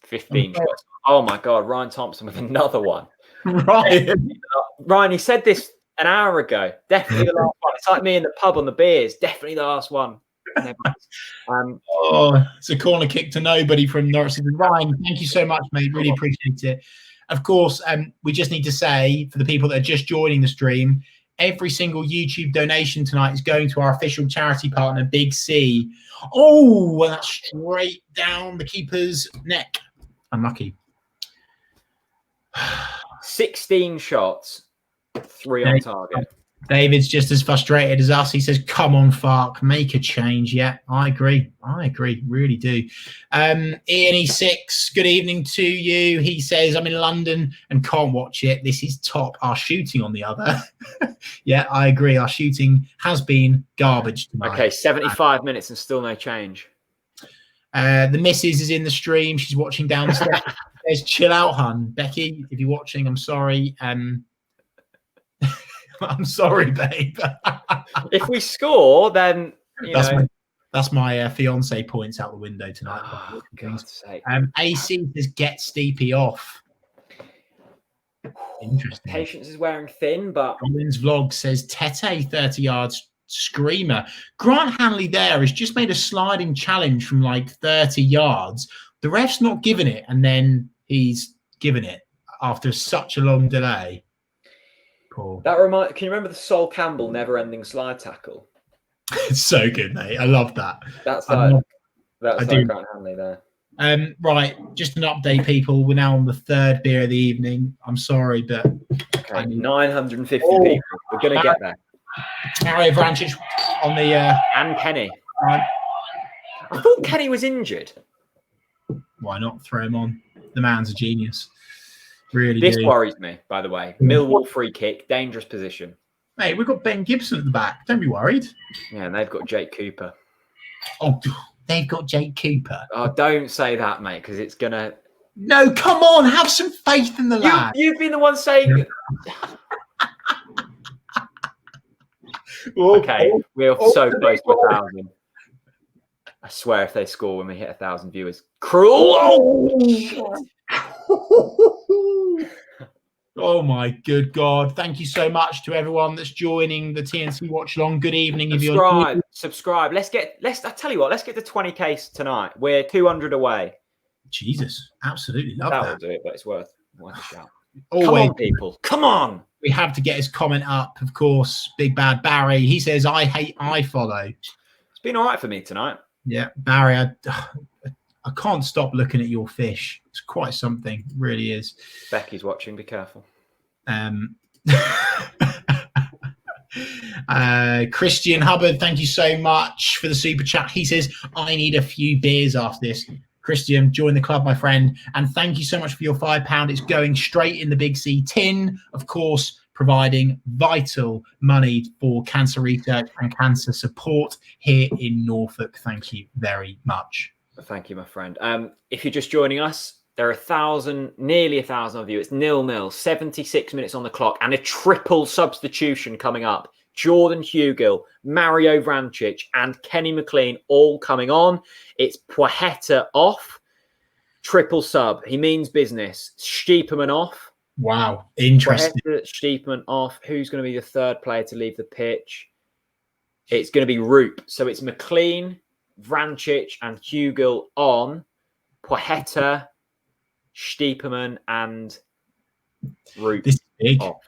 15 shots. Oh my God, Ryan Thompson with another one. Ryan, he said this an hour ago. Definitely the last one. It's like me in the pub on the beers. Definitely the last one. It's a corner kick to nobody from Norwich City. Ryan, thank you so much, mate. Really appreciate it. Of course, we just need to say for the people that are just joining the stream, every single YouTube donation tonight is going to our official charity partner, Big C. Oh, and that's straight down the keeper's neck. Unlucky. 16 shots, 3 on target. David's just as frustrated as us. He says, come on, Fark, make a change. Yeah, I agree. Really do. Ian E6, good evening to you. He says, I'm in London and can't watch it. This is top. Our shooting on the other. Yeah, I agree. Our shooting has been garbage tonight. Okay, 75 minutes and still no change. The missus is in the stream. She's watching downstairs. Chill out, hun. Becky, if you're watching, I'm sorry. I'm sorry, babe. If we score, then that's my fiance points out the window tonight. Oh, God's sake. AC says get Steepy off. Interesting. Patience is wearing thin, but Collins Vlog says Tete 30 yards screamer. Grant Hanley there has just made a sliding challenge from like 30 yards. The ref's not giving it, and then he's given it after such a long delay. Can you remember the Sol Campbell never-ending slide tackle? It's so good, mate. I love that. That's like Grant Hanley there. Right, just an update, people. We're now on the 3rd beer of the evening. I'm sorry, but 950 people. We're gonna get there. Mario Vrancic on the and Kenny. I thought Kenny was injured. Why not throw him on? The man's a genius. Really, this worries me, by the way. Millwall free kick, dangerous position. Mate, we've got Ben Gibson at the back. Don't be worried. Yeah, and they've got Jake Cooper. Oh, they've got Jake Cooper. Oh, don't say that, mate, because it's gonna. No, come on, have some faith in the lad. You've been the one saying. Okay, we're so close to 1,000. I swear, if they score when we hit 1,000 viewers, cruel. Oh my good God. Thank you so much to everyone that's joining the TNC watch along. Good evening. Subscribe. I tell you what, let's get to 20k tonight. We're 200 away. Jesus, absolutely love that. That will do it, but it's worth a shout. Always. Come on, people. Come on. We have to get his comment up, of course. Big Bad Barry. He says, I hate I follow. It's been all right for me tonight. Yeah, Barry, I can't stop looking at your fish. It's quite something. It really is. Becky's watching. Be careful. Christian Hubbard, thank you so much for the super chat. He says, I need a few beers after this. Christian, join the club, my friend. And thank you so much for your £5. It's going straight in the Big C tin, of course, providing vital money for cancer research and cancer support here in Norfolk. Thank you very much. Thank you, my friend. If you're just joining us, there are nearly 1,000 of you. It's 0-0, 76 minutes on the clock, and a triple substitution coming up. Jordan Hugill, Mario Vrancic, and Kenny McLean all coming on. It's Poeta off, triple sub. He means business. Stiepermann off. Wow, interesting. Stiepermann off. Who's going to be the 3rd player to leave the pitch? It's going to be Roop. So it's McLean, Vrancic, and Hugill on. Poeta, Stiepermann, and Roop. This is big. Off.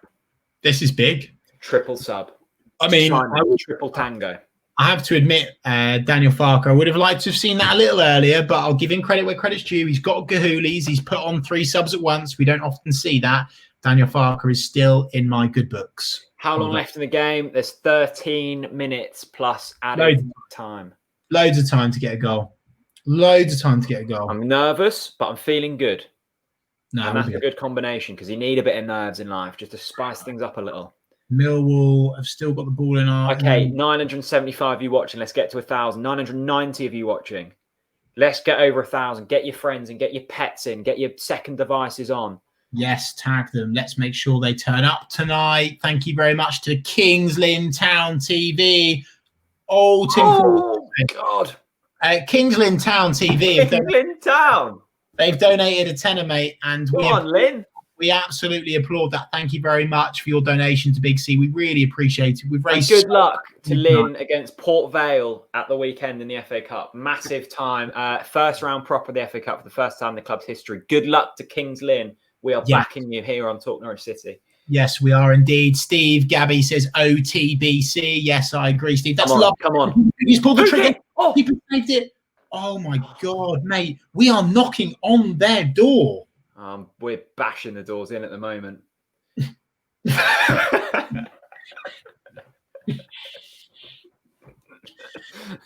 This is big. Triple sub. I mean, triple tango. I have to admit, Daniel Farker, I would have liked to have seen that a little earlier, but I'll give him credit where credit's due. He's got Gahoolies. He's put on 3 subs at once. We don't often see that. Daniel Farker is still in my good books. How long left in the game? There's 13 minutes plus added time. Loads of time to get a goal. I'm nervous, but I'm feeling good. No, and that's a good combination because you need a bit of nerves in life just to spice things up a little. Millwall have still got the ball in our... Okay, 975 of you watching. Let's get to 1,000. 990 of you watching. Let's get over 1,000. Get your friends and get your pets in. Get your second devices on. Yes, tag them. Let's make sure they turn up tonight. Thank you very much to Kings Lynn Town TV. Oh, God. Kings Lynn Town TV. Kings Lynn Town. They've donated a tenner, mate, and Lynn. We absolutely applaud that. Thank you very much for your donation to Big C. We really appreciate it. We've raised. And good luck to Lynn against Port Vale at the weekend in the FA Cup. Massive time. First round proper of the FA Cup for the first time in the club's history. Good luck to Kings Lynn. We are backing you here on Talk Norwich City. Yes, we are indeed. Steve Gabby says OTBC. Yes, I agree, Steve. That's love. Come on. He's pulled the trigger. Oh, he saved it. Oh my God, mate. We are knocking on their door. We're bashing the doors in at the moment.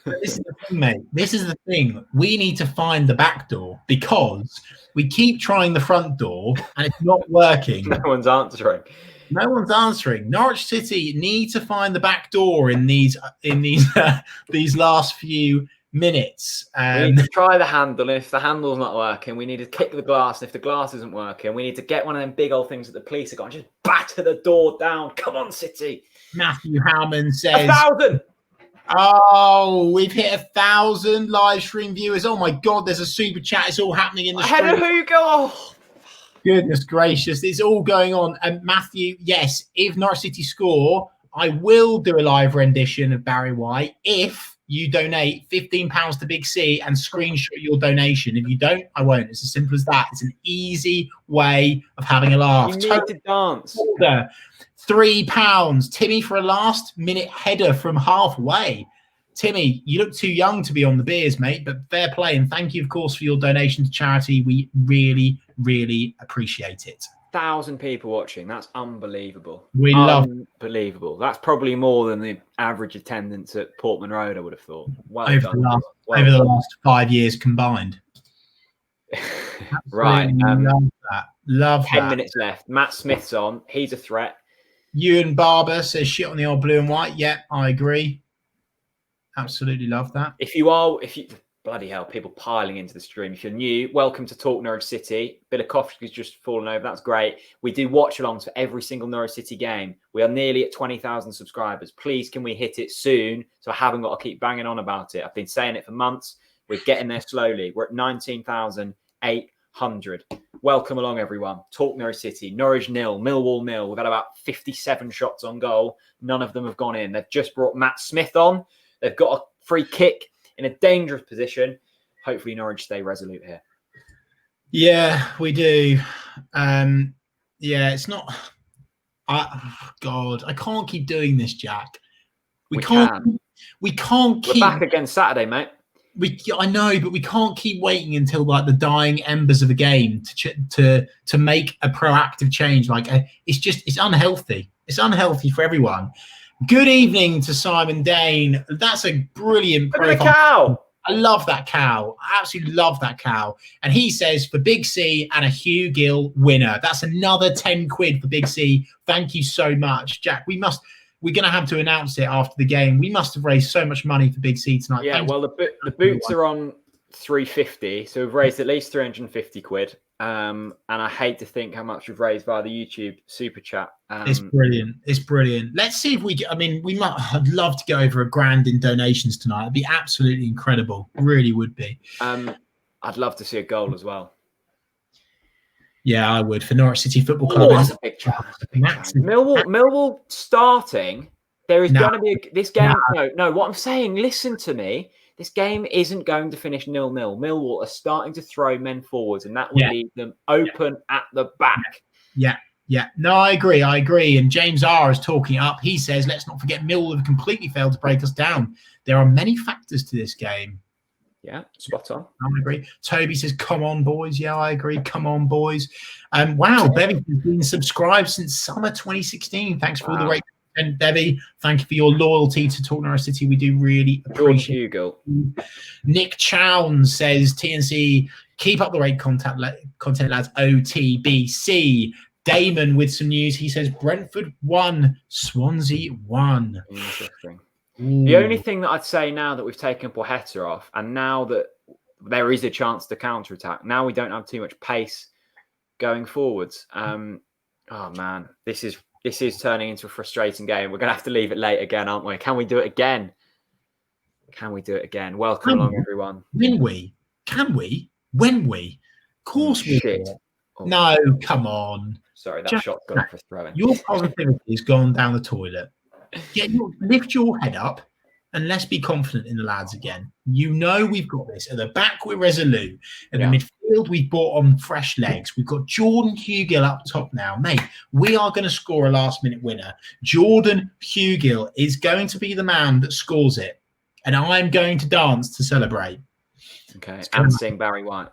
This is the thing, mate. This is the thing. We need to find the back door because we keep trying the front door and it's not working. No one's answering. No one's answering. Norwich City need to find the back door in these last few minutes. We need to try the handle, and if the handle's not working, we need to kick the glass. And if the glass isn't working, we need to get one of them big old things that the police have got and just batter the door down. Come on, City. Matthew Howman says 1,000. Oh, we've hit 1,000 live stream viewers. Oh my God, there's a super chat. It's all happening in the stream. Ahead of Hugo. Oh. Goodness gracious, it's all going on. And Matthew, yes, if Norwich City score, I will do a live rendition of Barry White if you donate £15 to Big C and screenshot your donation. If you don't, I won't. It's as simple as that. It's an easy way of having a laugh. You need to dance. £3. Timmy for a last-minute header from halfway. Timmy, you look too young to be on the beers, mate, but fair play. And thank you, of course, for your donation to charity. We really, really appreciate it. 1,000 people watching. That's unbelievable. We love it. Unbelievable. That's probably more than the average attendance at Portman Road, I would have thought. Well over the last 5 years combined. Right. Love that. Love 10 that. minutes left. Matt Smith's on. He's a threat. Ewan Barber says shit on the old blue and white. Yeah, I agree. Absolutely love that. If you bloody hell, people piling into the stream. If you're new, welcome to Talk Norwich City. Bit of coffee has just fallen over. That's great. We do watch-alongs for every single Norwich City game. We are nearly at 20,000 subscribers. Please, can we hit it soon? So I haven't got to keep banging on about it. I've been saying it for months. We're getting there slowly. We're at 19,800. Welcome along, everyone. Talk Norwich City. Norwich 0, Millwall 0. We've had about 57 shots on goal. None of them have gone in. They've just brought Matt Smith on. They've got a free kick in a dangerous position. Hopefully Norwich stay resolute here. Yeah, we do. Yeah, it's not... God, I can't keep doing this, Jack. We can't keep... We're back again Saturday, mate. I know, but we can't keep waiting until like the dying embers of a game to make a proactive change. Like it's unhealthy. It's unhealthy for everyone. Good evening to Simon Dane. That's a brilliant profile. Look at the cow. I love that cow. I absolutely love that cow. And he says for Big C and a Hugh Gill winner. That's another 10 quid for Big C. Thank you so much, Jack. We're going to have to announce it after the game. We must have raised so much money for Big C tonight. Yeah, well, the boots are on 350, so we've raised at least 350 quid. And I hate to think how much we've raised via the YouTube super chat. It's brilliant. It's brilliant. Let's see if I'd love to get over a grand in donations tonight. It'd be absolutely incredible. Really would be. I'd love to see a goal as well. Yeah, I would for Norwich City Football Club. That's a big chance. Millwall starting. There is going to be this game. No. What I'm saying, listen to me. This game isn't going to finish 0-0. Millwall are starting to throw men forwards, and that will leave them open at the back. Yeah. No, I agree. And James R is talking up. He says, let's not forget Millwall have completely failed to break us down. There are many factors to this game. Yeah, spot on. I agree. Toby says, come on, boys. Yeah, I agree. Come on, boys. Wow, Bevy has been subscribed since summer 2016. Thanks for all the great content, Bevy. Thank you for your loyalty to Talk Norwich City. We do really appreciate it. Nick Chown says, TNC, keep up the great content, lads. OTBC. Damon with some news. He says, Brentford 1, Swansea 1. Interesting. The only thing that I'd say now that we've taken Porheta off, and now that there is a chance to counter-attack, now we don't have too much pace going forwards. Oh man, this is turning into a frustrating game. We're gonna have to leave it late again, aren't we? Can we do it again? Welcome along, everyone. When we? Of course we will. No, come on. Sorry, that shot's gone off his throwing. Your positivity has gone down the toilet. Lift your head up and let's be confident in the lads again. You know we've got this. At the back, we're resolute. At the midfield, we've brought on fresh legs. We've got Jordan Hugill up top now. Mate, we are going to score a last-minute winner. Jordan Hugill is going to be the man that scores it. And I'm going to dance to celebrate. Okay, and sing Barry White.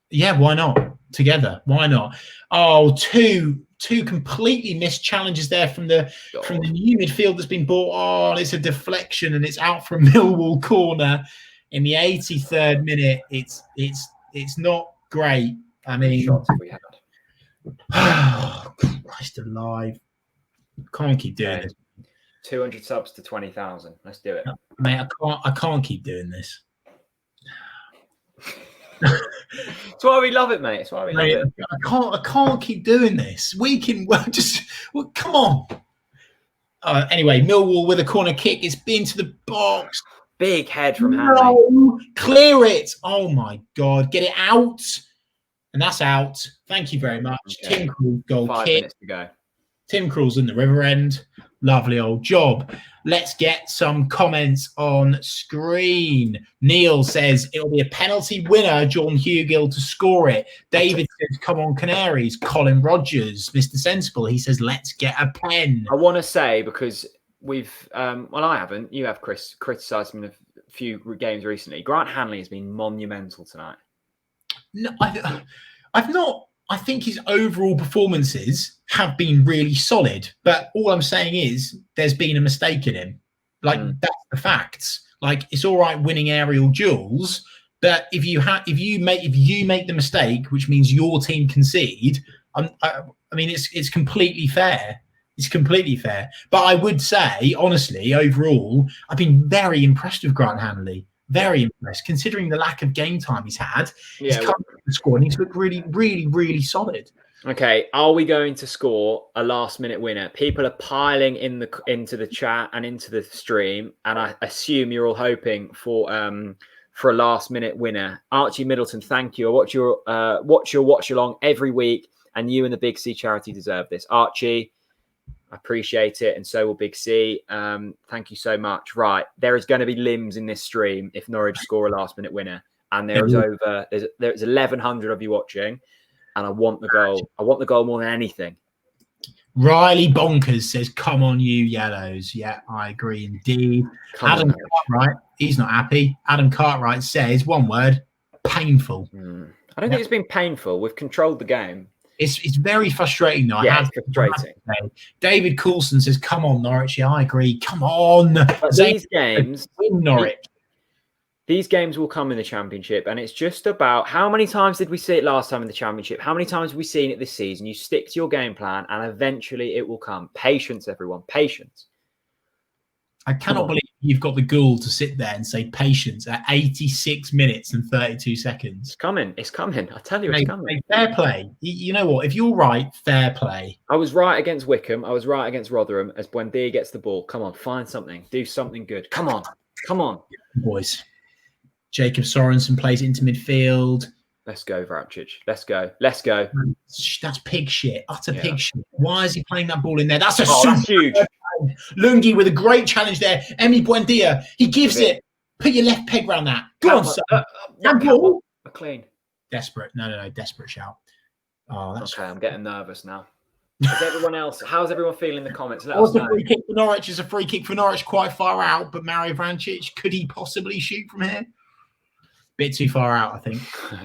Yeah, why not? Together, why not? Oh, two completely missed challenges there from the new midfield that's been brought on. It's a deflection and it's out from Millwall corner in the 83rd minute. It's not great. I mean, oh, Christ alive! Can't keep doing this. 200 subs to 20,000. Let's do it, mate. I can't keep doing this. That's why we love it, mate. It's why we love it. I can't keep doing this. We can come on. Anyway, Millwall with a corner kick. It's been to the box. Big head from Hanley. No, clear it. Oh my God, get it out. And that's out. Thank you very much. Okay. Tim Krul goal 5 kick. minutes to go. Tim Krul's in the river end. Lovely old job. Let's get some comments on screen. Neil says it'll be a penalty winner, Jordan Hugill, to score it. David says, come on, Canaries. Colin Rogers, Mr. Sensible, he says, let's get a pen. I want to say, because we've, well, I haven't. You have, Chris, criticised him in a few games recently. Grant Hanley has been monumental tonight. No, I've not. I think his overall performances have been really solid, but all I'm saying is there's been a mistake in him. Like that's the facts. Like it's all right winning aerial duels, but if you make the mistake, which means your team concede, I mean it's completely fair. It's completely fair. But I would say honestly, overall, I've been very impressed with Grant Hanley. Very impressed, considering the lack of game time he's had. He's come to the score and he's looked really, really, really solid. Okay, are we going to score a last-minute winner? People are piling into the chat and into the stream, and I assume you're all hoping for a last-minute winner. Archie Middleton, thank you. I watch your watch-along every week, and you and the Big C charity deserve this. Archie, I appreciate it, and so will Big C. Thank you so much. Right, there is going to be limbs in this stream if Norwich score a last-minute winner, and there's 1,100 of you watching, and I want the goal. I want the goal more than anything. Riley Bonkers says, "Come on, you yellows." Yeah, I agree indeed. Adam Cartwright, he's not happy. Adam Cartwright says, one word: painful. I don't think it's been painful. We've controlled the game. It's very frustrating though. Yeah, it's frustrating. David Coulson says, "Come on, Norwich." Yeah, I agree. Come on. But these games, in Norwich. These games will come in the Championship, and it's just about how many times did we see it last time in the Championship? How many times have we seen it this season? You stick to your game plan, and eventually it will come. Patience, everyone. Patience. I cannot believe you've got the gall to sit there and say patience at 86 minutes and 32 seconds. It's coming. It's coming. I tell you, it's coming. Fair play. You know what? If you're right, fair play. I was right against Wickham. I was right against Rotherham as Buendia gets the ball. Come on, find something. Do something good. Come on. Come on. Boys. Jacob Sorensen plays into midfield. Let's go, Vrapčić. Let's go. Let's go. That's pig shit. Utter pig shit. Why is he playing that ball in there? That's that's huge. Lungi with a great challenge there. Emi Buendia. He gives it. Put your left peg around that. Go on, son. McLean. Desperate. No. Desperate shout. Oh, that's okay. I'm getting nervous now. Is everyone else? How's everyone feeling in the comments? Let us know. Free kick for Norwich is a free kick for Norwich, quite far out. But Mario Vrapčić, could he possibly shoot from here? Bit too far out, I think.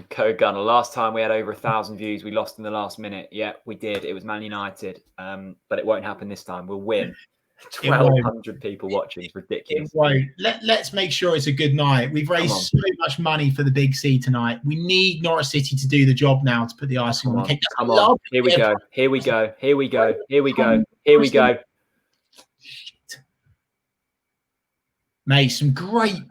Code Gunner. Last time we had over 1,000 views. We lost in the last minute. Yeah, we did. It was Man United. But it won't happen this time. We'll win. 1,200 people watching. It's ridiculous. Let's make sure it's a good night. We've raised so much money for the Big C tonight. We need Norwich City to do the job now to put the icing on the cake. Come on. Here we go. Here we go. Here we go. Here we go. Here we go. Mate, some great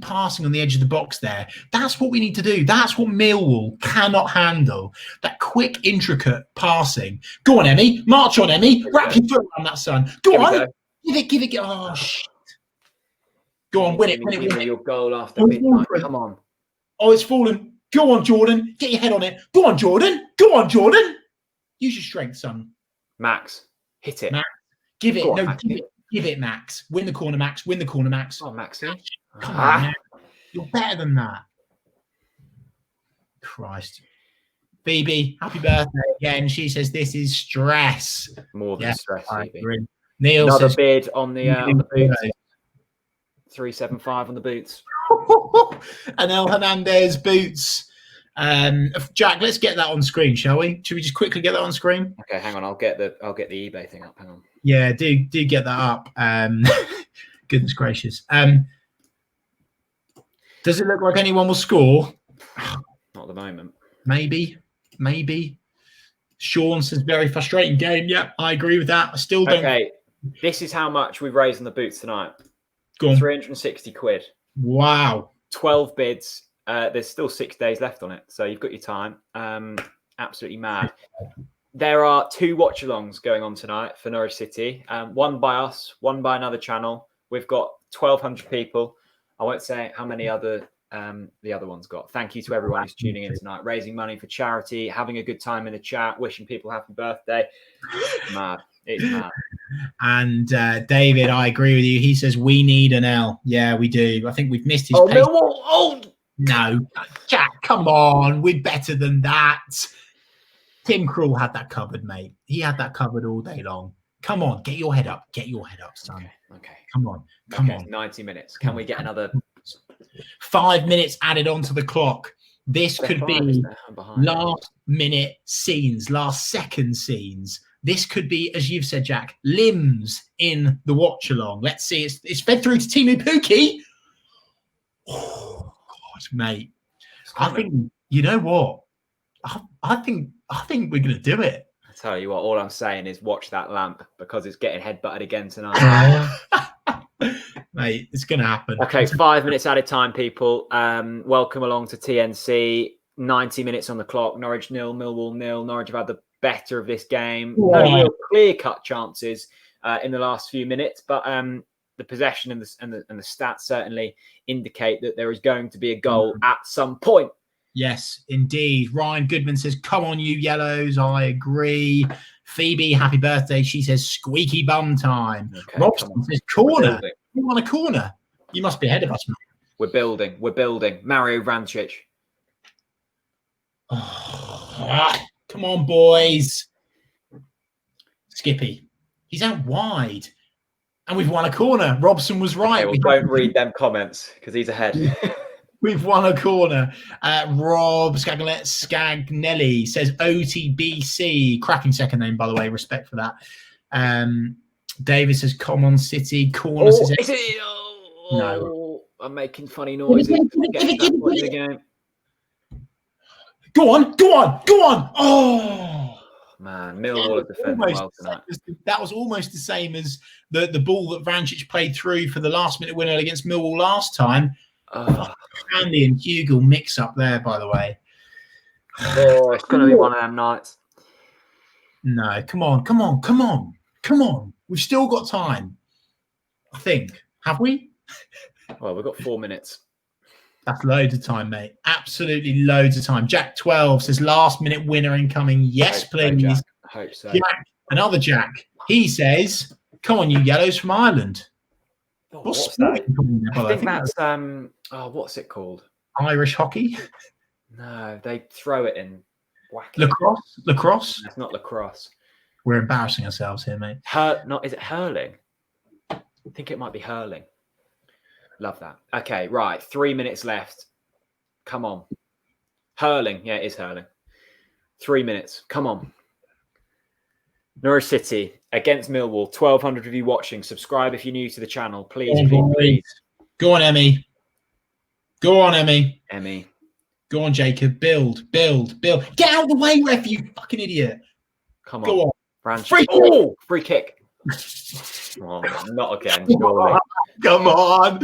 passing on the edge of the box there. That's what we need to do. That's what Millwall cannot handle. That quick, intricate passing. Go on, Emmy. March on, Emmy. Wrap your foot around that, son. Go on. Give it. Oh, shit. Go on, win it. Give me your goal after midnight. Come on. Oh, it's fallen. Go on, Jordan. Get your head on it. Go on, Jordan. Use your strength, son. Max, hit it. Max, give it. Give it, Max. Win the corner, Max. Oh, Maxie. Come on, man. You're better than that. Christ. Phoebe, happy birthday again. She says this is stress. More than stress, Phoebe. Neil Another says, bid on the boots. 375 on the boots. And El Hernandez boots. Jack, let's get that on screen, shall we? Should we just quickly get that on screen? Okay, hang on. I'll get the eBay thing up. Hang on. Yeah, do get that up. Goodness gracious. Does it look like anyone will score? Not at the moment. Maybe. Sean says very frustrating game. Yeah, I agree with that. I still don't. Okay, this is how much we've raised on the boots tonight. Go on. 360 quid. Wow. 12 bids. There's still 6 days left on it, so you've got your time. Absolutely mad. There are 2 watch-alongs going on tonight for Norwich City. One by us, one by another channel. We've got 1,200 people. I won't say how many the other one's got. Thank you to everyone who's tuning in tonight, raising money for charity, having a good time in the chat, wishing people happy birthday. Mad. It's mad. And David, I agree with you. He says we need an L. Yeah, we do. I think we've missed his. No, Jack, come on. We're better than that. Tim Krul had that covered, mate. He had that covered all day long. Come on, get your head up. Get your head up, son. Okay. Come on. 90 minutes. Can we get another 5 minutes added onto the clock? This could be last minute scenes, last second scenes. This could be, as you've said, Jack, limbs in the watch along. Let's see. It's fed through to Timu Pukki. Oh, God, mate. I think, you know what? I think we're going to do it. I tell you what, all I'm saying is watch that lamp because it's getting headbutted again tonight. Mate, it's going to happen. Okay, 5 minutes at a time, people. Welcome along to TNC. 90 minutes on the clock. Norwich 0, Millwall 0. Norwich have had the better of this game. No real clear-cut chances in the last few minutes, but the possession and the stats certainly indicate that there is going to be a goal at some point. Yes, indeed. Ryan Goodman says, come on, you yellows. I agree. Phoebe, happy birthday. She says, squeaky bum time. Okay, Robson says, corner. You want a corner? You must be ahead of us, mate. We're building. Mario Vrancic. Oh, come on, boys. Skippy. He's out wide. And we've won a corner. Robson was right. Okay, well, don't read them comments because he's ahead. We've won a corner. Rob Scagnelli says OTBC. Cracking second name, by the way. Respect for that. David says, come on, City. Corner says... Is it? No. I'm making funny noises. Go on. Oh, man. Millwall have defended well tonight. That was almost the same as the ball that Vrancic played through for the last-minute winner against Millwall last time. Andy and Hugo mix up there, by the way. Oh, it's going to be one of them nights. No, come on. We've still got time. I think. Have we? Well, we've got 4 minutes. That's loads of time, mate. Absolutely loads of time. Jack 12 says last-minute winner incoming. Yes, please. So, I hope so. Jack, another Jack. He says, come on, you yellows from Ireland. What's that? I think that's what's it called? Irish hockey? No, they throw it in whack. Lacrosse? It's not lacrosse. We're embarrassing ourselves here, mate. Is it hurling? I think it might be hurling. Love that. Okay, right. 3 minutes left. Come on. Hurling. Yeah, it is hurling. 3 minutes. Come on. Norwich City against Millwall. 1,200 of you watching. Subscribe if you're new to the channel. Please. Go on, Emmy. Go on, Emmy. Go on, Jacob. Build. Get out of the way, ref, you fucking idiot. Come on. Go on. Free kick. Oh, not again, surely. Come on.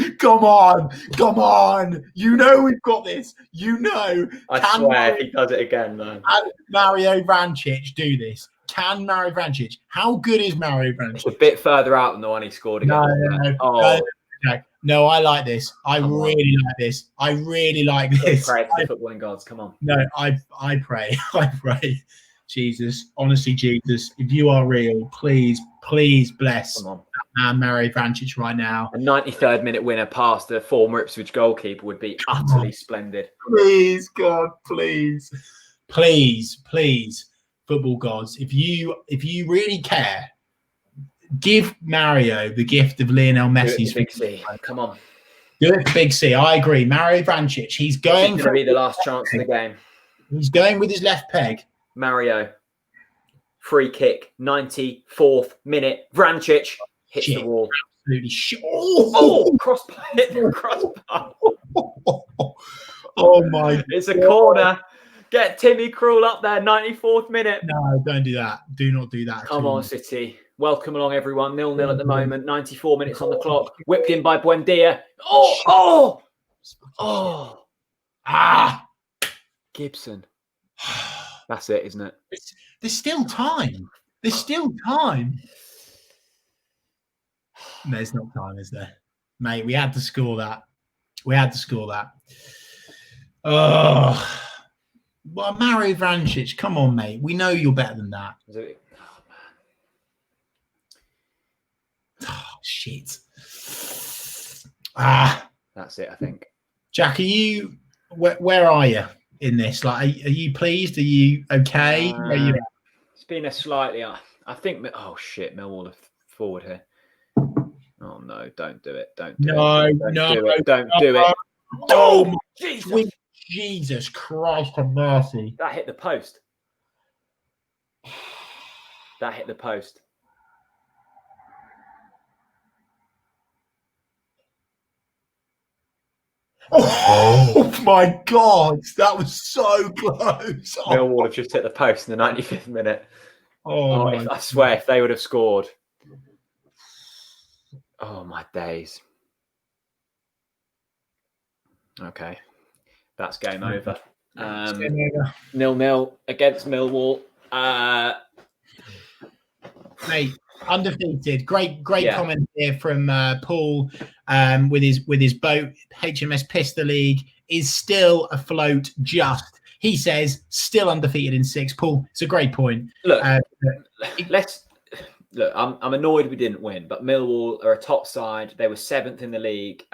You know we've got this. You know. I swear he does it again, man. Can Mario Vrancic do this? Can Mario Vrancic? How good is Mario Vrancic? It's a bit further out than the one he scored again. No, I like this. I really like this. I really like this. Pray to the footballing gods. Come on. No, I pray. I pray. Jesus, honestly, Jesus, if you are real, please bless Mario Vrancic right now. A 93rd minute winner past the former Ipswich goalkeeper would be utterly splendid. Please, God, please, football gods, if you really care, give Mario the gift of Lionel Messi's Big C. Come on. Do it for Big C. I agree. Mario Vrancic, he's going to be the last chance of the game. He's going with his left peg. Mario, free kick, 94th minute. Vrancic hits the wall. Absolutely crossbar, hit the crossbar. Oh my! It's a corner. Get Timmy Krul up there, 94th minute. No, don't do that. Do not do that. Come on, City. Welcome along, everyone. 0-0 at the moment. 94 minutes on the clock. Whipped in by Buendia. Gibson. That's it, isn't it? There's still time. There's not time, is there? Mate, we had to score that. Oh, well, Mario Vrancic, come on, mate. We know you're better than that. Oh, shit. That's it, I think. Jack, are you? Where are you in this? Like, are you pleased? Are you okay? It's been a slightly. I think. Oh shit! Millwall are forward here. Oh no! Don't do it! Don't do it! Don't do it! Oh Jesus Christ have mercy! That hit the post. Oh my God, that was so close. Millwall have just hit the post in the 95th minute. I swear, if they would have scored. Oh my days. Okay. That's game over. 0-0 against Millwall. Mate, undefeated. Great comment here from Paul with his boat. HMS Pistol League is still afloat. He says still undefeated in 6. Paul, it's a great point. Look, I'm annoyed we didn't win, but Millwall are a top side. They were 7th in the league.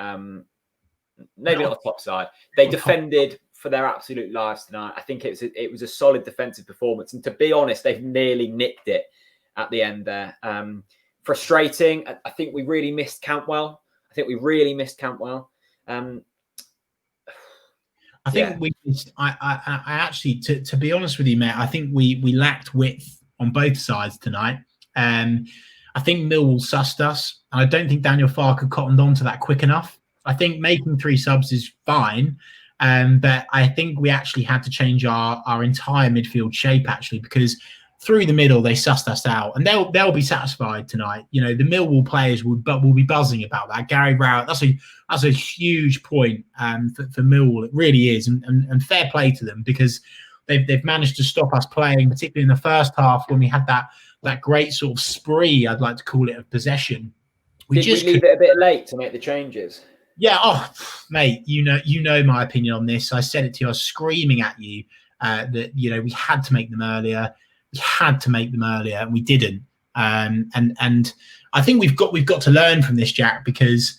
Maybe not a top side. They defended for their absolute lives tonight. I think it was a solid defensive performance, and to be honest, they've nearly nicked it at the end there. Frustrating. I think we really missed Cantwell. I think we missed. I actually, to be honest with you, mate, I think we lacked width on both sides tonight. I think Millwall sussed us, and I don't think Daniel Farke cottoned on to that quick enough. I think making 3 subs is fine, but I think we actually had to change our entire midfield shape, actually, because through the middle they sussed us out, and they'll be satisfied tonight. You know, the Millwall players will be buzzing about that. Gary Rowett, that's a huge point for Millwall. It really is, and fair play to them, because they've managed to stop us playing, particularly in the first half when we had that great sort of spree, I'd like to call it, of possession. Did we leave it a bit late to make the changes? Yeah, mate, you know my opinion on this. I said it to you. I was screaming at you that we had to make them earlier. And we didn't. And I think we've got to learn from this, Jack, because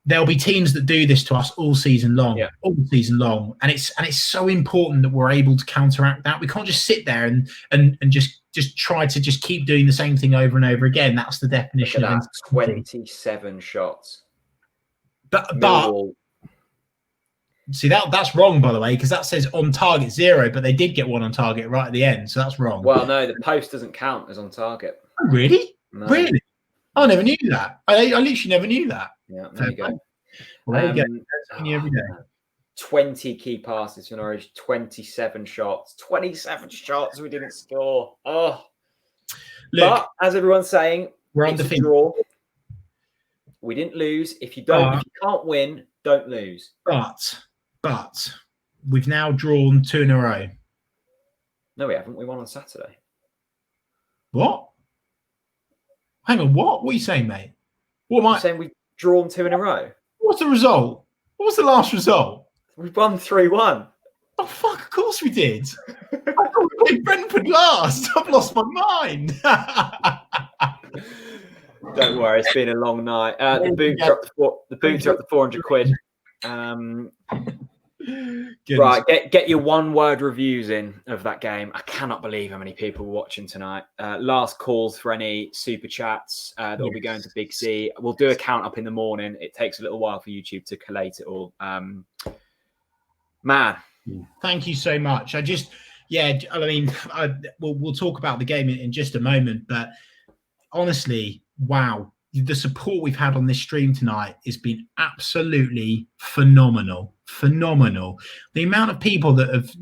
there'll be teams that do this to us all season long, and it's so important that we're able to counteract that. We can't just sit there and just try to just keep doing the same thing over and over again. That's the definition of 27 shots. But see, that's wrong, by the way, because that says on target 0, but they did get 1 on target right at the end, so that's wrong. Well, no, the post doesn't count as on target. Oh, really? No. Really? I never knew that. I literally never knew that. Yeah, there you go. Well, there you go. Every day. 20 key passes for Norwich, 27 shots. 27 shots we didn't score. Oh. Look, but as everyone's saying, We're it's undefeated. a draw. We didn't lose. If you can't win, don't lose. But we've now drawn 2 in a row. No, we haven't. We won on Saturday. What? Hang on, what? What are you saying, mate? What am I saying? We've drawn 2 in a row. What's the result? What was the last result? We won 3-1. Oh, fuck, of course we did. I thought we played Brentford last. I've lost my mind. Don't worry, it's been a long night. The boots are up to 400 quid. Right, get your one-word reviews in of that game. I cannot believe how many people were watching tonight. Last calls for any super chats that will be going to Big C. We'll do a count up in the morning. It takes a little while for YouTube to collate it all. Man, thank you so much. We'll talk about the game in just a moment, but honestly, wow. The support we've had on this stream tonight has been absolutely phenomenal. The amount of people that have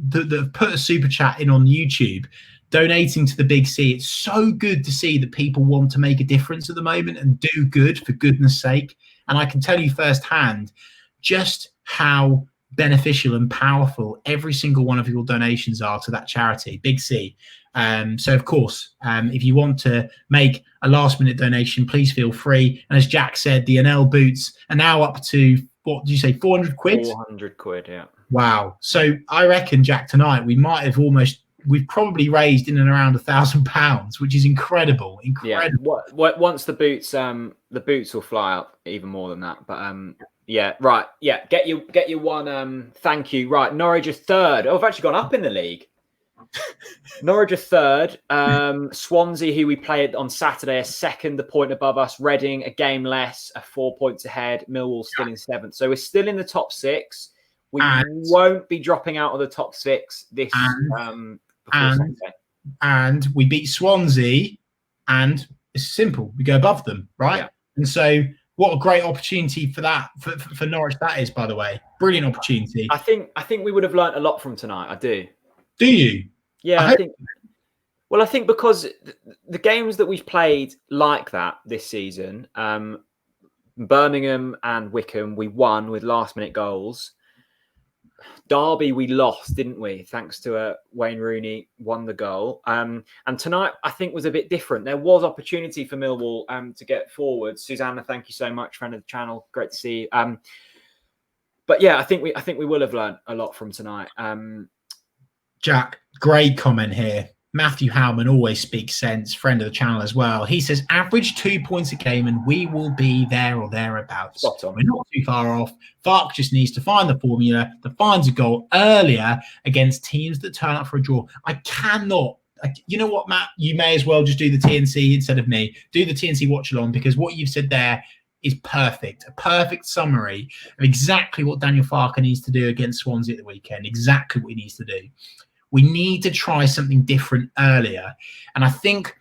put a super chat in on YouTube, donating to the Big C. It's so good to see that people want to make a difference at the moment and do good for goodness sake. And I can tell you firsthand just how beneficial and powerful every single one of your donations are to that charity, Big C. So, of course, if you want to make a last-minute donation, please feel free. And as Jack said, the NL boots are now up to, what did you say, 400 quid? 400 quid, yeah. Wow. So I reckon, Jack, tonight we've probably raised in and around £1,000, which is incredible. Yeah. Once the boots will fly up even more than that. But yeah, right. Yeah, get your one. Thank you. Right, Norwich are third. Oh, I've actually gone up in the league. Norwich are third. Swansea, who we played on Saturday, are second, a point above us. Reading, a game less, are 4 points ahead. Millwall still in seventh. So we're still in the top 6. We won't be dropping out of the top 6 this and we beat Swansea, and it's simple. We go above them, right? Yeah. And so what a great opportunity for that for Norwich that is, by the way. Brilliant opportunity. I think we would have learnt a lot from tonight. I do. Do you? Yeah, I think because the games that we've played like that this season, Birmingham and Wickham, we won with last-minute goals. Derby, we lost, didn't we? Thanks to Wayne Rooney won the goal. And tonight, I think, was a bit different. There was opportunity for Millwall to get forward. Susanna, thank you so much, friend of the channel. Great to see you. But yeah, I think we will have learned a lot from tonight. Jack, great comment here. Matthew Howman always speaks sense, friend of the channel as well. He says, average 2 points a game and we will be there or thereabouts. We're not too far off. Fark just needs to find the formula that finds a goal earlier against teams that turn up for a draw. I cannot. You know what, Matt? You may as well just do the TNC instead of me. Do the TNC watch along, because what you've said there is perfect. A perfect summary of exactly what Daniel Farke needs to do against Swansea at the weekend. Exactly what he needs to do. We need to try something different earlier. And I think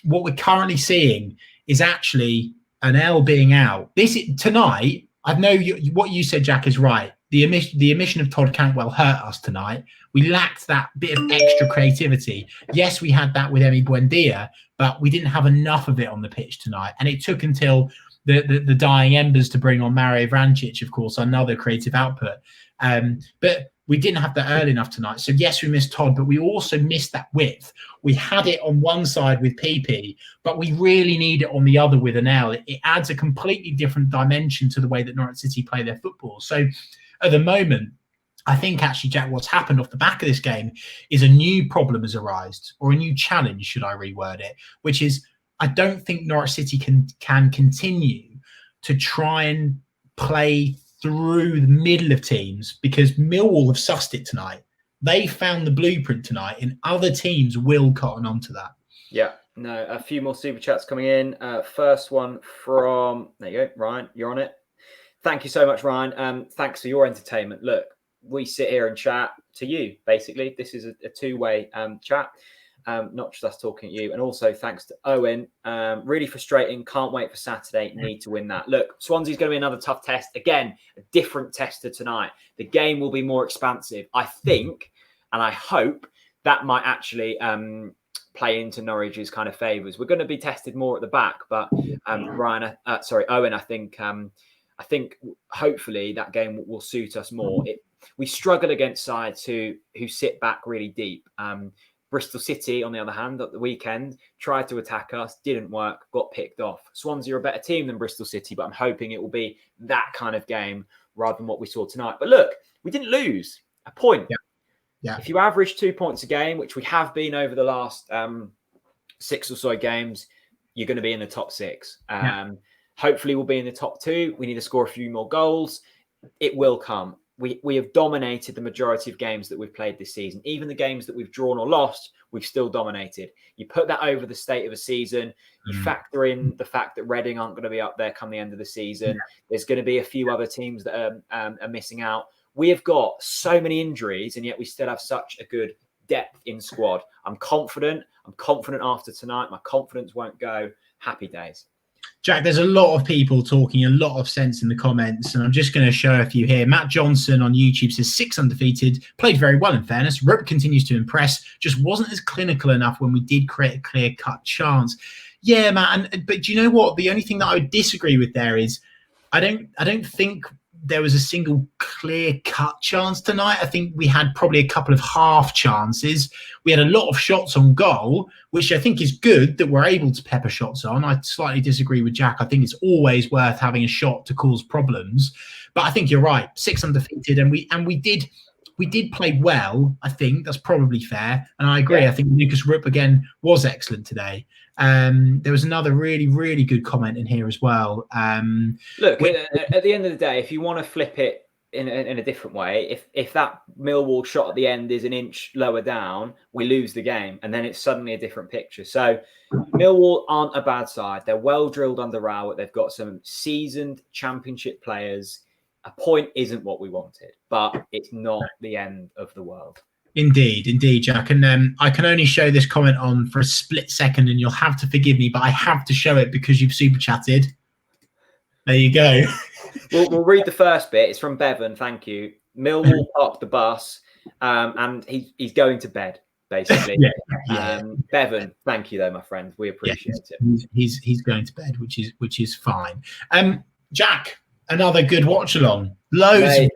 what we're currently seeing is actually an L being out. Tonight, I know what you said, Jack, is right. The omission of Todd Cantwell hurt us tonight. We lacked that bit of extra creativity. Yes, we had that with Emi Buendia, but we didn't have enough of it on the pitch tonight. And it took until the dying embers to bring on Mario Vrancic, of course, another creative output. But we didn't have that early enough tonight. So, yes, we missed Todd, but we also missed that width. We had it on one side with PP, but we really need it on the other with an L. It adds a completely different dimension to the way that Norwich City play their football. So, at the moment, I think actually, Jack, what's happened off the back of this game is a new problem has arisen, or a new challenge, should I reword it, which is I don't think Norwich City can continue to try and play through the middle of teams, because Millwall have sussed it tonight. They found the blueprint tonight, and other teams will cotton on to that. Yeah, no, a few more super chats coming in. First one from, there you go, Ryan, you're on it. Thank you so much, Ryan. Thanks for your entertainment. Look, we sit here and chat to you, basically. This is a two-way chat. Not just us talking at you. And also thanks to Owen. Really frustrating. Can't wait for Saturday. Need to win that. Look, Swansea's going to be another tough test. Again, a different tester tonight. The game will be more expansive. I think, and I hope, that might actually play into Norwich's kind of favours. We're going to be tested more at the back, but Owen, I think hopefully that game will suit us more. We struggle against sides who sit back really deep. Bristol City, on the other hand, at the weekend, tried to attack us, didn't work, got picked off. Swansea are a better team than Bristol City, but I'm hoping it will be that kind of game rather than what we saw tonight. But look, we didn't lose a point. Yeah. If you average 2 points a game, which we have been over the last 6 or so games, you're going to be in the top 6. Hopefully we'll be in the top 2. We need to score a few more goals. It will come. We have dominated the majority of games that we've played this season. Even the games that we've drawn or lost, we've still dominated. You put that over the state of a season, you factor in the fact that Reading aren't going to be up there come the end of the season. There's going to be a few other teams that are missing out. We have got so many injuries, and yet we still have such a good depth in squad. I'm confident. I'm confident after tonight. My confidence won't go. Happy days. Jack, there's a lot of people talking a lot of sense in the comments, and I'm just going to show a few here. Matt Johnson on YouTube says 6 undefeated, played very well in fairness. Rupp continues to impress, just wasn't as clinical enough when we did create a clear-cut chance. Yeah, Matt, but do you know what? The only thing that I would disagree with there is I don't think there was a single clear-cut chance tonight. I think we had probably a couple of half chances. We had a lot of shots on goal, which I think is good that we're able to pepper shots on. I slightly disagree with Jack. I think it's always worth having a shot to cause problems. But I think you're right. 6 undefeated, and we did play well. I think that's probably fair. And I agree. Yeah. I think Lucas Rupp again was excellent today. There was another really, really good comment in here as well. Look, at the end of the day, if you want to flip it in a different way, if that Millwall shot at the end is an inch lower down, we lose the game, and then it's suddenly a different picture. So Millwall aren't a bad side. They're well drilled under Rowett. They've got some seasoned championship players. A point isn't what we wanted, but it's not the end of the world. Indeed, Jack. And I can only show this comment on for a split second, and you'll have to forgive me, but I have to show it because you've super chatted. There you go. We'll read the first bit. It's from Bevan. Thank you. Millwall parked the bus, and he's going to bed, basically. Bevan, thank you, though, my friend. We appreciate it. He's going to bed, which is fine. Jack, another good watch along. Loads.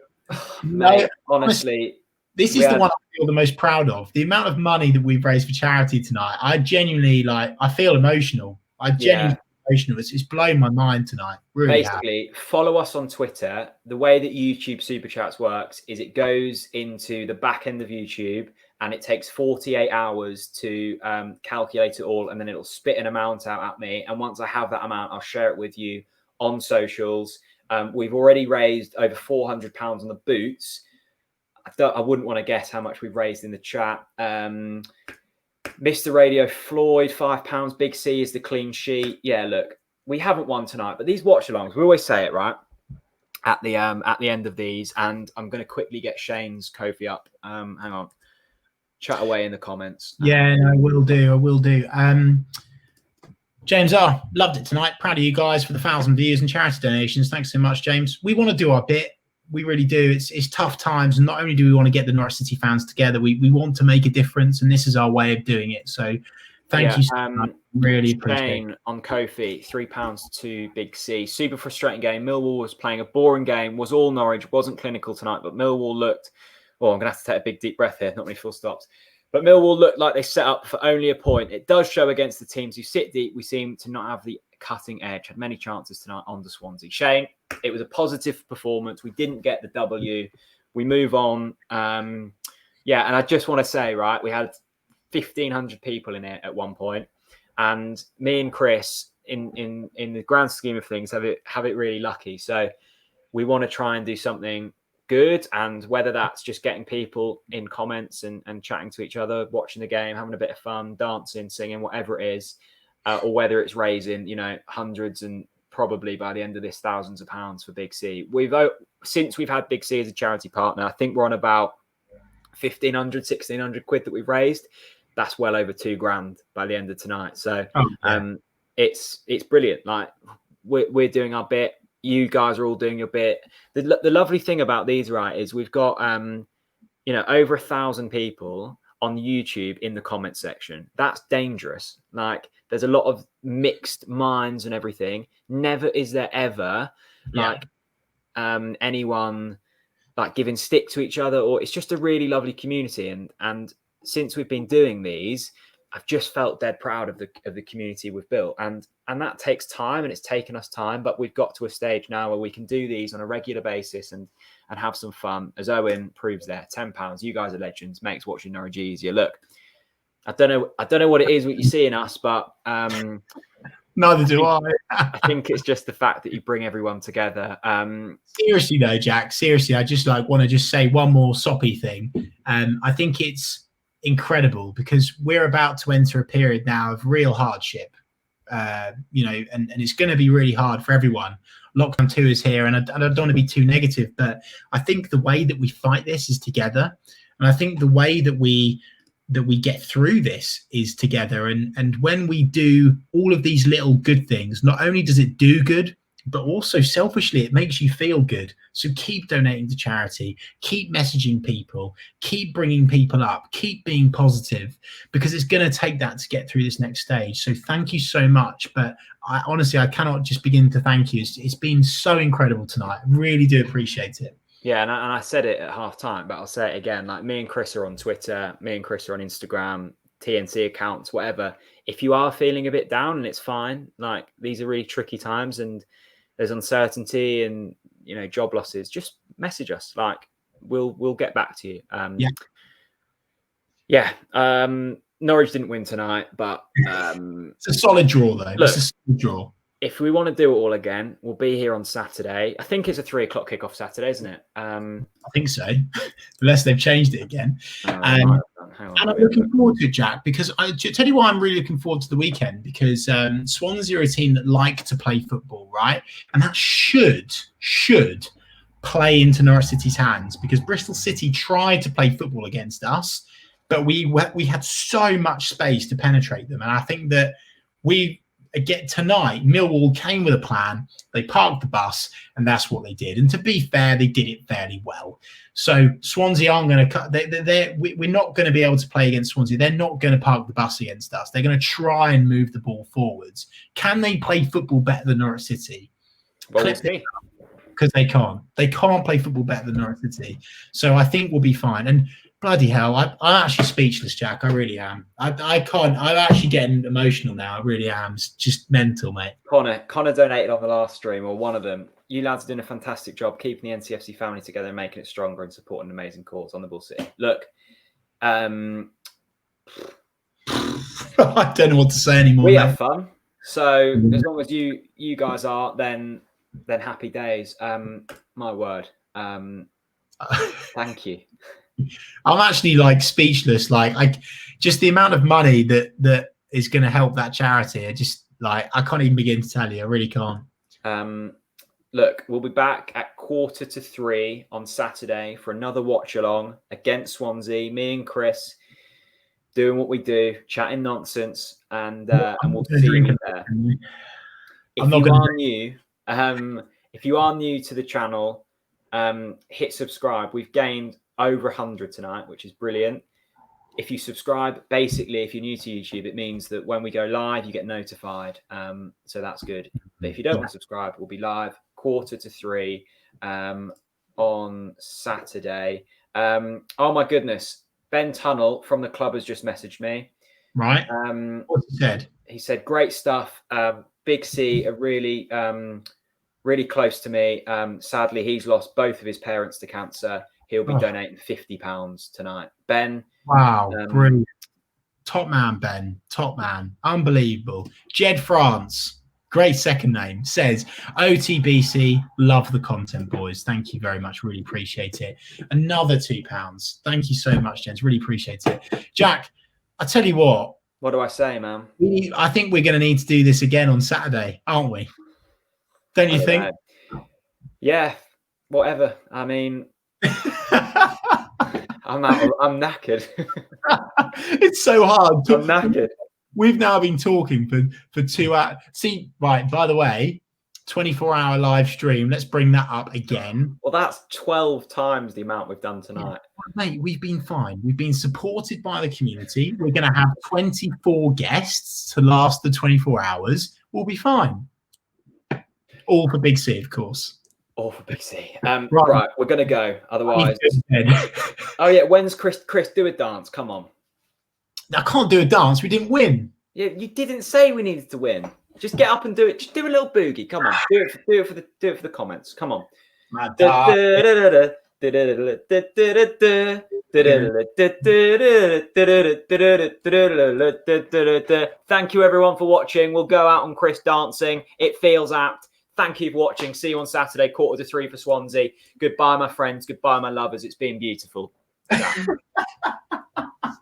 Mate, honestly. This is the one I feel the most proud of. The amount of money that we've raised for charity tonight. I genuinely I feel emotional. Emotional. It's blown my mind tonight. Really. Basically, follow us on Twitter. The way that YouTube Super Chats works is it goes into the back end of YouTube, and it takes 48 hours to calculate it all, and then it'll spit an amount out at me. And once I have that amount, I'll share it with you on socials. We've already raised over £400 on the boots. I wouldn't want to guess how much we've raised in the chat. Mr. Radio Floyd, £5. Big C is the clean sheet. Yeah, look, we haven't won tonight, but these watch-alongs, we always say it, right? At the end of these, and I'm going to quickly get Shane's Kofi up. Hang on. Chat away in the comments. Yeah, I will do. James R, loved it tonight. Proud of you guys for the 1,000 views and charity donations. Thanks so much, James. We want to do our bit. We really do. It's tough times, and not only do we want to get the Norwich City fans together, we want to make a difference, and this is our way of doing it. So thank you so much. Really appreciate it. On Kofi, £3 to Big C. Super frustrating game. Millwall was playing a boring game, was all Norwich, wasn't clinical tonight, but Millwall looked, I'm going to have to take a big deep breath here, not many full stops. But Millwall looked like they set up for only a point. It does show against the teams who sit deep, we seem to not have the cutting edge. Had many chances tonight on the Swansea. Shane, it was a positive performance. We didn't get the W. We move on. And I just want to say, right, we had 1,500 people in it at one point, and me and Chris, in the grand scheme of things, have it really lucky. So we want to try and do something good, and whether that's just getting people in comments and chatting to each other, watching the game, having a bit of fun, dancing, singing, whatever it is, or whether it's raising, hundreds and probably by the end of this thousands of pounds for Big C. Since we've had Big C as a charity partner, I think we're on about 1,500, 1,600 quid that we've raised. That's well over £2,000 by the end of tonight. So it's brilliant. Like we're doing our bit. You guys are all doing your bit. The lovely thing about these, right, is we've got over 1,000 people on YouTube in the comment section. That's dangerous. Like, there's a lot of mixed minds and everything. Never is there ever like anyone like giving stick to each other, or it's just a really lovely community. And since we've been doing these, I've just felt dead proud of the community we've built, and that takes time, and it's taken us time, but we've got to a stage now where we can do these on a regular basis and have some fun. As Owen proves there, £10. You guys are legends. Makes watching Norwich easier. Look, I don't know what it is what you see in us, but neither do I. I think it's just the fact that you bring everyone together. Seriously though, Jack, seriously, I just want to just say one more soppy thing. I think it's incredible because we're about to enter a period now of real hardship, and it's going to be really hard for everyone. Lockdown 2 is here, and I don't want to be too negative, but I think the way that we fight this is together, and I think the way that we get through this is together. And when we do all of these little good things, not only does it do good, but also selfishly, it makes you feel good. So keep donating to charity, keep messaging people, keep bringing people up, keep being positive, because it's going to take that to get through this next stage. So thank you so much. But honestly, I cannot just begin to thank you. It's been so incredible tonight. I really do appreciate it. Yeah, and I said it at half time, but I'll say it again. Like, me and Chris are on Twitter, me and Chris are on Instagram, TNC accounts, whatever. If you are feeling a bit down, and it's fine, like, these are really tricky times and there's uncertainty and, job losses, just message us. Like, we'll get back to you. Norwich didn't win tonight, but it's a solid draw though. Look, it's a solid draw. If we want to do it all again, we'll be here on Saturday. I think it's a 3 o'clock kickoff Saturday, isn't it? I think so, unless they've changed it again. Hang on, and I'm looking forward to it, Jack, because I tell you why I'm really looking forward to the weekend, because Swansea are a team that like to play football, right? And that should play into Norwich City's hands, because Bristol City tried to play football against us, but we had so much space to penetrate them. And I think that tonight, Millwall came with a plan. They parked the bus, and that's what they did. And to be fair, they did it fairly well. So Swansea aren't going to cut. We're not going to be able to play against Swansea. They're not going to park the bus against us. They're going to try and move the ball forwards. Can they play football better than Norwich City? Well, we'll see. Because they can't. They can't play football better than Norwich City. So I think we'll be fine. And bloody hell, I'm actually speechless, Jack. I really am. I can't. I'm actually getting emotional now. I really am. It's just mental, mate. Connor donated on the last stream, or one of them. You lads are doing a fantastic job keeping the NCFC family together and making it stronger and supporting an amazing cause on the Bull City. Look, I don't know what to say anymore. We have fun. So as long as you guys are, then happy days. My word. Thank you. I'm actually speechless. Just the amount of money that is going to help that charity. I can't even begin to tell you. I really can't. Look, we'll be back at 2:45 on Saturday for another watch along against Swansea. Me and Chris doing what we do, chatting nonsense, and we'll see you there. If you are new to the channel, hit subscribe. We've gained over 100 tonight, which is brilliant. If you subscribe, basically, if you're new to YouTube, it means that when we go live, you get notified. So that's good. But if you don't want to subscribe, we'll be live 2:45 on Saturday. Oh my goodness. Ben Tunnell from the club has just messaged me. Right. What's he said? He said, great stuff. Big C are really, really close to me. Sadly, he's lost both of his parents to cancer. He'll be donating £50 tonight. Ben. Wow. Brilliant. Top man, Ben. Top man. Unbelievable. Jed France. Great second name. Says, OTBC, love the content, boys. Thank you very much. Really appreciate it. Another £2. Thank you so much, gents. Really appreciate it. Jack, I tell you what. What do I say, man? I think we're going to need to do this again on Saturday, aren't we? Don't you think? Yeah, whatever. I mean, I'm knackered. It's so hard. I'm knackered. We've now been talking for 2 hours. See, right, by the way, 24-hour live stream. Let's bring that up again. Well, that's 12 times the amount we've done tonight. Yeah. Mate, we've been fine. We've been supported by the community. We're going to have 24 guests to last the 24 hours. We'll be fine. All for Big C, of course. All for Big C. Right, we're going to go. Otherwise. Oh, yeah. When's Chris? Chris, do a dance. Come on. I can't do a dance. We didn't win. Yeah, you didn't say we needed to win. Just get up and do it. Just do a little boogie. Come on. Do it for the comments. Come on. Thank you everyone for watching. We'll go out on Chris dancing. It feels apt. Thank you for watching. See you on Saturday, 2:45 for Swansea. Goodbye, my friends. Goodbye, my lovers. It's been beautiful.